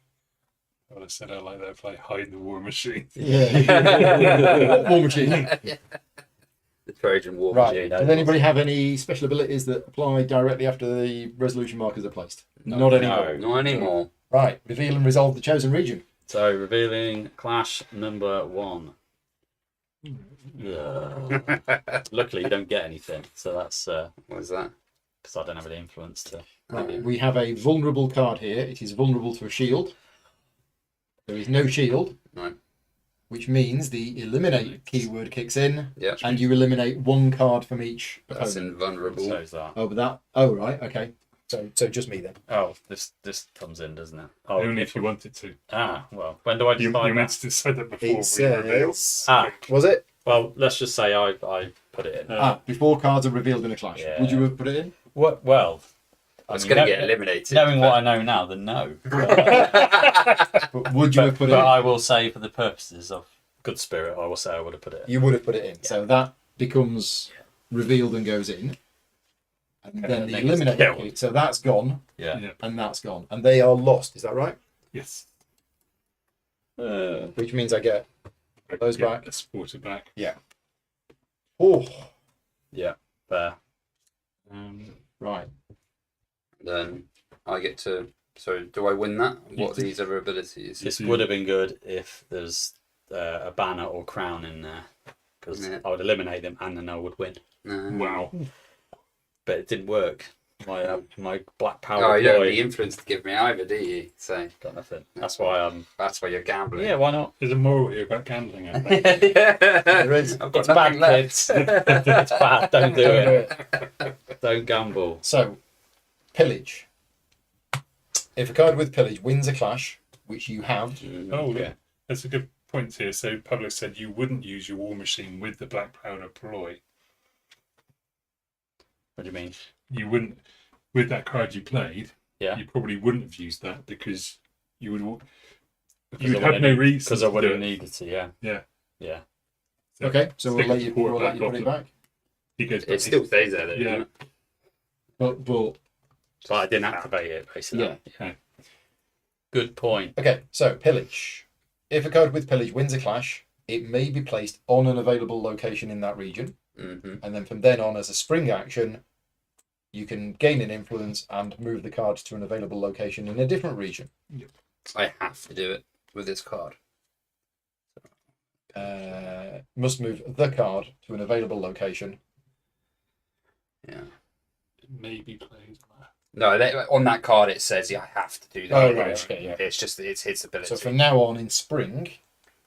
I would have said I like that play Hide the War Machine. Yeah. War Machine. The Trojan War Right. Machine. Does anybody have any special abilities that apply directly after the resolution markers are placed? Not anymore. Not anymore. Right. Reveal and resolve the chosen region. So revealing clash number 1. Luckily, you don't get anything. So that's What is that? because I don't have any influence to. Right. We have a vulnerable card here. It is vulnerable to a shield. There is no shield. Right. Which means the eliminate keyword kicks in, Yeah. and you eliminate one card from each That's opponent. invulnerable. So is that. Oh, but that. Oh, right. Okay. So just me then. Oh, this comes in, doesn't it? Oh, Only if you wanted to. well, when do I You decide meant that? to decide that before It we revealed. says. Was it? Well, let's just say I put it in. Before cards are revealed in a clash. Yeah. Would you have put it in? What? Well, It's I going mean, to get eliminated. knowing what I know now, then no. But would you have put it But in? I will say, for the purposes of good spirit, I will say I would have put it in. You would have put it in. So that becomes revealed and goes in. And then and the then gets eliminate killed. key. So that's gone, Yeah. Yeah. and that's gone. And they are lost. Is that right? Yes. Which means I get those Yeah, back. exported back. Oh, Yeah. Fair. right. Then I get to. So do I win that? What are these other abilities? This would have been good if there's a banner or crown in there, because Yeah. I would eliminate them and then I would win. Wow. But it didn't work. My black power. Oh, you don't have ploy the influence to give me either, do you? So got nothing. That's why I'm. that's why you're gambling. Yeah, why not? There's a moral here about gambling, I think. There is. I've got It's bad, nothing left. kids. It's bad. Don't do it. Don't gamble. So, pillage. If a card with pillage wins a clash, which you have, Oh, yeah. That's a good point here. So Public said you wouldn't use your War Machine with the Black Powder ploy. What do you mean? You wouldn't, with that card you played, Yeah. you probably wouldn't have used that because you would Because you'd I have wouldn't no need- reason Because I to would do have it. needed to. Yeah. Yeah. Yeah. So okay, so stick we'll let the you, support we'll let back you put off it back. He goes back. It still stays there, though. Yeah. Doesn't it? But So I didn't activate it, basically. Yeah. Okay. Good point. okay, so pillage. If a card with pillage wins a clash, it may be placed on an available location in that region, Mm-hmm. and then from then on, as a spring action, you can gain an influence and move the card to an available location in a different region. I have to do it with this card. Must move the card to an available location. Yeah. Maybe plays. No, on that card it says I have to do that. Oh, right, okay, yeah. It's just it's his ability. So from now on in spring,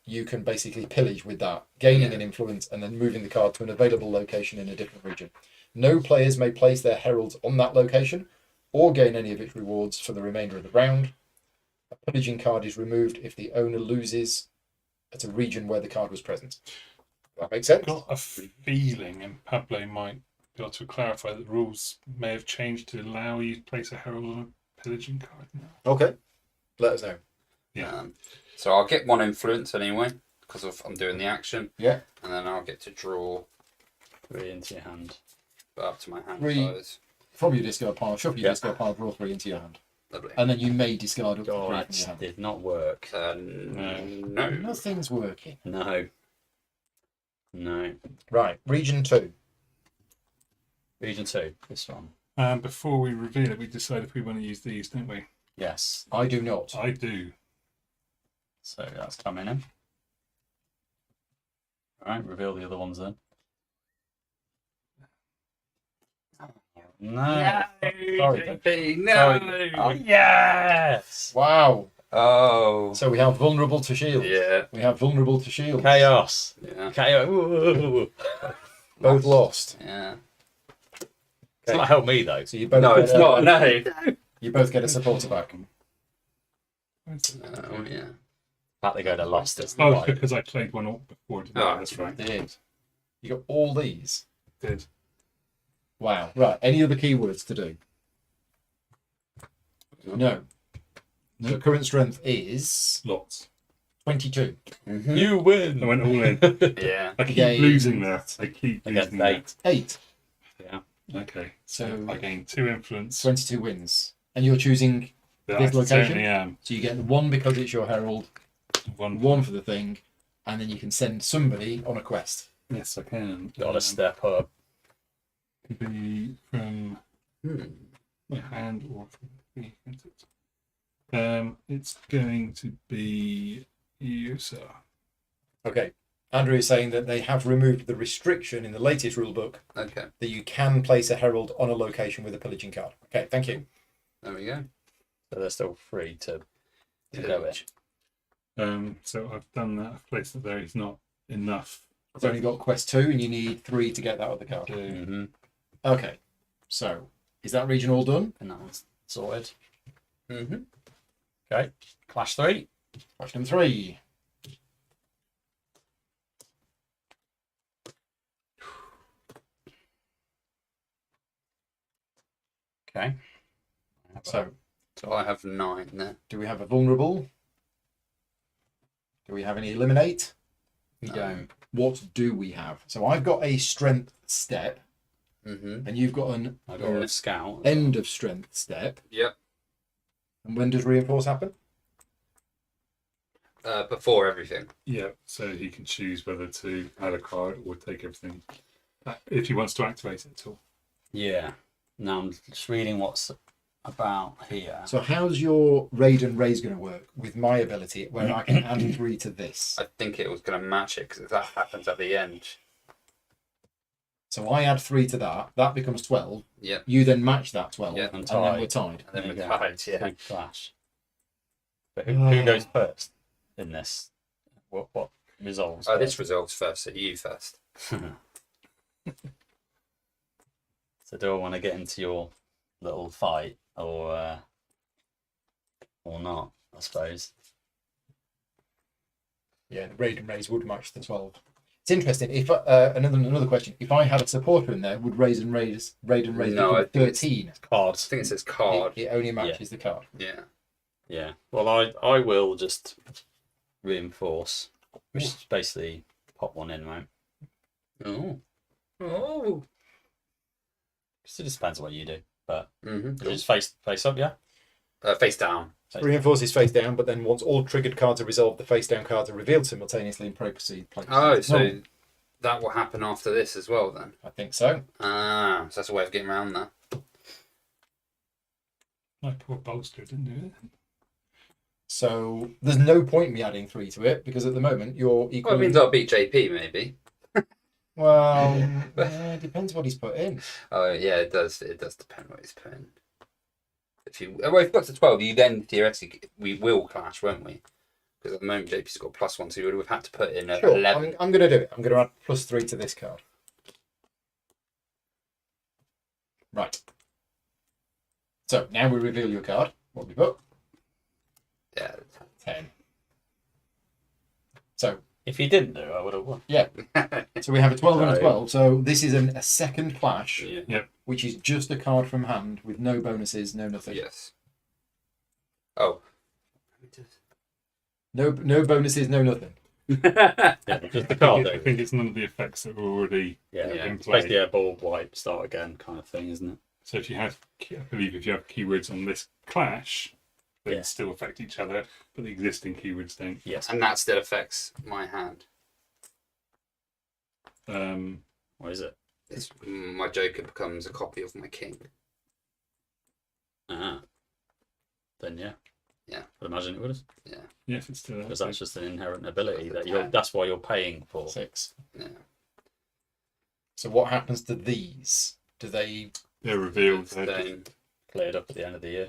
you can basically pillage with that, gaining an influence and then moving the card to an available location in a different region. No players may place their heralds on that location or gain any of its rewards for the remainder of the round. A pillaging card is removed if the owner loses at a region where the card was present. That makes sense? I've got a feeling, and Pablo might be able to clarify that the rules may have changed to allow you to place a herald on a pillaging card now. Okay. Let us know. Yeah. So I'll get one influence anyway because I'm doing the action. Yeah. And then I'll get to draw 3 into your hand. up to my hand 3. size. From your discard pile, shuffle your Yeah. discard pile, draw 3 into your hand. Lovely. And then you may discard up to 3 Oh, from that your hand. did not work. No. Nothing's working. No. No. Right, region 2. Region 2. This one. Before we reveal it, we decide if we want to use these, don't we? Yes. I do not. I do. So that's coming in. Alright, reveal the other ones then. No. Sorry, then. No. Sorry. Oh, yes! Wow. Oh. So we have vulnerable to shield. Yeah. We have vulnerable to shield. Chaos. Yeah. Chaos. Ooh. Both lost. Yeah. It's not help me though. So you both No, get it's a- not. No. You both get a supporter back. Oh yeah. fact they go to lost. It's Oh, like, because I played one up before. Didn't I? That's right. Did. You got all these. Did. Wow. Right. Any other keywords to do? No. The current strength is Lots. 22. mm-hmm. You win. I went all in. Yeah. I keep losing there. I keep Against losing there. 8. Yeah. Okay. So I gain 2 influence. 22 wins. And you're choosing But this I location? certainly am. So you get 1 because it's your herald, One. 1 for the thing, and then you can send somebody on a quest. Yes, I can. Gotta step up. Could be from my hand or from the it's going to be you, sir. Okay. Andrew is saying that they have removed the restriction in the latest rulebook Okay. that you can place a herald on a location with a pillaging card. Okay, thank you. There we go. So they're still free to go in. Pillage. So I've done that. I've placed it there. It's not enough. It's only got quest 2 and you need 3 to get that other card. Mm-hmm. Okay, so is that region all done? And that one's sorted. Mm-hmm. Okay. Clash 3. Clash number 3. Okay. So So I have 9 there. do we have a vulnerable? Do we have any eliminate? We No. don't. What do we have? So I've got a strength step Mm-hmm. and you've got an I got a scout. end of strength step. Yep. And when does reinforce happen? Before everything. Yeah. So he can choose whether to add a card or take everything if he wants to activate it at all. Yeah. Now I'm just reading what's about here. So how's your raid and raise going to work with my ability where I can add 3 to this? I think it was going to match it because that happens at the end. So I add 3 to that. That becomes 12. Yep. You then match that 12. Yeah, and and then we're tied. And then There we're you go. tied, yeah. Big clash. But who goes first in this? What resolves? Oh, this first? resolves first, so you first. So do I want to get into your little fight or not? I suppose. Yeah, the raid and raise would match the 12. It's interesting. If another question: if I had a supporter in there, would raid and raise No, become I think 13? I Cards. think it says card. It only matches the card. Yeah. Yeah. Well, I will just reinforce, which is basically pop one in, right? Oh. Oh. So it just depends on what you do, but Mm-hmm. just face up, yeah. Face down. Reinforces face down, but then once all triggered cards are resolved, the face down cards are revealed simultaneously and proceed. Oh, so that will happen after this as well then? I think so. Ah, so that's a way of getting around that. My poor bolster didn't do it. So there's no point in me adding 3 to it because at the moment you're equal. Well, it means I'll beat JP maybe. Well, it depends what he's put in. Oh yeah, it does. It does depend what he's putting. If you if you got to 12, you then theoretically we will clash, won't we? Because at the moment JP's got +1, so you would have had to put in a Sure, 11. I'm going to do it. I'm going to add +3 to this card. Right. So now we reveal your card. What we put? Yeah. 10. So If you didn't do it, I would have won. yeah. So we have a 12 and a So- 12. So this is a second clash, Yeah. Yep. which is just a card from hand with no bonuses, no nothing. Yes. Oh. No bonuses, no nothing. Yeah, because the card, I think it's none of the effects that were already yeah, Yeah. in it's play. basically a ball wipe, start again kind of thing, isn't it? So if you have, I believe if you have keywords on this clash, they Yeah. still affect each other, but the existing keywords don't. Yes. And that still affects my hand. What is it? It's, my Joker becomes a copy of my king. Ah. Then yeah. Yeah. I'd imagine it would have. Yes, it's still Because active. that's just an inherent ability that Yeah. that's why you're paying for. 6. Yeah. So what happens to these? Do they... They're revealed. Stone. Cleared up at the end of the year.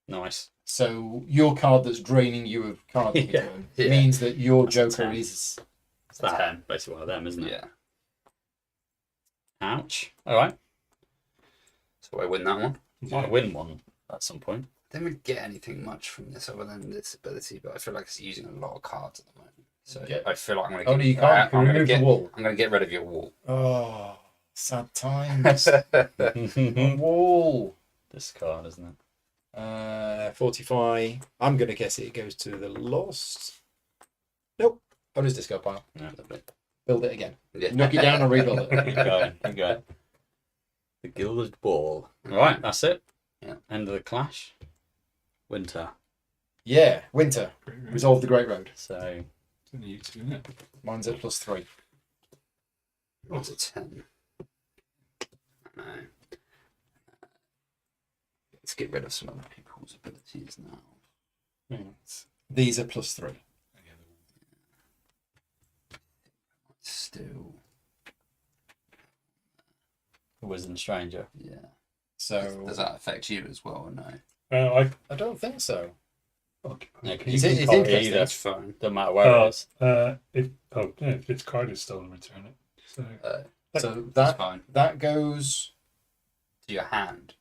Nice. So your card that's draining you of cards every Yeah. turn Yeah. means that your That's a Joker 10. is... It's that basically one of them, isn't it? Yeah. Ouch. All right. So I win that one. Might win one at some point. don't really get anything much from this other than this ability, but I feel like it's using a lot of cards at the moment. So I feel like I'm going to. Only you can't. You can remove the wall. I'm going to get rid of your wall. Oh, sad times. A wall. This card, isn't it? 45. I'm going to guess it goes to the lost. Nope. Bonus discard pile. Yeah. Build it again. Yeah. Knock it down and rebuild it. Keep going. Keep going. The Gilded Ball. Right, that's it. Yeah. End of the clash. Winter. Yeah, winter. Resolve the Great Road. So. You two, isn't it? Mine's at +3. What's a 10? No. Let's get rid of some other people's abilities now. These are +3. Still. Wizard Stranger. Yeah. So does that affect you as well or no? I don't think so. Yeah, It's you can copy interesting. either. That's fine. Doesn't matter where it is. If its card is stolen, return it. So That's fine. that goes To your hand.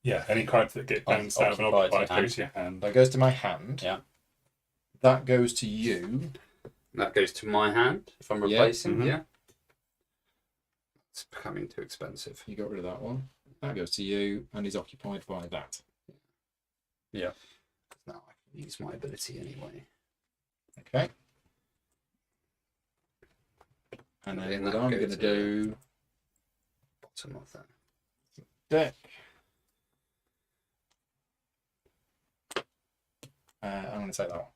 Yeah, any cards that get bounced out of an occupied go to your hand. that goes to my hand. Yeah. That goes to you. That goes to my hand if I'm Yeah. replacing. Mhm. Yeah. It's becoming too expensive. You got rid of that one. That goes to you and is occupied by that. Yeah. Now I can use my ability anyway. Okay. And And then that what I'm go going to to- do, Bottom of that. deck. I'm going to take that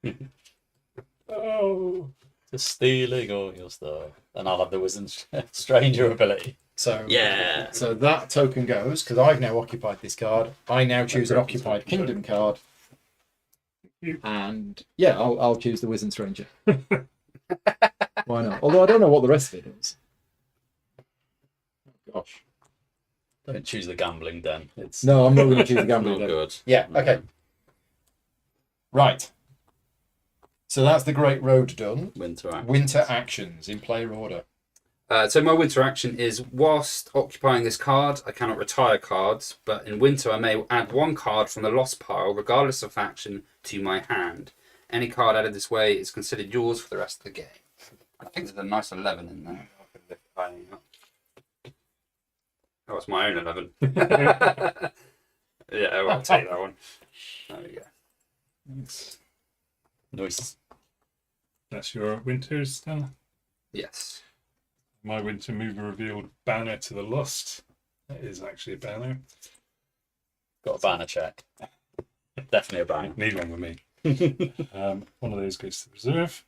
one. Oh, Just stealing all your stuff. And I'll have the Wizard Stranger ability. So Yeah. So that token goes because I've now occupied this card. I now choose an occupied kingdom card, and yeah, I'll choose the Wizard Stranger. Why not? Although I don't know what the rest of it is. Gosh, Don't choose the gambling den. It's no, I'm not going to choose the gambling. not then. good. Yeah. Okay. Right. So that's the Great Road done. Winter actions in player order. So my winter action is, whilst occupying this card, I cannot retire cards, but in winter I may add one card from the lost pile, regardless of action, to my hand. Any card added this way is considered yours for the rest of the game. I think there's a nice 11 in there. Oh, it's my own 11. Yeah, I'll take that one. There we go. Nice. that's your winters, Stella. Yes. My winter mover revealed banner to the lost. That is actually a banner. Got a banner check. Definitely a banner. Need one with me. One of those goes to the reserve.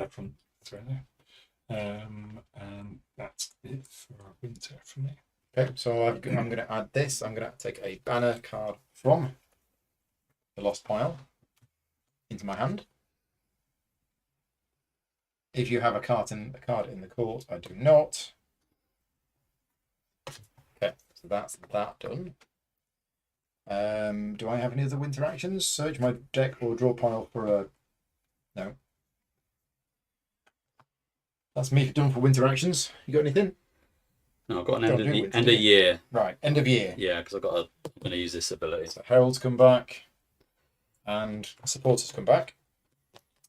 From there. And that's it for winter for me. Okay, so I'm going to add this. I'm going to take a banner card from the lost pile into my hand. If you have a card in the court, I do not. Okay, so that's that done. Do I have any other winter actions? Search my deck or draw pile for a... No. That's me done for winter actions. You got anything? No, I've got an Don't end do of, winter, end do of you? year. Right, end of year. Yeah, because I'm going to use this ability. So Heralds come back and supporters come back.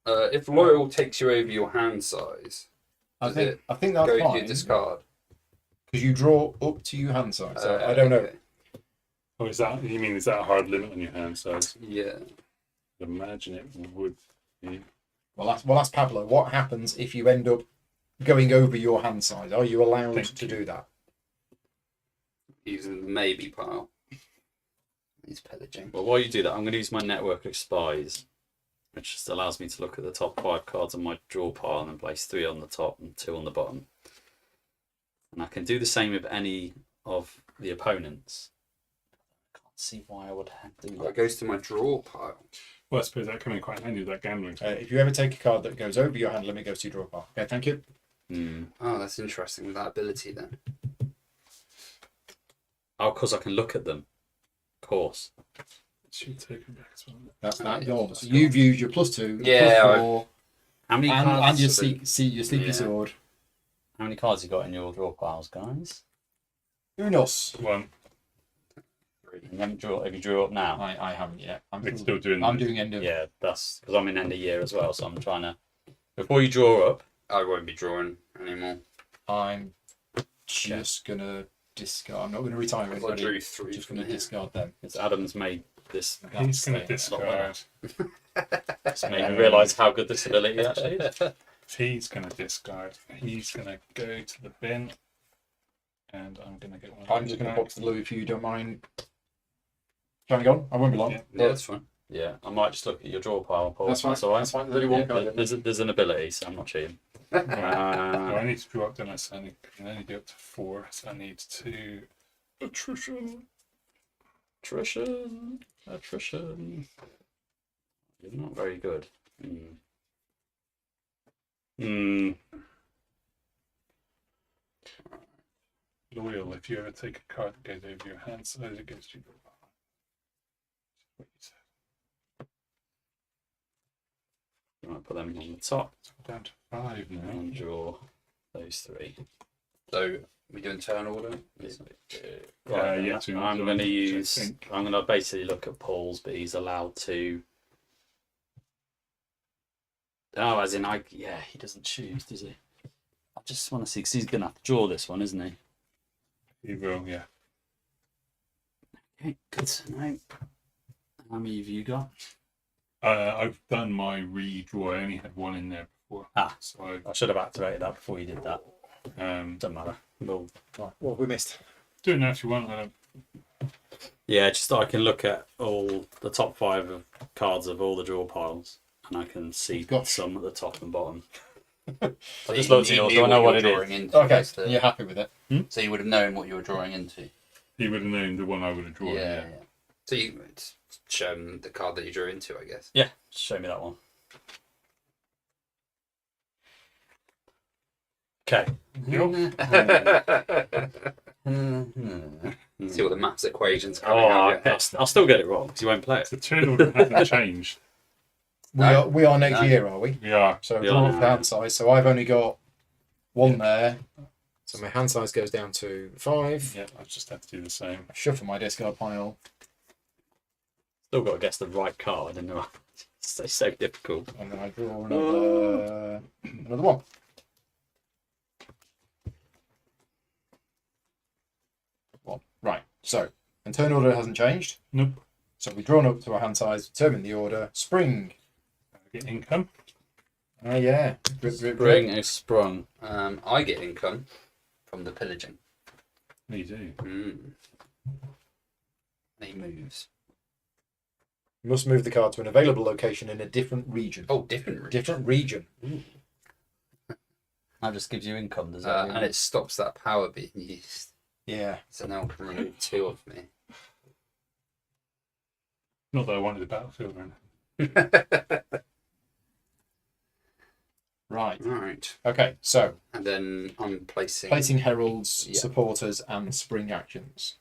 If Loyal takes you over your hand size, I does think it that's go to fine your discard? because you draw up to your hand size. So I don't know. Okay. Oh, is that a hard limit on your hand size? Yeah. I'd imagine it would be. Well, that's Pablo. What happens if you end up going over your hand size? Are you allowed to do that? Using the maybe pile. He's pillaging. Well, while you do that, I'm going to use my Network of Spies, which just allows me to look at the top 5 cards on my draw pile and then place 3 on the top and 2 on the bottom. And I can do the same with any of the opponents. I can't see why I would have to do It that. goes to my draw pile. Well, I suppose that come in quite handy with that gambling. If you ever take a card that goes over your hand limit, it goes to your draw pile. Okay, thank you. Oh, that's interesting with that ability then. Oh, because I can look at them. Of course. Should take it back as well. That's that yeah, gone. that's So gone. you've used your +2, Yeah, +4, How many and cards? your sleepy Yeah. sword. How many cards you got in your draw piles, guys? Unos. 1. And have you drew up now? I haven't yet. I'm still doing. I'm doing end of. Yeah, that's because I'm in end of year as well, so I'm trying to. Before you draw up, I won't be drawing anymore. I'm just gonna discard. I'm not gonna retire I anybody. drew 3. I'm just gonna discard them. because Adam's made this. He's going to that's a lot better. discard. It's made me realise how good this ability actually is. He's going to discard. He's going to go to the bin. And I'm going to get one. I'm just gonna box the Louis if you don't mind. Carrying on. I won't be long. Yeah. Yeah, that's fine. Yeah, I might just look at your draw pile, Paul. That's fine. That's all right. That's fine. There's only one card. There's an ability, so I'm not cheating. Well, I need to draw up, don't I? So I can only do up to 4. So I need 2 attrition. Attrition. You're not very good. Loyal. If you ever take a card that goes over your hand size, it gives you. What you said. You might put them on the top So we're down to 5 now. and draw those 3. So we doing turn order. Right, yeah, two I'm more going to zones, use. I think. I'm going to basically look at Paul's, but he's allowed to. Oh, as in, yeah, he doesn't choose, does he? I just want to see because he's going to have to draw this one, isn't he? You will, yeah. Okay, good to know. How many have you got? I've done my redraw. I only had 1 in there before. So I should have activated that before you did that. I Doesn't matter. Well, What have we missed? do it now if you want. I don't. yeah, just so I can look at all the top 5 of cards of all the draw piles, and I can see Gosh. some at the top and bottom. So I just you- looked at you yours, knew so I know you what were it is. drawing into, Okay, that's the- you're happy with it. So you would have known what you were drawing into. He would have known the one I would have drawn. Yeah. So you show him the card that you drew into, I guess. Yeah, show me that one. Okay. See what the maths equations coming out. I'll still get it wrong because you won't play it. The turn order hasn't changed. We are next No. year, are we? We are. So Yeah. draw off the hand size. So I've only got 1 there. So my hand size goes down to 5. Yeah, I just have to do the same. I shuffle my discard pile. Still got to guess the right card. I know it's so difficult. And then I draw another 1. Right. So, and turn order hasn't changed. Nope. So we've drawn up to our hand size, determine the order. Spring. Get income. Oh yeah. Drip, drip, Spring drip. is sprung. I get income from the pillaging. You do. He moves. You must move the card to an available location in a different region. Oh, different region. Different region. That just gives you income, does it? And it stops that power being used. Yeah. So now I can remove 2 of me. Not that I wanted the battlefield or anything. Right. Right. Okay. So And then I'm placing. placing heralds, Yeah. supporters, and spring actions.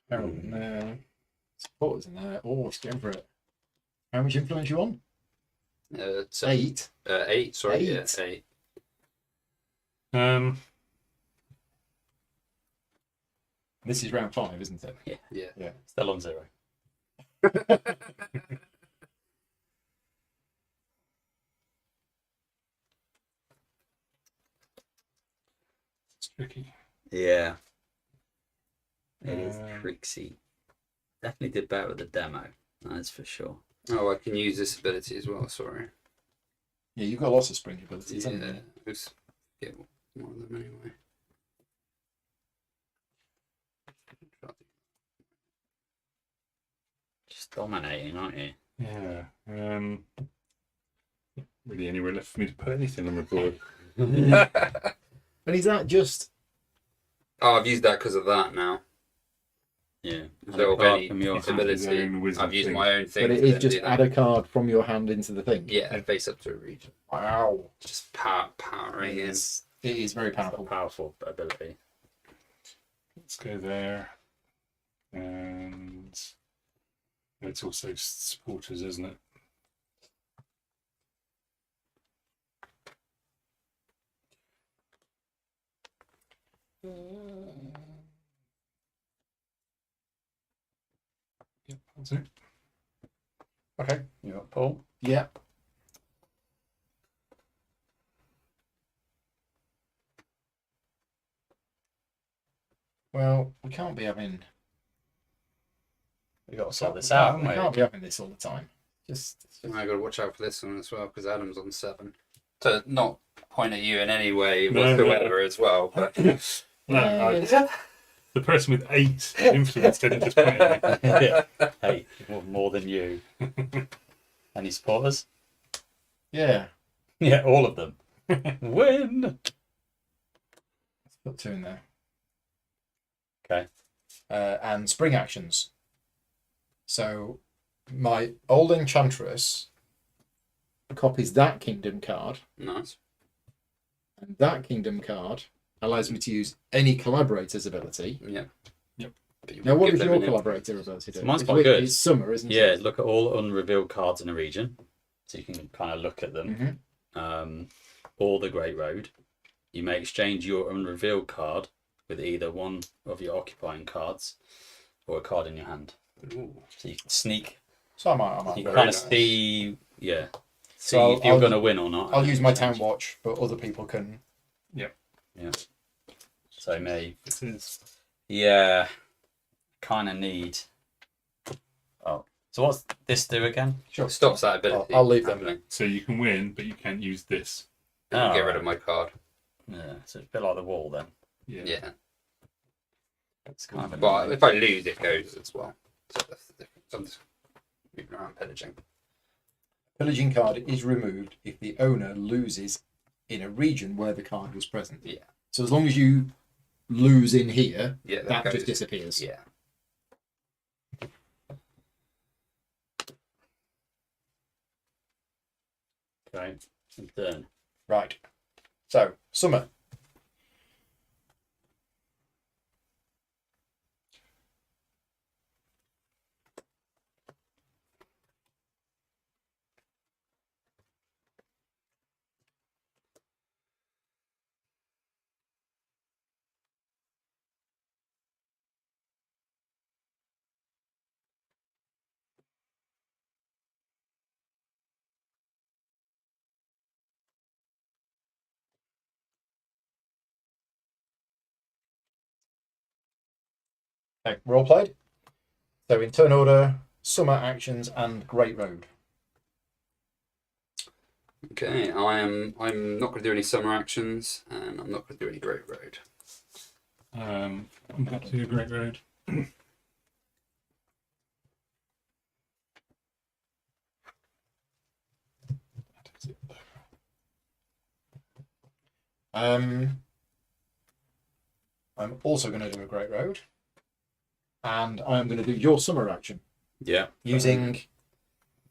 Herald in there. Supporters in there. Oh, let's go for it. How much influence you on? So, 8. 8. Sorry. 8. Yeah, 8. This is round 5, isn't it? Yeah. Still on 0. It's tricky. Yeah. It is Um, tricksy. Definitely did better with the demo. That's for sure. Oh, I can use this ability as well. Sorry. Yeah, you've got lots of spring abilities, haven't Yeah. you? Let's get one of them anyway. Just dominating, aren't you? Yeah. Really anywhere left for me to put anything on the board. And is that just... Oh, I've used that because of that now. Yeah. So of Apart any from your His ability, own wizard I've used thing. my own thing. But it to is then just do that. add a card from your hand into the thing? Yeah, face up to a region. Wow. Just powering in. It is very powerful. powerful ability. Let's go there. And it's also supporters, isn't it? Yep, that's it. Okay. You got Paul? Yeah. Well, we can't be having. We got to sort this out, haven't We we? can't be having this all the time. Just. I got to watch out for this one as well because Adam's on 7. To not point at you in any way No, whatsoever as well. But The person with 8 influence didn't just point at me. Yeah. Hey, more than you. Any supporters? Yeah. Yeah, all of them. Win. Let's put 2 in there. Okay. And spring actions. So my old enchantress copies that kingdom card, nice. and that kingdom card allows me to use any collaborator's ability. Yeah. Yep. Now, what does your collaborator ability do? Mine's quite good. It's summer, isn't it? Yeah, look at all unrevealed cards in a region, so you can kind of look at them. Mm-hmm. Or the Great Road. You may exchange your unrevealed card with either one of your occupying cards or a card in your hand. Ooh. So you can sneak. So I might You very kind of nice. see, yeah, see So if you're I'll- going to win or not. I'll use my town watch, but other people can. Yeah. So me. This is. Yeah. Kind of need. Oh. So what's this do again? Sure. Stops that ability. I'll leave them. happening. So you can win, but you can't use this. And get Oh, rid of my card. Yeah. So it's a bit like the wall then. Yeah. It's kind of. But if I lose, it goes as well. So that's the difference. I'm just moving around pillaging. Pillaging card is removed if the owner loses in a region where the card was present. Yeah. So as long as you lose in here, Yeah, that goes. just disappears. Yeah. Okay. Done. Right. So summer. Okay, we're all played. So in turn order, summer actions and Great Road. Okay, I'm not going to do any summer actions, and I'm not going to do any Great Road. I'm going to do Great Road. I'm also going to do a Great Road, and I'm going to do your summer action Yeah. using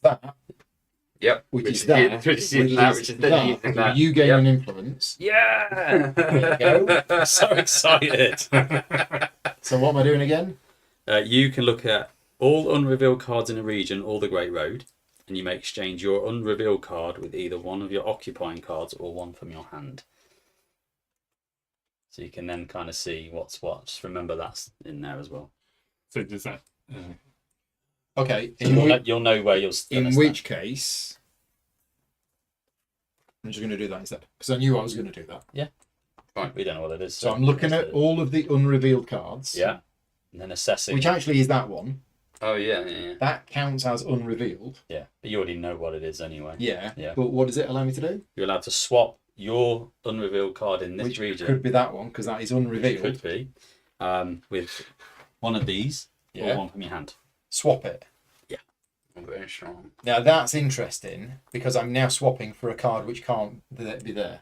that, Yep. which is then that, using that. You gain Yep. an influence. Yeah. There you go. So excited. So what am I doing again? You can look at all unrevealed cards in a region or the Great Road, and you may exchange your unrevealed card with either one of your occupying cards or one from your hand. So you can then kind of see what's what. Just remember that's in there as well. So does that? Okay. You'll know where you'll stand. In which case, I'm just going to do that instead because I knew I was going to do that. We don't know what it is. So I'm looking at all of the unrevealed cards. Yeah. And then assessing. Which actually is that one. Oh yeah. That counts as unrevealed. Yeah. But you already know what it is anyway. Yeah. Yeah. But what does it allow me to do? You're allowed to swap your unrevealed card in this Which region. could be that one because that is unrevealed. Could be. With one of these Yeah. or one from your hand. Swap it. I'm very strong. Now that's interesting because I'm now swapping for a card which can't be there.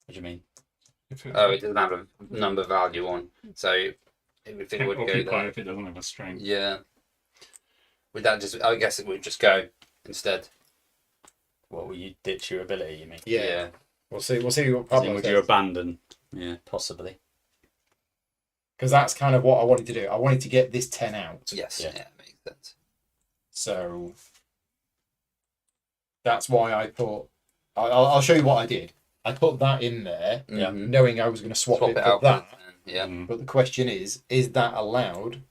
What do you mean? Oh, it doesn't have a number value on, so if it would go Occupy there. if it doesn't have a strength. Yeah. Would that just? I guess it would just go instead. What will you ditch your ability? You mean? Yeah. We'll see. We'll see what As in, Pablo would you says. abandon? Yeah, possibly. Because that's kind of what I wanted to do. I wanted to get this 10 out. Yes. Yeah. Yeah. Makes sense. So that's why I thought I'll show you what I did. I put that in there, Mhm. knowing I was going to swap it for out that. Yeah. But the question is that allowed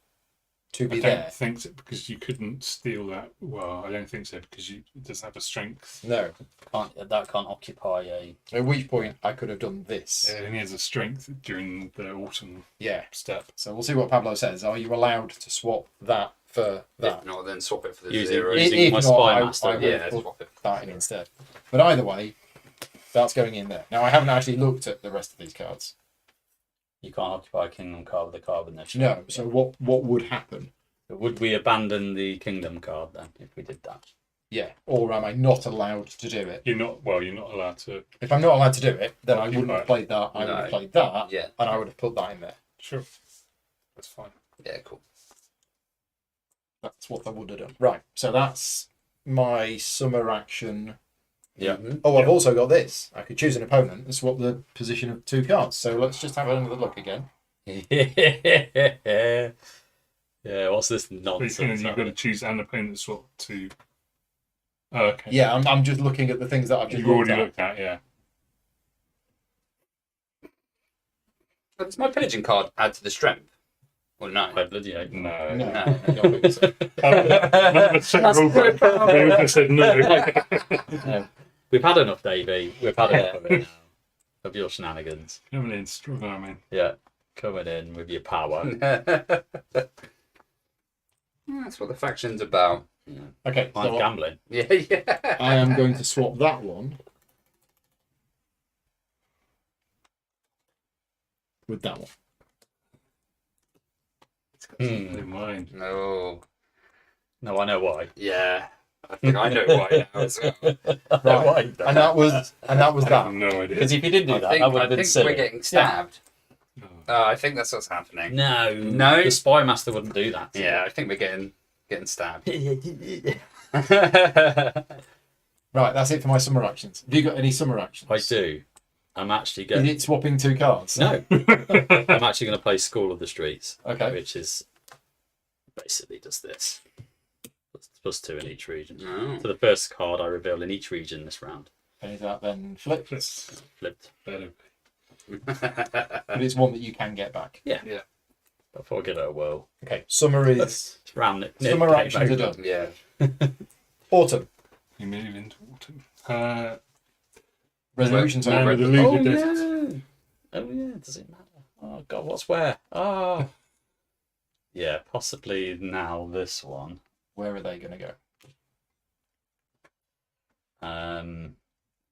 to be I don't there? think so, because you couldn't steal that. Well, I don't think so, because it doesn't have a strength. No. That can't occupy a. At which point I could have done this. It only has a strength during the autumn step. So we'll see what Pablo says. Are you allowed to swap that for that? If not, then swap it for the Using- zero. using If my not, spy I master. would Yeah, put swap it. that in instead. But either way, that's going in there. Now I haven't actually looked at the rest of these cards. You can't occupy a kingdom card with a card with no. No. So what would happen? Would we abandon the kingdom card then if we did that? Yeah. Or am I not allowed to do it? You're not allowed to. If I'm not allowed to do it, then I wouldn't Right. have played that. I would have played that, Yeah. and I would have put that in there. Sure. That's fine. Yeah, cool. That's what I would have done. Right. So that's my summer action. Yeah. Mhm. Oh, I've also got this. I could choose an opponent and swap the position of 2 cards. So let's just have another look again. Yeah, what's this But nonsense? you've got to choose an opponent swap to. Oh, okay. Yeah, I'm just looking at the things that I've just You've already looked looked at, yeah. But does my pillaging card add to the strength? Or no? I bloody hate them. No. at. No, I don't think so. Not several, but they would have said no. No. We've had enough, Davey. We've had enough of it now. Of your shenanigans. Coming in strong arming. Yeah. Coming in with your power. That's what the faction's about. Okay, Mine's so gambling. Yeah, yeah. I am going to swap that one with that one. In mind. No. No, I know why. Yeah. I think I know why now as well. Right. And that was I have that. no idea. Because if you didn't do I that, think, that would I have been think silly. we're getting stabbed. I think that's what's happening. No. No? The spy master wouldn't do that. to Yeah, I think we're getting stabbed. you. Right, that's it for my summer actions. Have you got any summer actions? I do. I'm actually Is going. it swapping 2 cards? No. I'm actually going to play School of the Streets. Okay. Which is basically just this. Plus 2 in each region. Oh. So the first card I reveal in each region this round. And is that then flipped? Flipped. Better. But it's one that you can get back. Yeah. Yeah. Before I give it a whirl. Okay, summer is... It's round it. Summer actions are done. Yeah. Autumn. You move into autumn. Resolution Man time. with the Oh Louvre discs. yeah. Oh yeah. Does it matter? Oh god, what's where? Oh. Yeah, possibly now this one. Where are they going to go?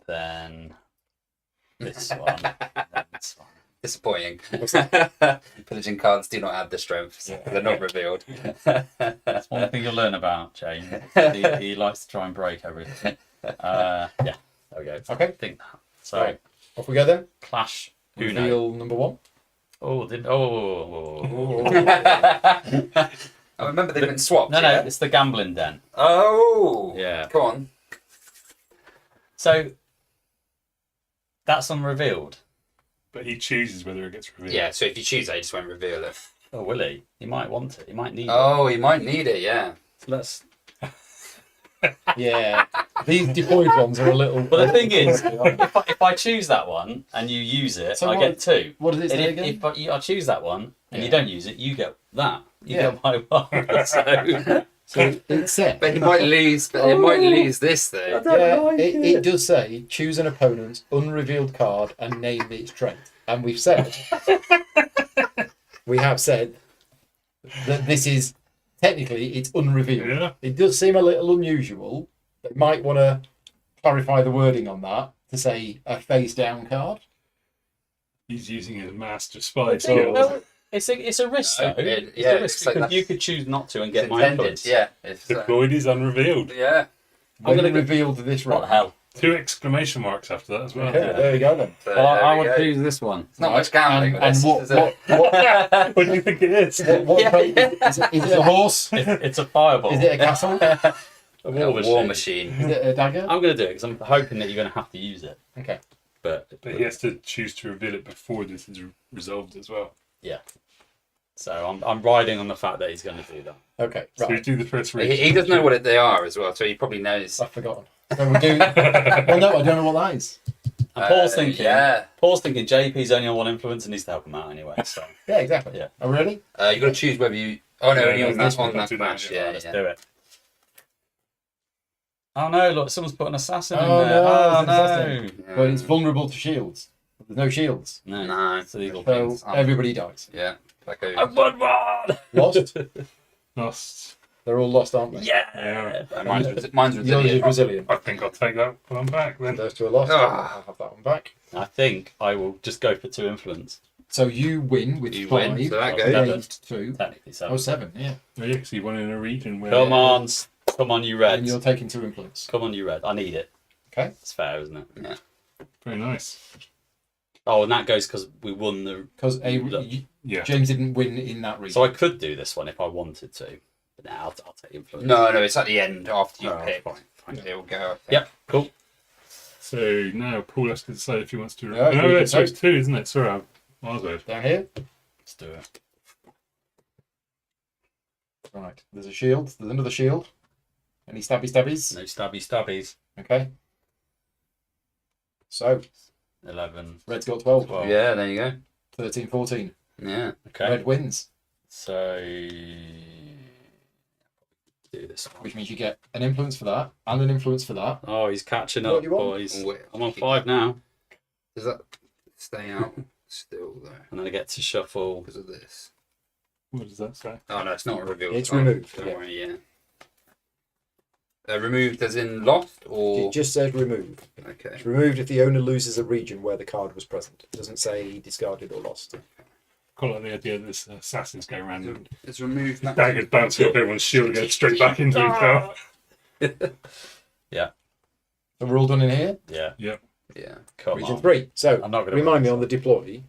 Then this one. Then this one. Disappointing. Pillaging cards do not add the strength. So they're not revealed. That's one thing you'll learn about Jane. He likes to try and break everything. Yeah, there we go. Okay. I think that. So Right. Off we go then. Clash Uno. Reveal number 1. I remember they've been swapped. No, yeah? it's the gambling den. Oh. Yeah. Go on. So that's unrevealed. But he chooses whether it gets revealed. Yeah, so if you choose that, you just won't reveal it. Oh, will he? He might want it. He might need Oh, he might need it, yeah. it. Let's. Yeah. These deployed ones are a little... But the thing is, if I choose that one and you use it, So I get 2. What does it And say if, again? if I choose that one and Yeah. you don't use it, you get that. You Yeah. get my one. So, So it said... But he might lose. But he might lose this though. Yeah, it does say, choose an opponent's unrevealed card and name its strength. And we've said... we have said that this is... Technically, it's unrevealed. Yeah. It does seem a little unusual. They might want to clarify the wording on that to say a face down card. He's using his master spy well, skills. it's a risk though. It- It's yeah, a risk it's like because you that's- could choose not to and It's get my intended. influence. Yeah. It's, Deployed is unrevealed. yeah. I'm gonna going to reveal this What the round. hell? 2 exclamation marks after that as well. Okay, there we go then. So Well, there I we would go. choose this one. It's not much gambling And with this, what, is it? what, What do you think it is? what Yeah, yeah. Is it a horse? It's a fireball. Is it a castle? a A war machine. Is it a dagger? I'm going to do it because I'm hoping that you're going to have to use it. Okay. But But he has to choose to reveal it before this is resolved as well. yeah. So I'm riding on the fact that he's going to do that. Okay, So we right. do the first He, region. he doesn't know what they are as well, so he probably knows. I've forgotten. So we do... well, no, I don't know what that is. And Paul's thinking, yeah. JP's only on one influence and needs to help him out anyway. So Yeah, exactly. Yeah. Are we ready? You've got to choose whether you. Oh no, Yeah, only on this that one, clash. yeah. Yeah, let's do it. Oh no! Look, someone's put an assassin in Oh there. no! Oh It's an no! assassin. But it's vulnerable to shields. There's no shields, No, it's illegal. so everybody dies. Yeah. I won one. Lost. Lost. They're all lost, aren't they? Yeah. Mine's Yours is resilient. resilient. I think I'll take that one back then. Those two are lost. Ah. I'll have that one back. I think I will just go for 2 influence. So you win with You 5. win, so that goes. Gained 2. Technically, 7. Oh, 7, yeah. Oh, yeah, 'cause you won in a region where. Come on, you And Reds. you're taking 2 influence. Come on, you Red. I need it. Okay. It's fair, isn't it? Yeah. Very nice. Oh, and that goes because we won the. Because Yeah. James didn't win in that region. So I could do this one if I wanted to, but now I'll take influence. No, it's at the end after you Oh, pick. fine. It will go. I think. Yep. Cool. So now Paul has to decide if he wants to. No, No, you it's can 2, isn't it? Sorry, I was Down here. Let's do it. Right. There's a shield. There's another shield. Any stabbies? No stabbies. Okay. So, 11. Red's got 12. Well, Yeah, there you go. 13, 14. Yeah. Okay. Red wins, So do this one. which means you get an influence for that and an influence for that. Oh, he's catching What up, do you want? boys. Wait, I'm on 5 now, Does that stay out still though? and then I get to shuffle. Because of this. What does that say? Oh no, it's not revealed. It's Oh, removed, Don't yeah. worry. Yeah. Removed as in lost or It just said remove. okay. It's removed if the owner loses a region where the card was present. It doesn't say discarded or lost. Quite like the idea that this assassins go around and It's removed. daggers bouncing off everyone's shield and go straight back into himself. So we're all done in here. Yeah, Yeah. Yeah. come Region on. 3. So I'm not gonna remind win me this on the deploy.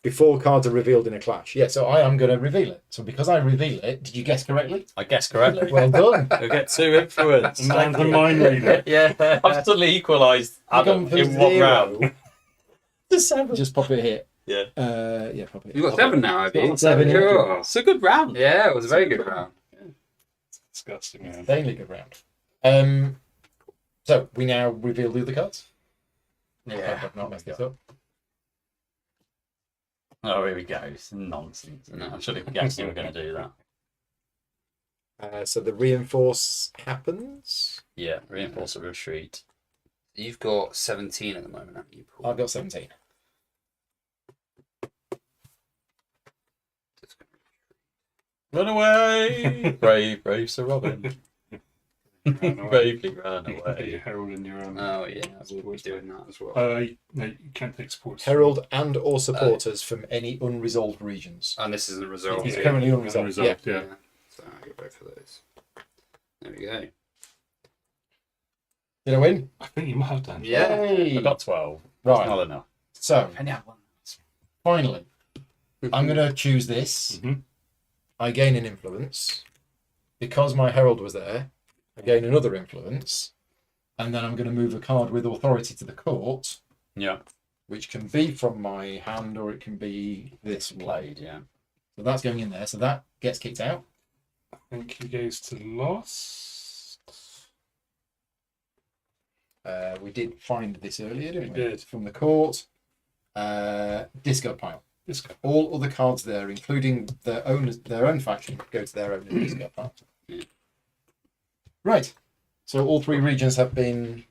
Before cards are revealed in a clash. Yeah, so I am going to reveal it. So because I reveal it, did you guess correctly? I guessed correctly. Well done. We'll get 2 influence. And man's a mind reader. Yeah, I've suddenly equalised Adam Come in from one 0 round. to 7. Just pop it here. Yeah, Yeah, pop it. You've got 7 now, have you? Got 7, yeah. Cool. it's a good round. Yeah, it was a very good round. Disgusting, man. Insanely good round. So we now reveal the other cards. Yeah. I've not messed this up. Oh, here we go. It's nonsense. No. I should have guessed you were going to do that. So the reinforce happens. Yeah, reinforce a retreat. You've got 17 at the moment, haven't you, Paul? I've got 17. Run away! brave Sir Robin. Bravely run You away. herald in your own. Oh yeah, we'll be doing that as well. No, you can't take sports. Herald and or supporters from any unresolved regions. And this isn't resolved. It's Yeah. currently unresolved. Yeah. Unresolved, yeah. So I'll get both of those. There we go. Did I win? I think you might have done. Yeah. I got 12. That's Right. not enough. So And yeah, one. finally, I'm going to choose this. Mhm. I gain an influence. Because my herald was there, I gain another influence. And then I'm going to move a card with authority to the court, Yeah. which can be from my hand or it can be this way. Played, yeah. So that's going in there. So that gets kicked out. I think he goes to lost. We did find this earlier, didn't we? We did. From the court. Discard pile. This guy. All other cards there, including their own faction, go to their own discard pile. Yeah. Right. So all 3 regions have been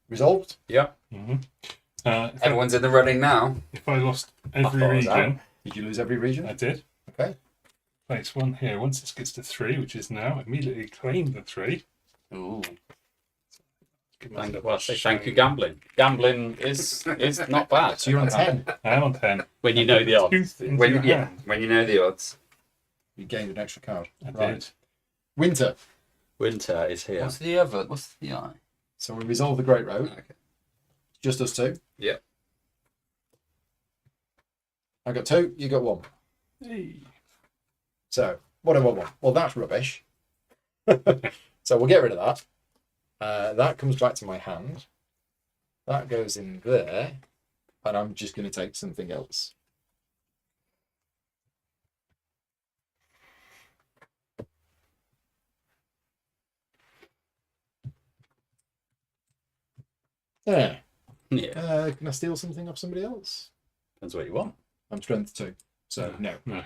resolved. Yeah. Mm-hmm. Everyone's in the running now. If I lost every thought it was region, Did you lose every region? I did. Okay. Place 1 here. Once this gets to 3, which is now, immediately claim the 3. Ooh. Give myself a Well, say thank you, shame. gambling. Gambling is not bad. So you're on 10. I am on 10. When you know the odds. Tooth into When your yeah, hand. when you know the odds. You gained an extra card. I Right. did. Winter. Winter is here. What's the other? What's the eye? So we resolve the Great Road. Okay. Just us 2. Yep. I got 2. You got 1. Hey. So what do I want? Well, that's rubbish. So we'll get rid of that. That comes back to my hand. That goes in there. And I'm just going to take something else. There. Yeah. Can I steal something off somebody else? Depends what you want. I'm strength 2, so no. No.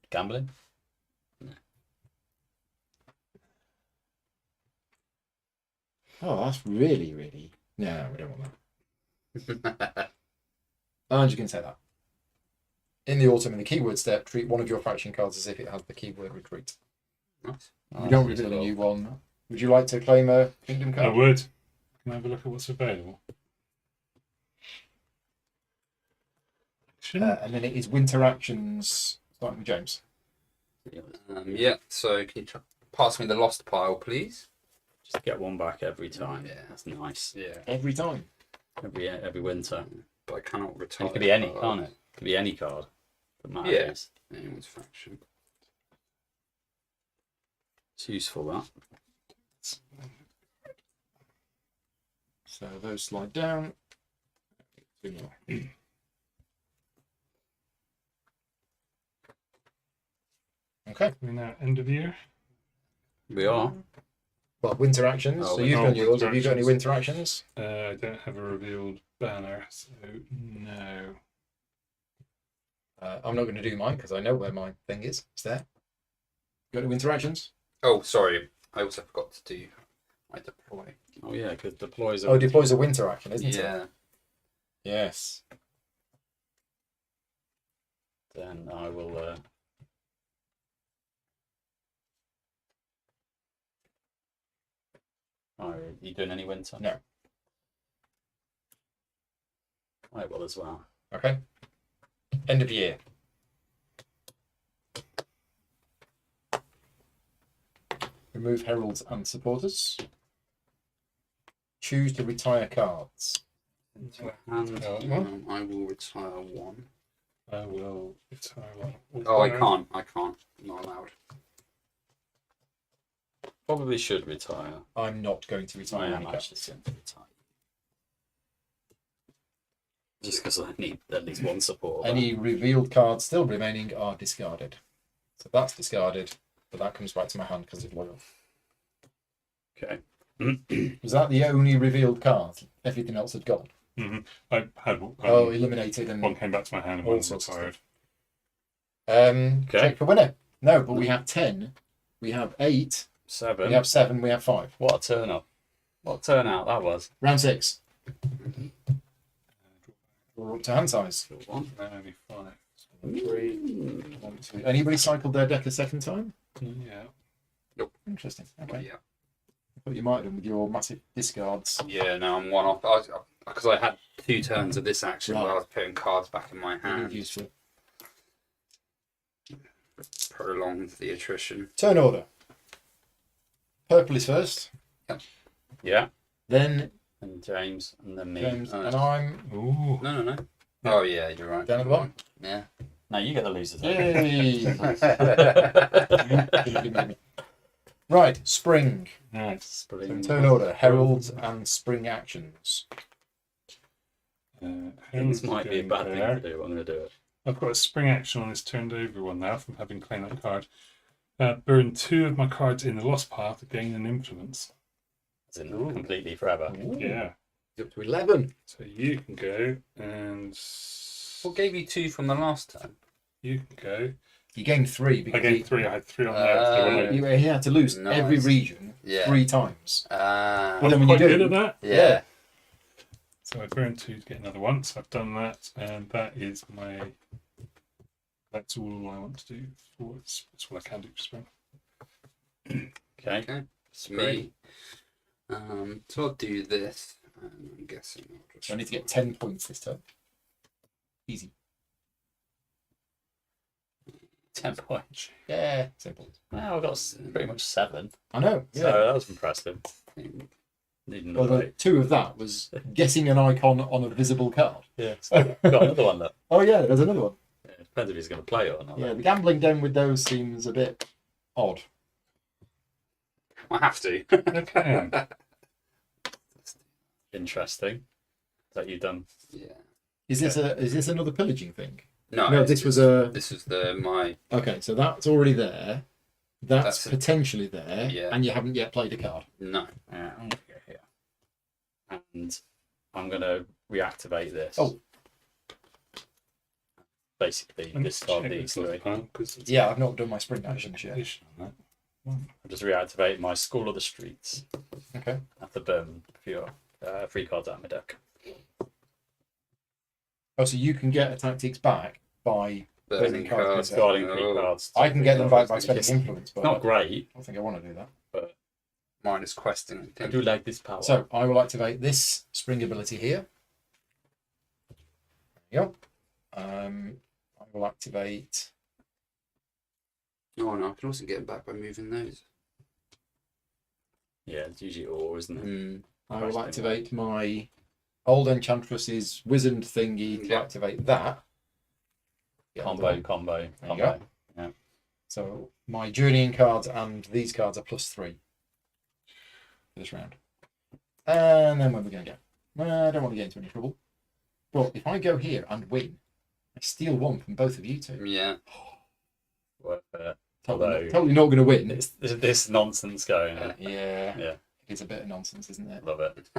Gambling? Oh, that's really, really... No, we don't want that. And you can say that. In the autumn, in the keyword step, treat one of your faction cards as if it has the keyword retreat. Nice. You don't reveal a new one. Would you like to claim a kingdom card? I would. Can I have a look at what's available? And then it is winter actions, starting with James. Yeah, so can you pass me the lost pile, please? Just get one back every time. Yeah. That's nice. Yeah. Every time. Every winter. But I cannot retire. It could be any, can't it? It could be any card. That matters. Yeah. Anyone's faction. It's useful, that. So those slide down. 2 more. Okay. We're now end of year. We are. Well, winter actions. Oh, so you've done yours. Have you got any winter actions? I don't have a revealed banner, so no. I'm not going to do mine because I know where my thing is. It's there. Got any winter actions? Oh, sorry. I also forgot to do my deploy. Oh, yeah, because deploys Oh, deploy's a winter action, isn't it? Yeah. Yes. Then I will. Are you doing any winter? No. I will as well. Okay. End of year. Remove heralds and supporters. Choose to retire cards. Into a hand. I will retire one. I will retire one. Oh, I can't. I'm not allowed. Probably should retire. I'm not going to retire I any am cards. actually going to retire. Just because I need at least one support. Any revealed cards still remaining are discarded. So that's discarded, but that comes back to my hand because it's loyal. Okay. Was that the only revealed card? Everything else had gone. Mm-hmm. I had Eliminated and one came back to my hand and all one sorts of retired. Okay. Check for winner. No, but we have 10. We have 8. 7. We have 7. We have 5. What a turn up. What a turnout that was. Round 6. We're up to hand size. One. Only 5. 3, 1, 2. Anybody cycled their deck a second time? Yeah. Interesting. Okay. Yeah. I thought you might have done with your massive discards. Yeah, no, I'm one off. Because I had 2 turns of this action Right. where I was putting cards back in my Really hand. useful. Prolonged the attrition. Turn order. Purple is first. Yeah. Then And James, and then me. James and I'm Ooh. No. Oh, yeah, you're right. down at the bottom. Yeah. No, you get the losers. Yay! Right, spring. Nice. So Spring. turn order, heralds and spring actions. This might be a bad there. thing to do. I'm going to do it. I've got a spring action on this turned over one now from having claimed that card. Burn 2 of my cards in the lost pile to gain an influence. As in completely forever. Yeah. Up to 11. So you can go and What gave you 2 from the last turn? you can go. You gained 3 I because gained 3. I had 3 on there. So when I- he had to lose Nice. every region Yeah. 3 times. I'm then when quite you good do- at that. Yeah. So I burned 2 to get another one. So I've done that, and that is my. That's all I want to do. That's all I can do for spring. Okay. Okay. It's me. So I'll do this. I'm guessing I'll just... So I need to get 10 points this turn. Easy. 10 points. Yeah, simple. Well, I've got pretty much 7. I know. So Yeah. that was impressive. Needing Well, another. 2 of that was getting an icon on a visible card. Yeah. So got another one, look. Oh yeah, there's another one. Yeah, depends if he's going to play it or not. Yeah, the gambling down with those seems a bit odd. I have to. Okay. Interesting. That you've done. Yeah. Is this another pillaging thing? No, No, this was a. This is my... Okay, so that's already there. That's That's potentially there, Yeah. and you haven't yet played a card. No. Yeah, I'm going to go here. And I'm going to reactivate this. Oh. Basically, discard these three. Yeah, I've not done my spring actions yet. I'll just reactivate my School of the Streets. Okay. After burn free cards out of my deck. Oh, so you can get a tactics back by burning cards. Discarding free cards. I can get them back by spending influence, but not great. I don't think I want to do that. But minus questing, I think. I do like this power. So I will activate this spring ability here. There you go. I will activate. Oh no, I can also get them back by moving those. Yeah, it's usually all, isn't it? I will activate my old Enchantress's wizard thingy to activate that. Combo. Yeah. So my journeying cards and these cards are +3 for this round. And then where are we going to go? I don't want to get into any trouble. But if I go here and win, I steal one from both of you two. Yeah. Totally not going to win. It's this nonsense going. Yeah. It's a bit of nonsense, isn't it? Love it.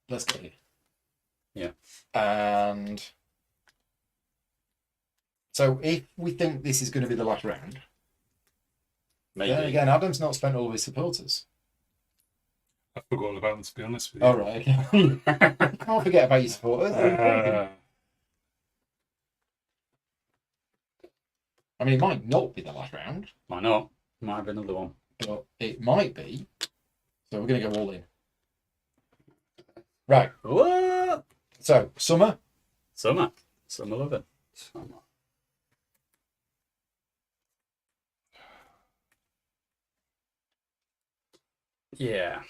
Let's go here. Yeah. And so if we think this is going to be the last round, maybe. then again, Adam's not spent all of his supporters. I forgot all about them, to be honest with you. All right. You can't forget about your supporters. I mean, it might not be the last round. Might not. Might have another one. But it might be. So we're going to go all in. Right. What? So, Summer. Summer love it. Yeah.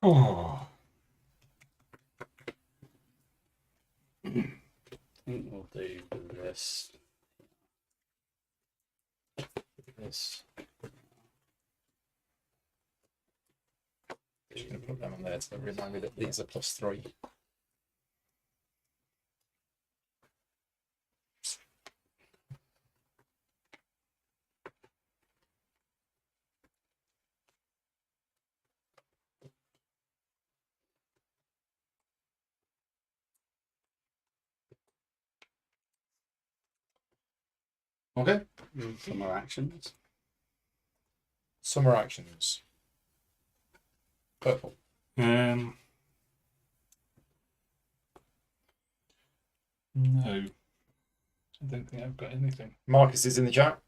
Oh. I think we'll do this. Just going to put them on there to remind me that these are +3. Okay. Summer actions. Summer actions. Purple. No. I don't think I've got anything. Marcus is in the chat.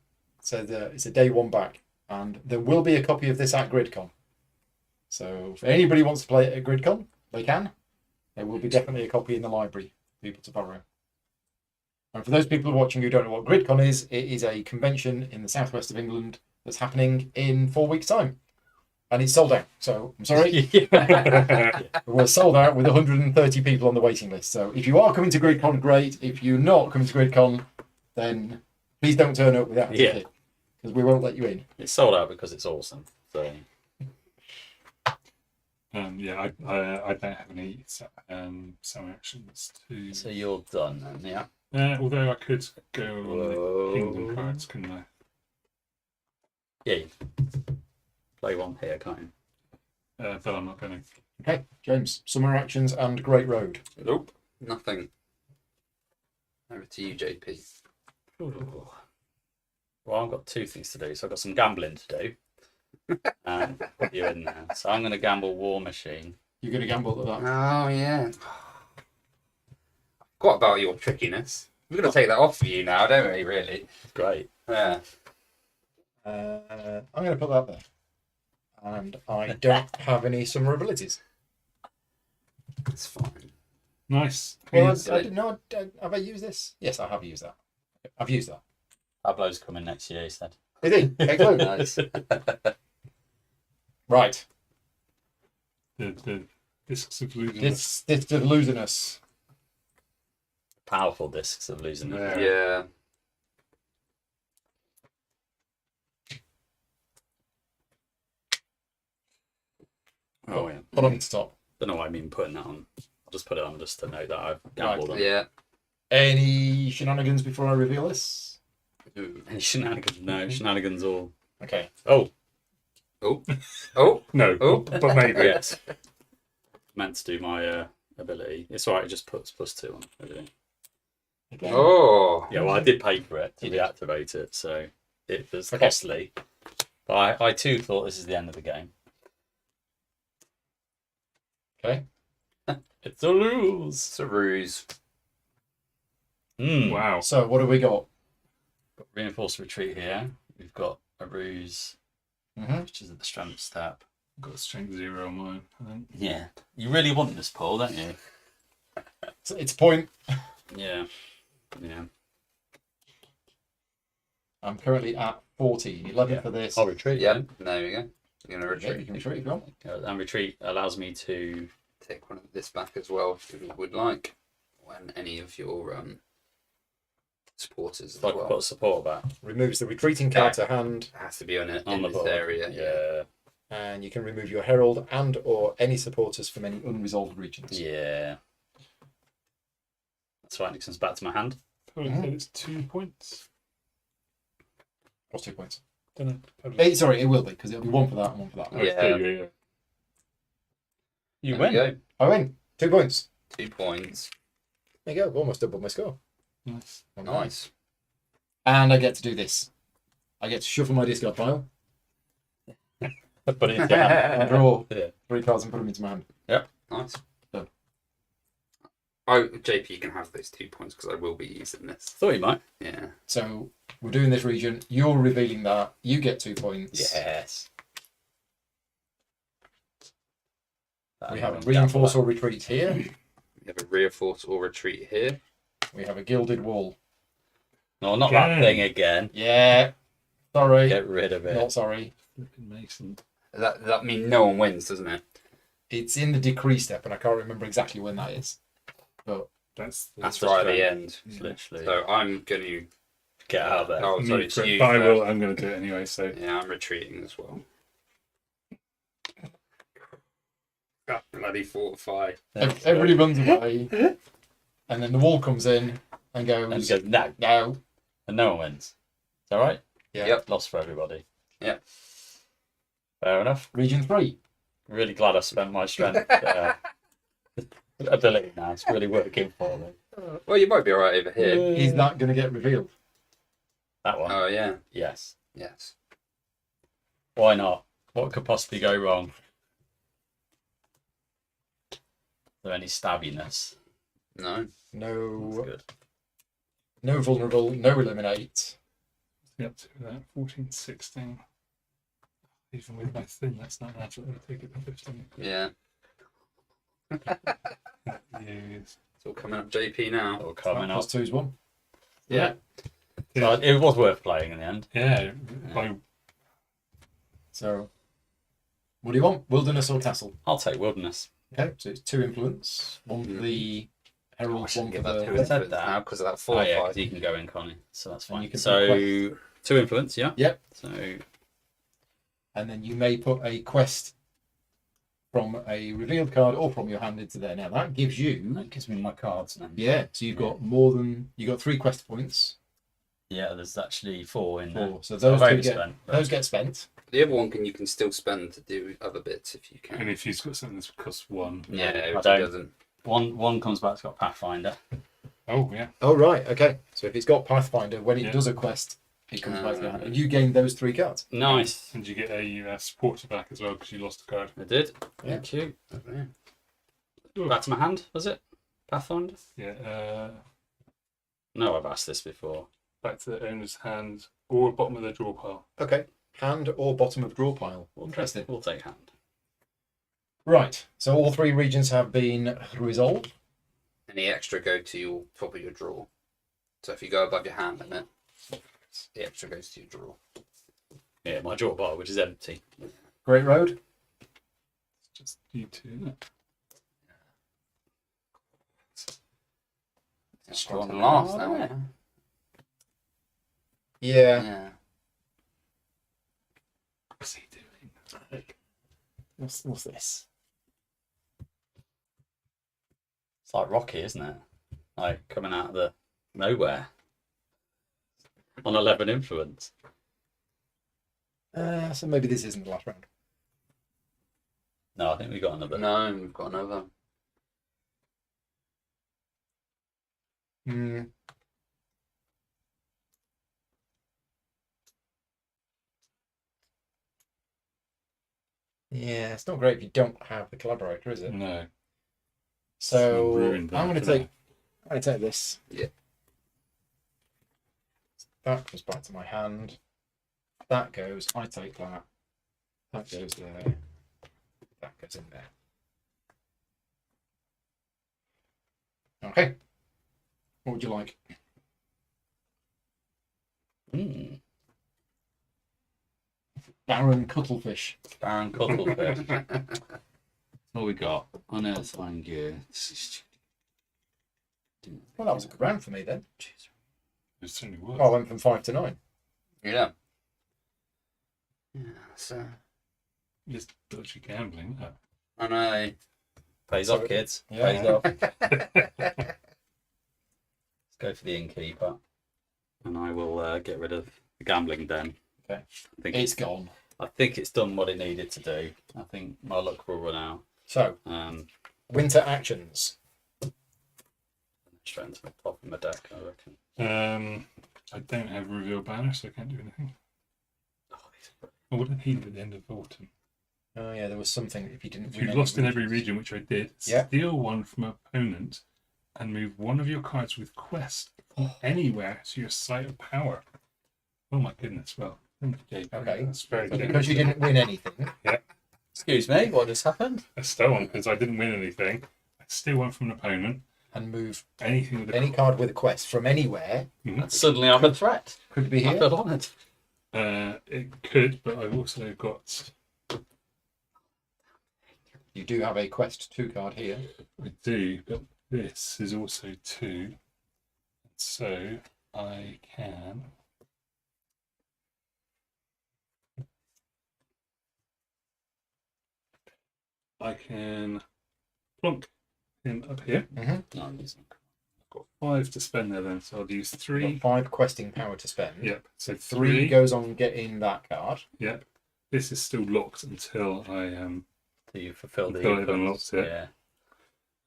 Said it's a day one back. And there will be a copy of this at GridCon. So if anybody wants to play it at GridCon, they can. There will be definitely a copy in the library for people to borrow. And for those people watching who don't know what GridCon is, it is a convention in the southwest of England that's happening in 4 weeks' time. And it's sold out. So I'm sorry. We're sold out with 130 people on the waiting list. So if you are coming to GridCon, great. If you're not coming to GridCon, then please don't turn up without a ticket, because we won't let you in. It's sold out because it's awesome. So I don't have any summer actions to. So you're done then, yeah. Although I could go on the kingdom cards, couldn't I? Yeah. Play one here, can't you? But I'm not going to. Okay, James. Summer actions and Great Road. Nope, nothing. Over to you, JP. Ooh. Well, I've got two things to do. So I've got some gambling to do. And put you in there. So I'm going to gamble War Machine. You're going to gamble at that? Oh, yeah. Forgot about your trickiness. We're going to take that off for you now, don't we, really? Great. Yeah. I'm going to put that there. And I don't have any summer abilities. That's fine. Nice. Well, I didn't know. Have I used this? Yes, I have used that. I've used that. Pablo's coming next year, he said. Is he? Excellent. Nice. Right. The Discs of Losing. Discs of Losing Us. powerful discs of losing it. Yeah. Oh yeah. Put on to top. Don't know why I mean putting that on. I'll just put it on just to know that I've gambled on it. Yeah. Any shenanigans before I reveal this? Any shenanigans? No, shenanigans all. Okay. Oh. Oh. No. Oh. But maybe. Yes. Meant to do my ability. It's alright, it just puts +2 on everything. Okay. Oh. Yeah, well, I did pay for it to deactivate it, so it was costly. But I too thought this is the end of the game. Okay. It's a lose. It's a ruse. Wow. So what have we got? Got reinforced retreat here. We've got a ruse, which is at the strength step. I've got a strength 0 on mine, I think. Yeah. You really want this, Paul, don't you? It's a point. Yeah. Yeah. I'm currently at 40. 11 for this. I'll retreat. Yeah. There we go. You're gonna Okay, retreat. you can retreat if you want. And retreat allows me to. Take one of this back as well if you would like. When any of your supporters as Like well. put a support back Removes the retreating card to hand, It has to be on it on in the this board. area. Yeah. and you can remove your herald and or any supporters from any unresolved regions. Yeah. That's right. It comes back to my hand. Probably it's 2 points. What's 2 points? Don't know. Sorry, it will be because it'll be 1 for that and 1 for that. Oh, Yeah. yeah. You There we win. go. I win. 2 points. 2 points. There you go. Almost double my score. Nice. Nice. And I get to do this. I get to shuffle my discard pile, Put it in your hand. and draw Yeah. 3 cards and put them into my hand. Nice. Done. Oh, JP, you can have those 2 points because I will be using this. Thought you might. Yeah. So we're doing this region. You're revealing that. You get 2 points. Yes. We have a reinforce or retreat here. We have a reinforce or retreat here. We have a gilded wall. No, not that Again. thing again. Yeah. Sorry. Get rid of it. Not sorry. Flipping Mason. That means no one wins, doesn't it? It's in the decree step, and I can't remember exactly when that is. But That's right at the strength. end. It's literally. So I'm going to. Get out of there. Oh, sorry, it's you. But I will. first. I'm going to do it anyway. So Yeah, I'm retreating as well. That bloody fortify. everybody runs away, and then the wall comes in and goes, And goes, no. no. And no one wins. Is that right? Yeah. Yep. Lost for everybody. Yeah. Fair enough. Region 3. Really glad I spent my strength ability now. It's really working for me. Well, you might be alright over here. Is that going to get revealed? That one. Oh, yeah. Yes. Yes. Why not? What could possibly go wrong? Is there any stabbiness? No. That's No. good. No vulnerable. No eliminate. up to that 14, 16. Even with my thing, that's not natural. I'll take it to 15. Yeah. Yes. It's all coming up JP now. Or coming up. +2 is 1. Yeah. So it was worth playing in the end. Yeah. By So, what do you want? Wilderness or castle? I'll take wilderness. Okay, so it's 2 influence. 1 for the herald, 1 for Give that two the... said influence that. now because of that Oh fortify. yeah, 'cause you can go in, Connie. So that's And fine. you can So put 2 influence, yeah. Yep. So And then you may put a quest from a revealed card or from your hand into there. Now that gives you, that gives me my cards now. yeah. So you've got more than you got 3 quest points. Yeah, there's actually 4 in there. 4. So So those I've two get overspent. those get spent. The other one you can still spend to do other bits if you and can. if you've got something that's cost 1. Yeah, I if it don't. doesn't. One comes back, it's got Pathfinder. Oh, yeah. Oh right, okay. So if it's got Pathfinder, when it Yeah. does a quest, it comes back to your hand, and you gain those 3 cards. Nice. And you get a supporter back as well because you lost a card. I did. Yeah. Thank you. Ooh. Back to my hand, was it? Pathfinder? Yeah. No, I've asked this before. Back to the owner's hand or bottom of the draw pile. Okay. Hand or bottom of draw pile. Interesting. We'll take hand. Right. So all 3 regions have been resolved. Any extra go to your top of your drawer. So if you go above your hand limit, the extra goes to your drawer. Yeah, my draw bar, which is empty. Great Road. It's just you two, isn't it? It's drawn last now. Yeah. Yeah. Yeah. What's he doing? What's this? It's like Rocky, isn't it? Like coming out of the nowhere on 11 influence. So maybe this isn't the last round. No, I think we got another. No, we've got another. Hmm. Yeah, it's not great if you don't have the collaborator, is it? No. So Ruined that I'm going for to take this. Yeah. That comes back to my hand. That goes. I take that. That goes there. That goes in there. Okay. What would you like? Baron Cuttlefish. Baron Cuttlefish. What we got? Unearthline gear. Well, that was a good round for me then. It certainly was. Oh, I went from 5 to 9. Yeah. Yeah, so. Just dodgy gambling. Oh. I know. Pays So- off, kids. Yeah. Pays off. Let's go for the innkeeper. And I will get rid of the gambling den. Okay. I think It's gone. I think it's done what it needed to do. I think my luck will run out. So, Um, winter actions. strength at the top of my deck, I reckon. I don't have reveal banner, so I can't do anything. Oh, Oh, what did he do at the end of autumn? Oh, yeah, there was something if you didn't If win you've any lost in every regions. region, which I did, Yeah. steal one from an opponent and move one of your cards with quest anywhere to your site of power. Oh my goodness, well. Okay. That's very So generous. because you didn't win anything, Excuse me, what just happened? I stole one because I didn't win anything. I steal one from an opponent. and move Anything with a any card with a quest from anywhere, And suddenly I'm a threat. could be I here. feel honoured. It could, but I've also got. You do have a quest 2 card here. I do, but this is also 2. So I can. I can plonk him up here. Mm-hmm. No, I'm using. I've got 5 to spend there then, so I'll use 3. 5 questing power to spend. Yep, so 3 3. goes on getting that card. Yep. This is still locked until I Do you fulfil the Until it unlocks it. Yeah.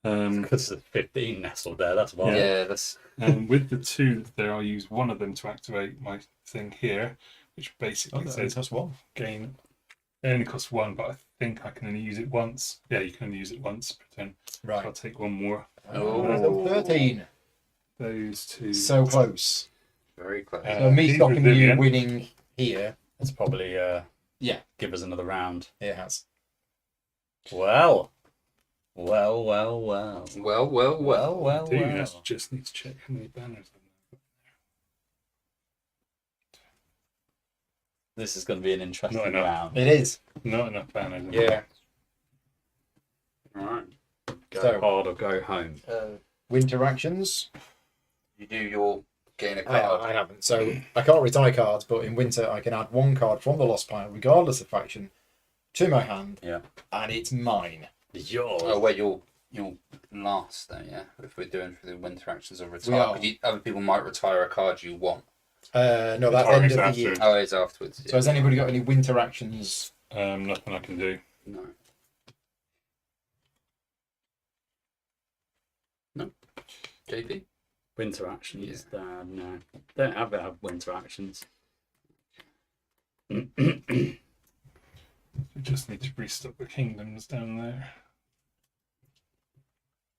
um Because there's 15 nestled there, that's wild. Yeah, that's. and with the 2 there I'll use one of them to activate my thing here, which basically says that's 1. gain. It only costs 1, but I think I can only use it once. Yeah, you can only use it once per turn. I'll Right. take one more. Oh, 13. Those 2. So close. Very close. So me he's stopping you resilient. winning here, It's probably yeah, give us another round. it has. Well. Well, well, well. Well, well, well. Well, I do. well. I just need to check how many banners I've got. This is going to be an interesting Not enough. round. It is. Not enough banners. Yeah. Alright. Go So- hard or go home. Winter actions. You do your gain a card. I haven't. So I can't retire cards, but in winter I can add 1 card from the lost pile, regardless of faction, to my hand, Yeah. and it's mine. Yours. Oh, wait, you'll last though, yeah? If we're doing for the winter actions or retire. are. 'Cause other people might retire a card you want. No, that's Retirement's end of the after. year. Oh, it's afterwards. So has anybody got any winter actions? Nothing I can do. No. JP? Winter actions. No. Don't have winter actions. We just need to restock the kingdoms down there.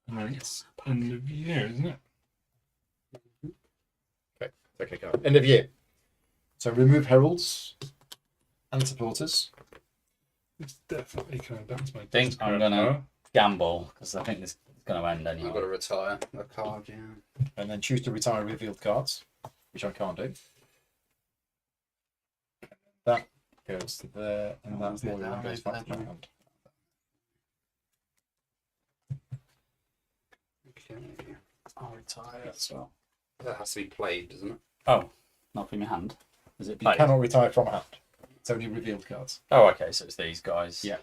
And then it's end of year, isn't it? Okay, card. End of year. So remove heralds and supporters. It's definitely coming back to my Think desk I'm right gonna- now. Gamble, because I think this is going to end I've got anyway. to retire a card, yeah. And then choose to retire revealed cards, which I can't do. That goes to there, and that was it? loyal one goes back to my Okay. hand. Okay. I'll retire as well. That has to be played, doesn't it? Oh, not from your hand. Is it You played? cannot retire from hand. It's only revealed cards. Oh, okay, so it's these guys. Yeah.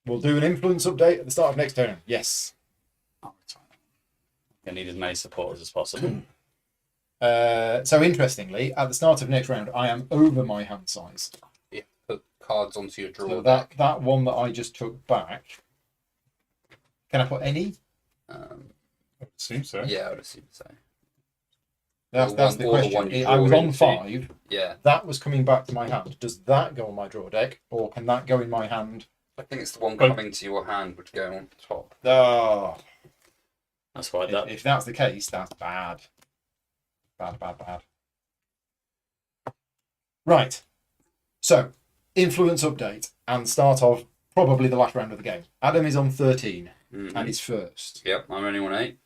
We'll do an influence update at the start of next turn. Yes. I'll retire. I need as many supporters as possible. So interestingly, at the start of next round, I am over my hand size. Yeah. Put cards onto your draw So deck. that one that I just took back. Can I put any? I would assume so. Yeah, I would assume so. That's Or the the question. one you I was draw on into. 5. Yeah. That was coming back to my hand. Does that go on my draw deck, or can that go in my hand? I think it's the one coming to your hand would go on top. Oh, That's why that. if that's the case, that's bad. Bad. Right. So, influence update and start of probably the last round of the game. Adam is on 13 and is first. Yep, I'm only on 8.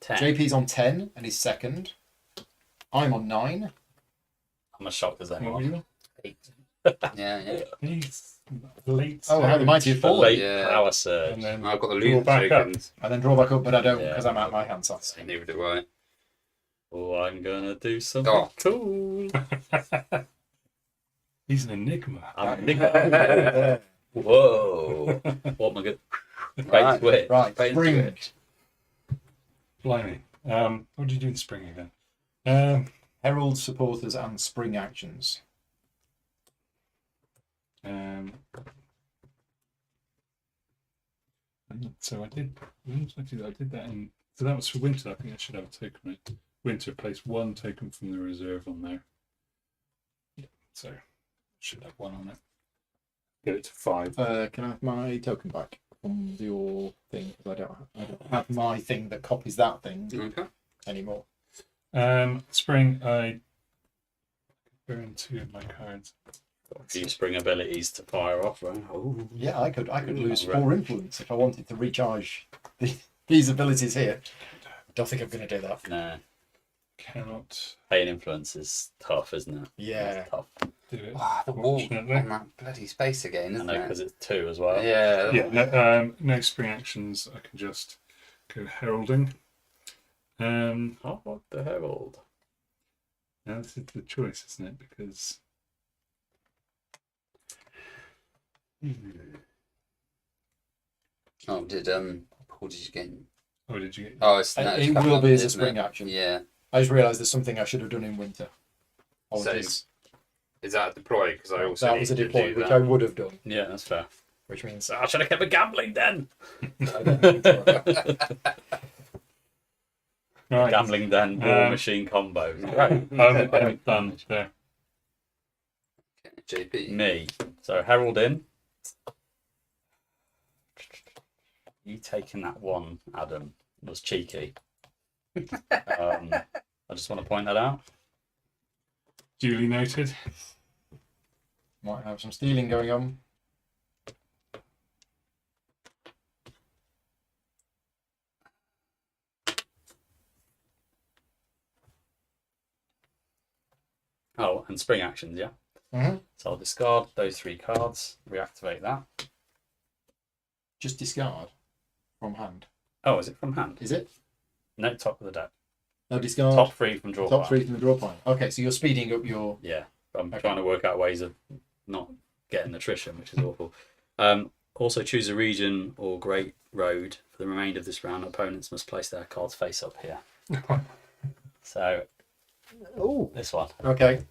10. JP's on 10 and is second. I'm on 9. I'm as shocked as What were anyone. you on? 8. Yeah. He's late. Oh, how the mighty have The fallen. late Yeah. power And surge. then I've got the draw loot back up. tokens. And then draw back up, but I don't Yeah. because I'm at my hand size. Neither do I. Oh, I'm gonna do something Oh. cool. He's an enigma. I'm There. Whoa. What am I good? Right. Bait switch. Right, Bait spring. switch. Blimey. What did you do in spring again? Herald, supporters, and spring actions. So I did. When did I do that? I did that in. So that was for winter. I think I should have a token. Right? Winter, place 1 token from the reserve on there. Yeah, so should have 1 on it. Get it to 5. Can I have my token back from your thing? Because I don't have my thing that copies that thing Okay. anymore. Spring, I burn 2 of my cards. Got a few spring abilities to fire off, right? Oh. Yeah, I could lose Right. 4 influence if I wanted to recharge these abilities here. Don't think I'm going to do that. Nah. Cannot Paying influence is tough, isn't it? Yeah. It's tough. do it. The wall Unfortunately. on that bloody space again, I isn't know, because it? it's 2 as well. Yeah. Yeah, no spring actions. I can just go heralding. Oh, what the herald? Now this is the choice, isn't it? Because Oh, what did you get? oh, did you get? Oh, it's, no, It it's coming will up, be as a isn't spring it? action. Yeah. I just realised there's something I should have done in winter. So Apologies. Is that a deploy? Because I also That was a need to deploy, do which that. I would have done. Yeah, that's fair. Which means So I should have kept a gambling den. I don't think so. Right. Gambling den, war machine combos. Right. I'm done there. Okay, JP. Me. So herald in. You taking that one, Adam, was cheeky. I just want to point that out. Duly noted. Might have some stealing going on. Oh, and spring actions, yeah. Mm-hmm. So I'll discard those 3 cards, reactivate that. Just discard from hand. Oh, is it from hand? Is it? No, top of the deck. No, discard. Top 3 from draw Top pile. 3 from the draw pile. Okay, so you're speeding up your. Yeah, I'm Okay. trying to work out ways of not getting attrition, which is awful. Also choose a region or great road. For the remainder of this round, opponents must place their cards face up here. So, Oh. this one. Okay.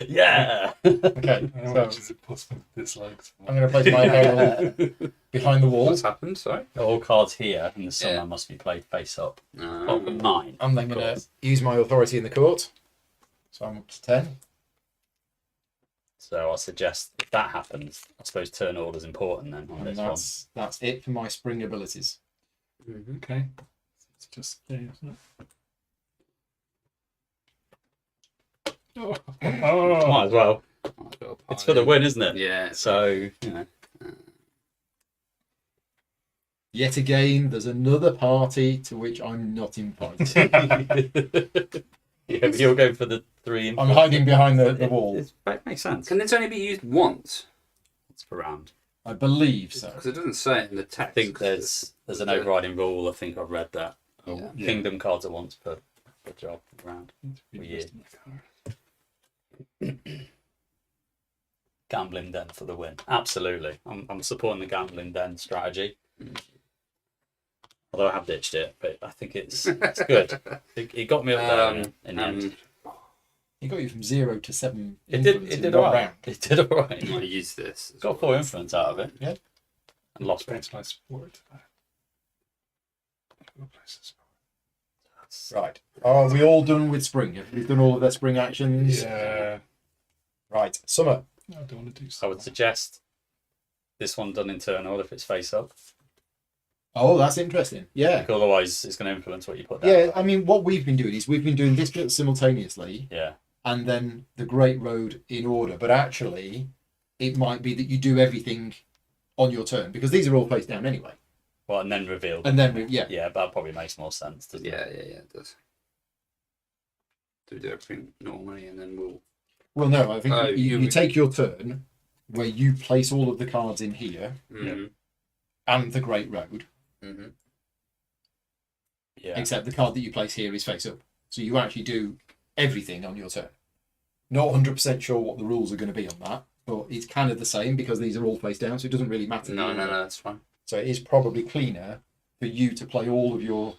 Yeah! Okay. How So much is it possible to dislike? I'm going to place my herald behind the wall. What's happened? Sorry. All cards here in the summer Yeah. must be played face up. Um, Top of 9. I'm then of going to course. use my authority in the court. So I'm up to 10. So I suggest if that happens, I suppose turn order is important then on And this that's it for my spring abilities. Okay. It's just there, isn't it? Oh. one. Might as well. I've got a It's for the pile win, isn't it? in. Yeah. So, you know. Yet again, there's another party to which I'm not invited. Yeah, but you're going for the 3 I'm hiding behind the wall. It makes sense. Can this only be used once? It's per round. I believe so. Because it doesn't say it in the text. I think there's an overriding rule. I think I've read that. Yeah. Kingdom cards are once per job round. Per year. Gambling den for the win. Absolutely. I'm supporting the gambling den strategy. Although I have ditched it, but I think it's good. It got me up there in the end. It got you from 0 to 7. It did all right. It did all right. I use this. Got 4 influence out of it. Yeah. And lost one. Right. Are we all done with spring? Have we done all of their spring actions? Yeah. Right. Summer. I don't want to do. I would suggest this one done in turn order if it's face up. Oh, that's interesting. Yeah. Because otherwise, it's going to influence what you put down. Yeah, I mean, what we've been doing is we've been doing this bit simultaneously. Yeah. And then the Great Road in order. But actually, it might be that you do everything on your turn because these are all face down anyway. Well, and then revealed. And then, yeah. Yeah, that probably makes more sense, doesn't it? Yeah, it does. Do we do everything normally and then we'll... Well, no, I think you take your turn where you place all of the cards in here and the Great Road. Mm-hmm. Yeah. Except the card that you place here is face up. So you actually do everything on your turn. Not 100% sure what the rules are going to be on that, but it's kind of the same because these are all face down, so it doesn't really matter. No, that's fine. So it is probably cleaner for you to play all of your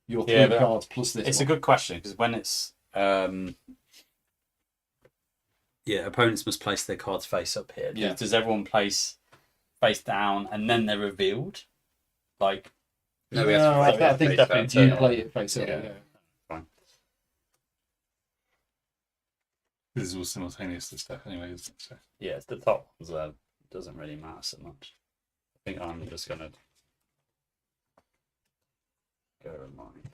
3 cards plus this. It's a good question because when it's opponents must place their cards face up here. Yeah. Does everyone place face down and then they're revealed? Like No, we have to play I think definitely you turn play it face up. Yeah. Yeah. Fine. This is all simultaneous this stuff anyway, isn't it? So. Yeah, it's the top ones where it doesn't really matter so much. I think I'm just gonna go with mine.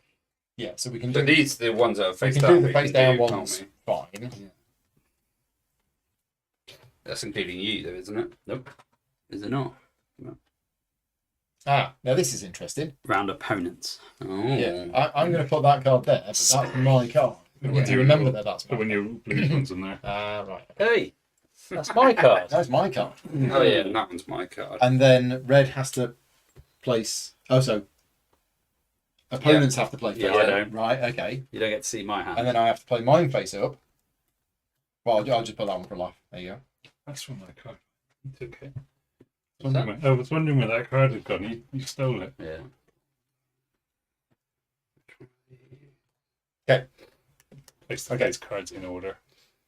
Yeah, so we can So do these are the ones that are we face can down. do the face down can't ones we? fine. That's including you, though, isn't it? Nope. Is it not? Now this is interesting. Round opponents. Oh. Yeah, I'm going to put that card there, but that's my card. Do you remember that that's my But when your blue one's in there. right. Hey, that's my card. That's my card. Oh, yeah, and that one's my card. And then red has to place... Oh, so opponents have to play face Yeah, up. I don't. Right, okay. You don't get to see my hand. And then I have to play mine face up. Well, I'll just put that one for a laugh. There you go. That's from my card. You took it. What's that? I was wondering where that card had gone. You stole it. Yeah. Okay. Place Okay. these cards in order.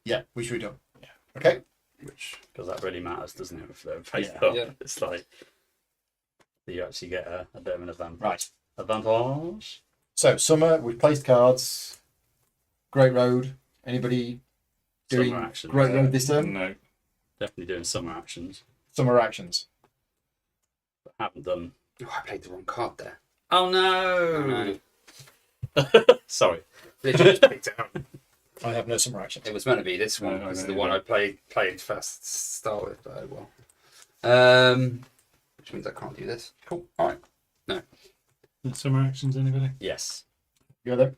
Yeah, which we done. Yeah. Okay. Because that really matters, doesn't it? If they're face Yeah. up, Yeah. it's like you actually get a bit of an advantage. Right. Advantage. So, summer, we've placed cards. Great Road. Anybody doing Summer actions. Great Road this turn? No. Definitely doing summer actions. Summer actions. But haven't done. Oh, I played the wrong card there. Oh no! No. Sorry. Literally just picked it out. I have no summer actions. It was meant to be this one No, because no, the you one don't. I played first to start with, but oh well. Which means I can't do this. Cool. All right. Summer actions, anybody? Yes. You're there.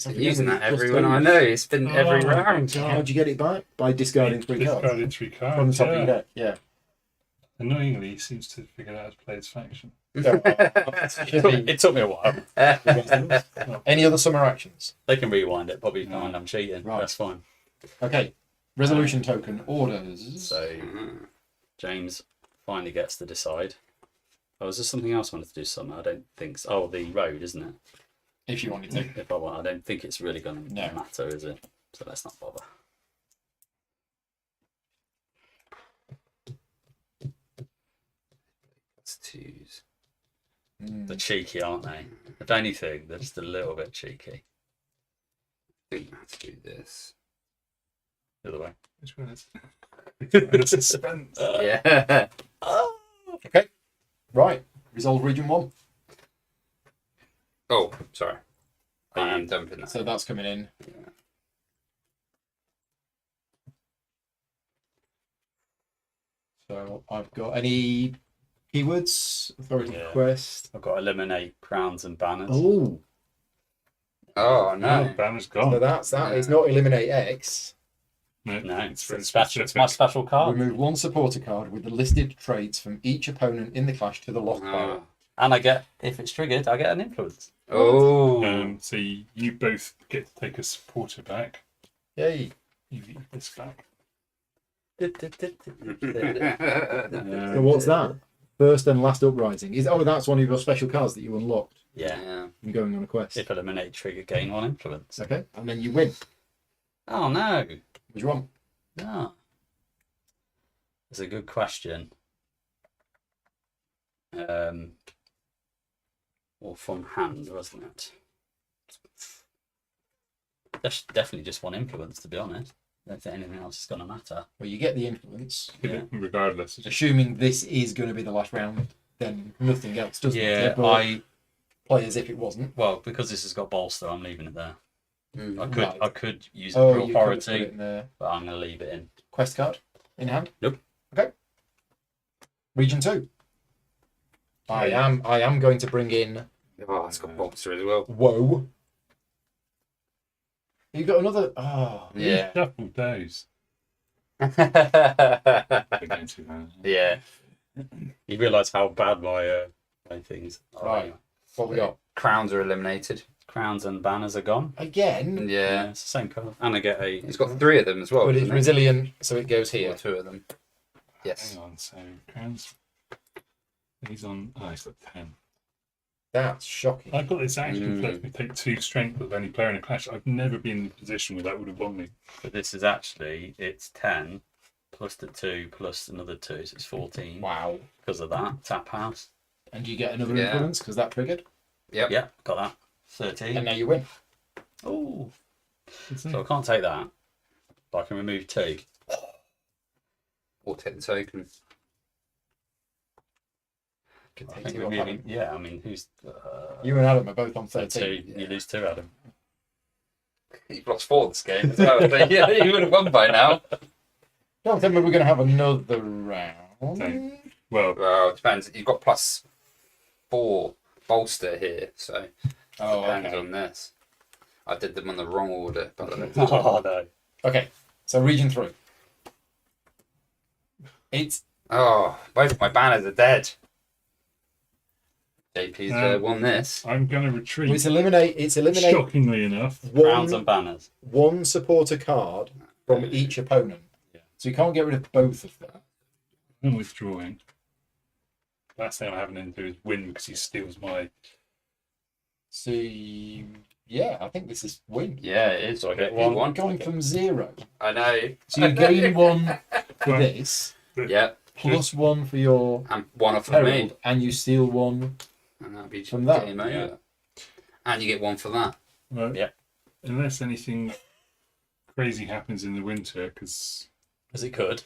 Using that everyone I know. It's been every my round. God. How'd you get it back? By discarding 3 cards. Discarded 3 cards. From the top of yeah. your deck, yeah. Annoyingly, he seems to figure out how to play his faction. It took me a while. Any other summer actions? They can rewind it. Probably No. find I'm cheating. Right. That's fine. Okay. Resolution token orders. So James finally gets to decide. Oh, is there something else I wanted to do summer? I don't think so. Oh, the road, isn't it? If you wanted to. If I want, I don't think it's really going to No. matter, is it? So let's not bother. That's twos. They're cheeky, aren't they? If anything, they're just a little bit cheeky. I think I have to do this. The other way. Which one is it? The suspense. Yeah. Okay. Right. Resolve region 1. Oh, sorry. I am dumping that. So that's coming in. Yeah. So I've got any keywords? Authority Yeah. quest. I've got eliminate crowns and banners. Oh. Oh No, no. banner's So gone. that's that. It's not eliminate X. No, it's very it's my specific. special card. Remove one supporter card with the listed traits from each opponent in the clash to the lost pile. And I get, if it's triggered, I get an influence. Oh. So you both get to take a supporter back. Yay. You get this back. So what's that? First and last uprising. That's one of your special cards that you unlocked Yeah. from going on a quest. If eliminate trigger, gain 1 influence. Okay, and then you win. Oh no. Which one? No. That's a good question. Or from hand, wasn't it? That's definitely just 1 influence, to be honest. I don't think anything else is going to matter. Well, you get the influence. Yeah. Regardless. Assuming this is going to be the last round, then nothing else does Yeah, matter. But play as if it wasn't. Well, because this has got bolster, I'm leaving it there. I could use it Oh, for you could put authority, it in there. but I'm going to leave it in. Quest card in hand. Nope. Okay. Region 2. I am going to bring in. Oh, it's got bolster as well. Whoa. You got another. Oh. Yeah. Shuffled those. Yeah. Again, too bad. You realise how bad my things are. Right. What we got? Crowns are eliminated. Crowns and banners are gone. Again. Yeah. It's the same colour. And I get a. It's got 3 of them as well. But it's doesn't it? resilient, so it goes Or here. 2 of them. Yes. Hang on, so crowns. He's on. Oh, he's got 10. That's shocking. I've got this action that lets me take 2 strength with any player in a clash. I've never been in a position where that would have won me. But this is actually, it's 10 plus the 2 plus another 2, so it's 14. Wow. Because of that. Tap house. And you get another Yeah. influence because that triggered. Yep. Yeah, got that. 13. And now you win. Oh. Isn't So I can't take that. But I can remove 2. Or take the token. Can I take think 2 off removing, Adam. yeah, I mean, who's. You and Adam are both on 2. 13. You lose 2, Adam. You've lost 4 this game as well. So yeah, you would have won by now. Don't tell me we're going to have another round. Same. Well, Well, it depends. You've got +4 bolster here, so Oh, depends okay. on this. I did them on the wrong order, by the way. Oh, no. Okay, so region 3. It's Oh, both my banners are dead. JP's won this. I'm going to retreat. it's eliminate Shockingly enough. Crowns and banners. one supporter card from each opponent. Yeah. So you can't get rid of both of them. I'm withdrawing. Last thing I'm having him do is win because he steals my. So yeah, I think this is win. Yeah, it is. So I get You 1. won. Going from 0. I know. So you gain 1 for Well, this, Yeah, plus 1 for your and 1 off of me. herald, and you steal 1. And that'll be From that, game over. yeah. And you get 1 for that. Well, Yeah. Unless anything crazy happens in the winter, because As it could.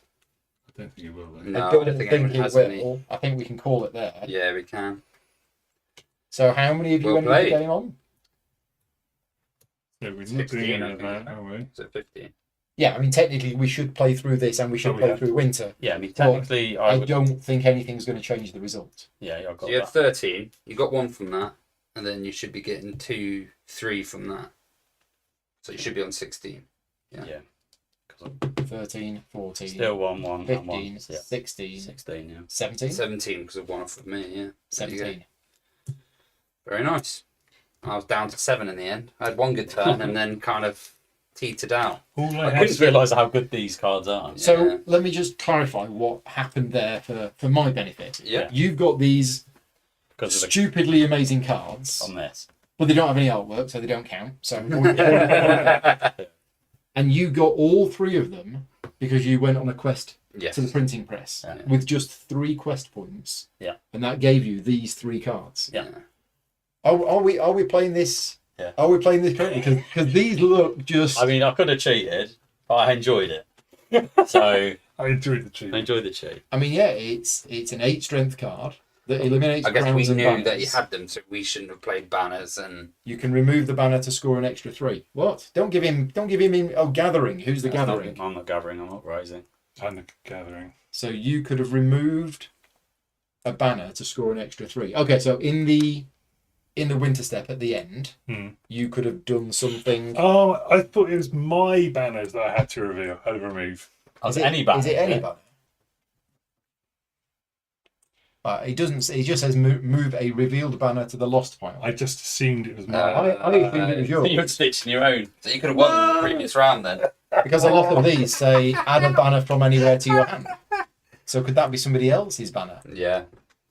I don't think it will. Though. No, I don't I don't think think anyone it has will. any. I think we can call it there. Yeah, we can. So how many of you Well ended the played. game on? So we're not 16, doing any I of think. that, are we? So 15. Yeah, I mean technically we should play through this and we should Oh, play yeah. through winter. Yeah, I mean, technically, I I would. don't think anything's going to change the result. Yeah, I got So you had that. 13. You got 1 from that. And then you should be getting 2, 3 from that. So you should be on 16. Yeah. 'Cause 13, 14, I'm still 1, 1, and 15, 1. Yeah. 16, 16, yeah. 17, 17 because of 1 off of me, yeah. There you go. 17. Very nice. I was down to 7 in the end. I had 1 good turn and then kind of teetered out. All I I had couldn't realise how good these cards are. So Yeah. let me just clarify what happened there for my benefit. Yeah. You've got these Because of the stupidly amazing cards, on this. but they don't have any artwork, so they don't count. So, and you got all 3 of them because you went on a quest Yes. to the printing press Yeah. with just 3 quest points. Yeah. And that gave you these 3 cards. Yeah. Are we playing this? Yeah. Are we playing this correctly? Because these look just. I mean, I could have cheated, but I enjoyed it. So I enjoyed the cheat. I enjoyed the cheat. I mean, yeah, it's an 8 strength card that eliminates I guess we crowns and knew banners. that you had them, so we shouldn't have played banners and You can remove the banner to score an extra 3. What? Don't give him gathering. Who's the That's not- gathering? I'm not gathering, I'm not rising. And the gathering. So you could have removed a banner to score an extra 3. Okay, so in the in the winter step at the end, you could have done something. Oh, I thought it was my banners that I had to reveal. I had to remove. Is it any banner? Is it any banner? It doesn't. It just says move a revealed banner to the lost pile. I just assumed it was mine. I assumed it was yours. You're stitching your own. So you could have won the previous round then. Because a lot of these say add a banner from anywhere to your hand. So could that be somebody else's banner? Yeah,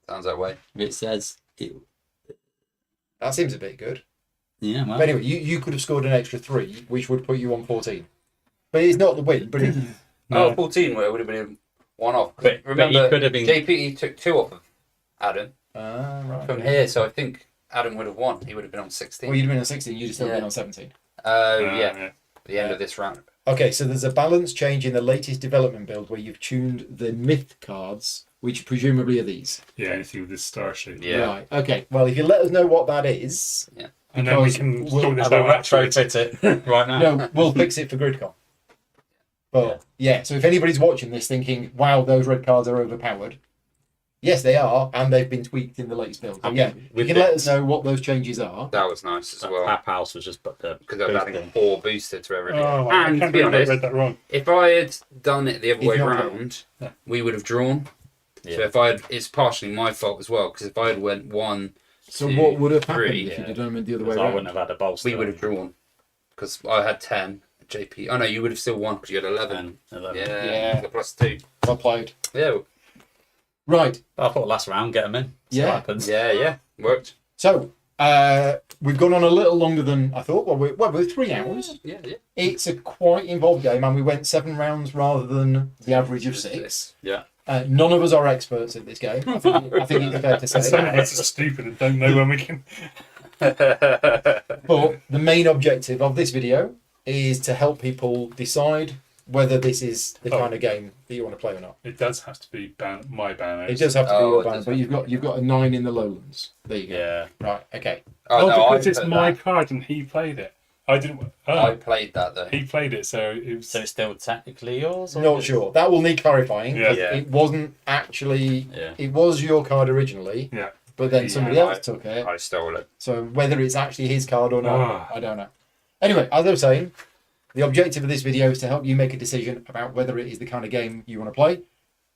sounds that way. It says it. That seems a bit good. Yeah, well. But anyway, you could have scored an extra 3, which would put you on 14. But it's not the win, but it... No. 14 would have been one off. But remember, he could have been... JP took 2 off of Adam right. from here, so I think Adam would have won. He would have been on 16. Well, you'd have been on 16, you'd have still been on 17. Yeah. The end of this round. Okay, so there's a balance change in the latest development build where you've tuned the myth cards, which presumably are these. Yeah, anything with this star shape. Yeah. Right, okay. Well, if you let us know what that is... Yeah. And then we can sort this out afterwards. Retrofit it right now. No, we'll fix it for GridCon. But, yeah, so if anybody's watching this thinking, wow, those red cards are overpowered, yes, they are, and they've been tweaked in the latest build. So, yeah, you can let us know what those changes are. That was nice as well. Pap House was just because I was adding 4 booster to everything. Oh, and I to be honest, read that wrong. if I had done it the other way round, we would have drawn. Yeah. So if I had, it's partially my fault as well, because if I had went 1, So 2, what would have happened 3, if you'd have done it the other way I around? wouldn't have had a bolster. we would have drawn. Because I had 10, JP. Oh no, you would have still won because you had 11. 11. Yeah. The +2. Well played. Yeah. Right. I thought last round, get them in. See what happens. Yeah. Worked. So, we've gone on a little longer than I thought. Well, we're 3 hours. Yeah. It's a quite involved game, and we went 7 rounds rather than the average of 6. Yeah. None of us are experts at this game. I think it's fair to say. Some of us are stupid and don't know when we can. But the main objective of this video is to help people decide whether this is the kind of game that you want to play or not. It does have to be my banner. It does have to be your banner, but you've got a 9 in the lowlands. There you go. Yeah. Right. Okay. Oh, no, because it's put my that. card and he played it. I didn't. I played that though. He played it, so it was. So it's still technically yours? Or Not sure. That will need clarifying. Yeah. Yeah. It wasn't actually. Yeah. It was your card originally. Yeah. But then somebody else took it. I stole it. So whether it's actually his card or not, I don't know. Anyway, as I was saying, the objective of this video is to help you make a decision about whether it is the kind of game you want to play.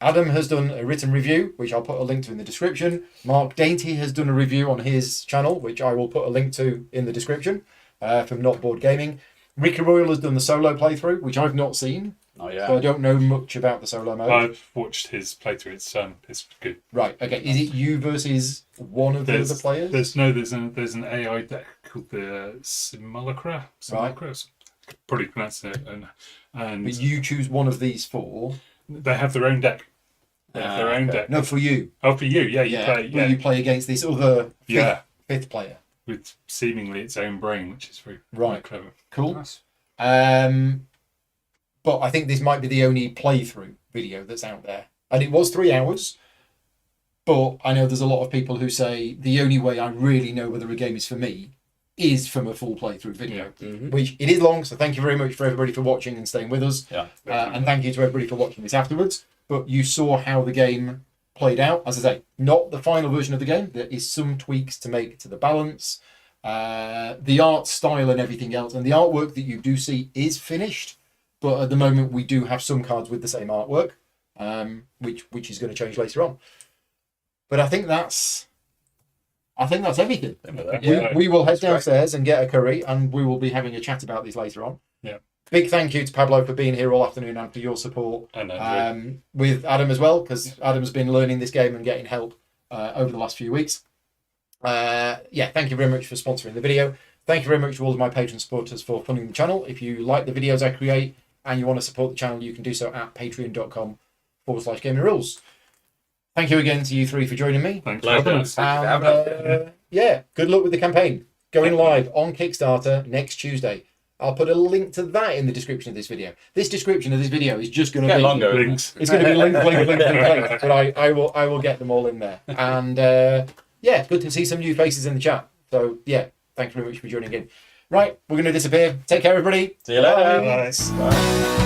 Adam has done a written review, which I'll put a link to in the description. Mark Dainty has done a review on his channel, which I will put a link to in the description, from Not Board Gaming. Ricky Royal has done the solo playthrough, which I've not seen. Oh, yeah. So I don't know much about the solo mode. I've watched his playthrough. It's good. Right, okay. Is it you versus one of the other players? There's an AI deck called the Simulacra. Probably pronouncing it. And But you choose one of these 4. they have their own deck. They have their own deck. No, for you. Oh, for you, yeah, you play. But you play against this other fifth player. With seemingly its own brain, which is very clever. Cool. Nice. But I think this might be the only playthrough video that's out there. And it was 3 hours. But I know there's a lot of people who say the only way I really know whether a game is for me is from a full playthrough video. Which it is long, so thank you very much for everybody for watching and staying with us. Yeah. And thank you to everybody for watching this afterwards. But you saw how the game played out. As I say, not the final version of the game. There is some tweaks to make to the balance, the art style and everything else. And the artwork that you do see is finished. But at the moment, we do have some cards with the same artwork, which is going to change later on. But I think that's everything. We will head downstairs and get a curry, and we will be having a chat about this later on. Yeah. Big thank you to Pablo for being here all afternoon and for your support with Adam as well, because Adam's been learning this game and getting help over the last few weeks. Thank you very much for sponsoring the video. Thank you very much to all of my patron supporters for funding the channel. If you like the videos I create and you want to support the channel, you can do so at patreon.com/gaming rules. Thank you again to you 3 for joining me. Thanks. And, good luck with the campaign. Going live on Kickstarter next Tuesday. I'll put a link to that in the description of this video. This description of this video is just going to be longer. Links. It's going to be links, but I will get them all in there. And good to see some new faces in the chat. So thanks very much for joining in. Right, we're going to disappear. Take care, everybody. See you later. Nice. Bye.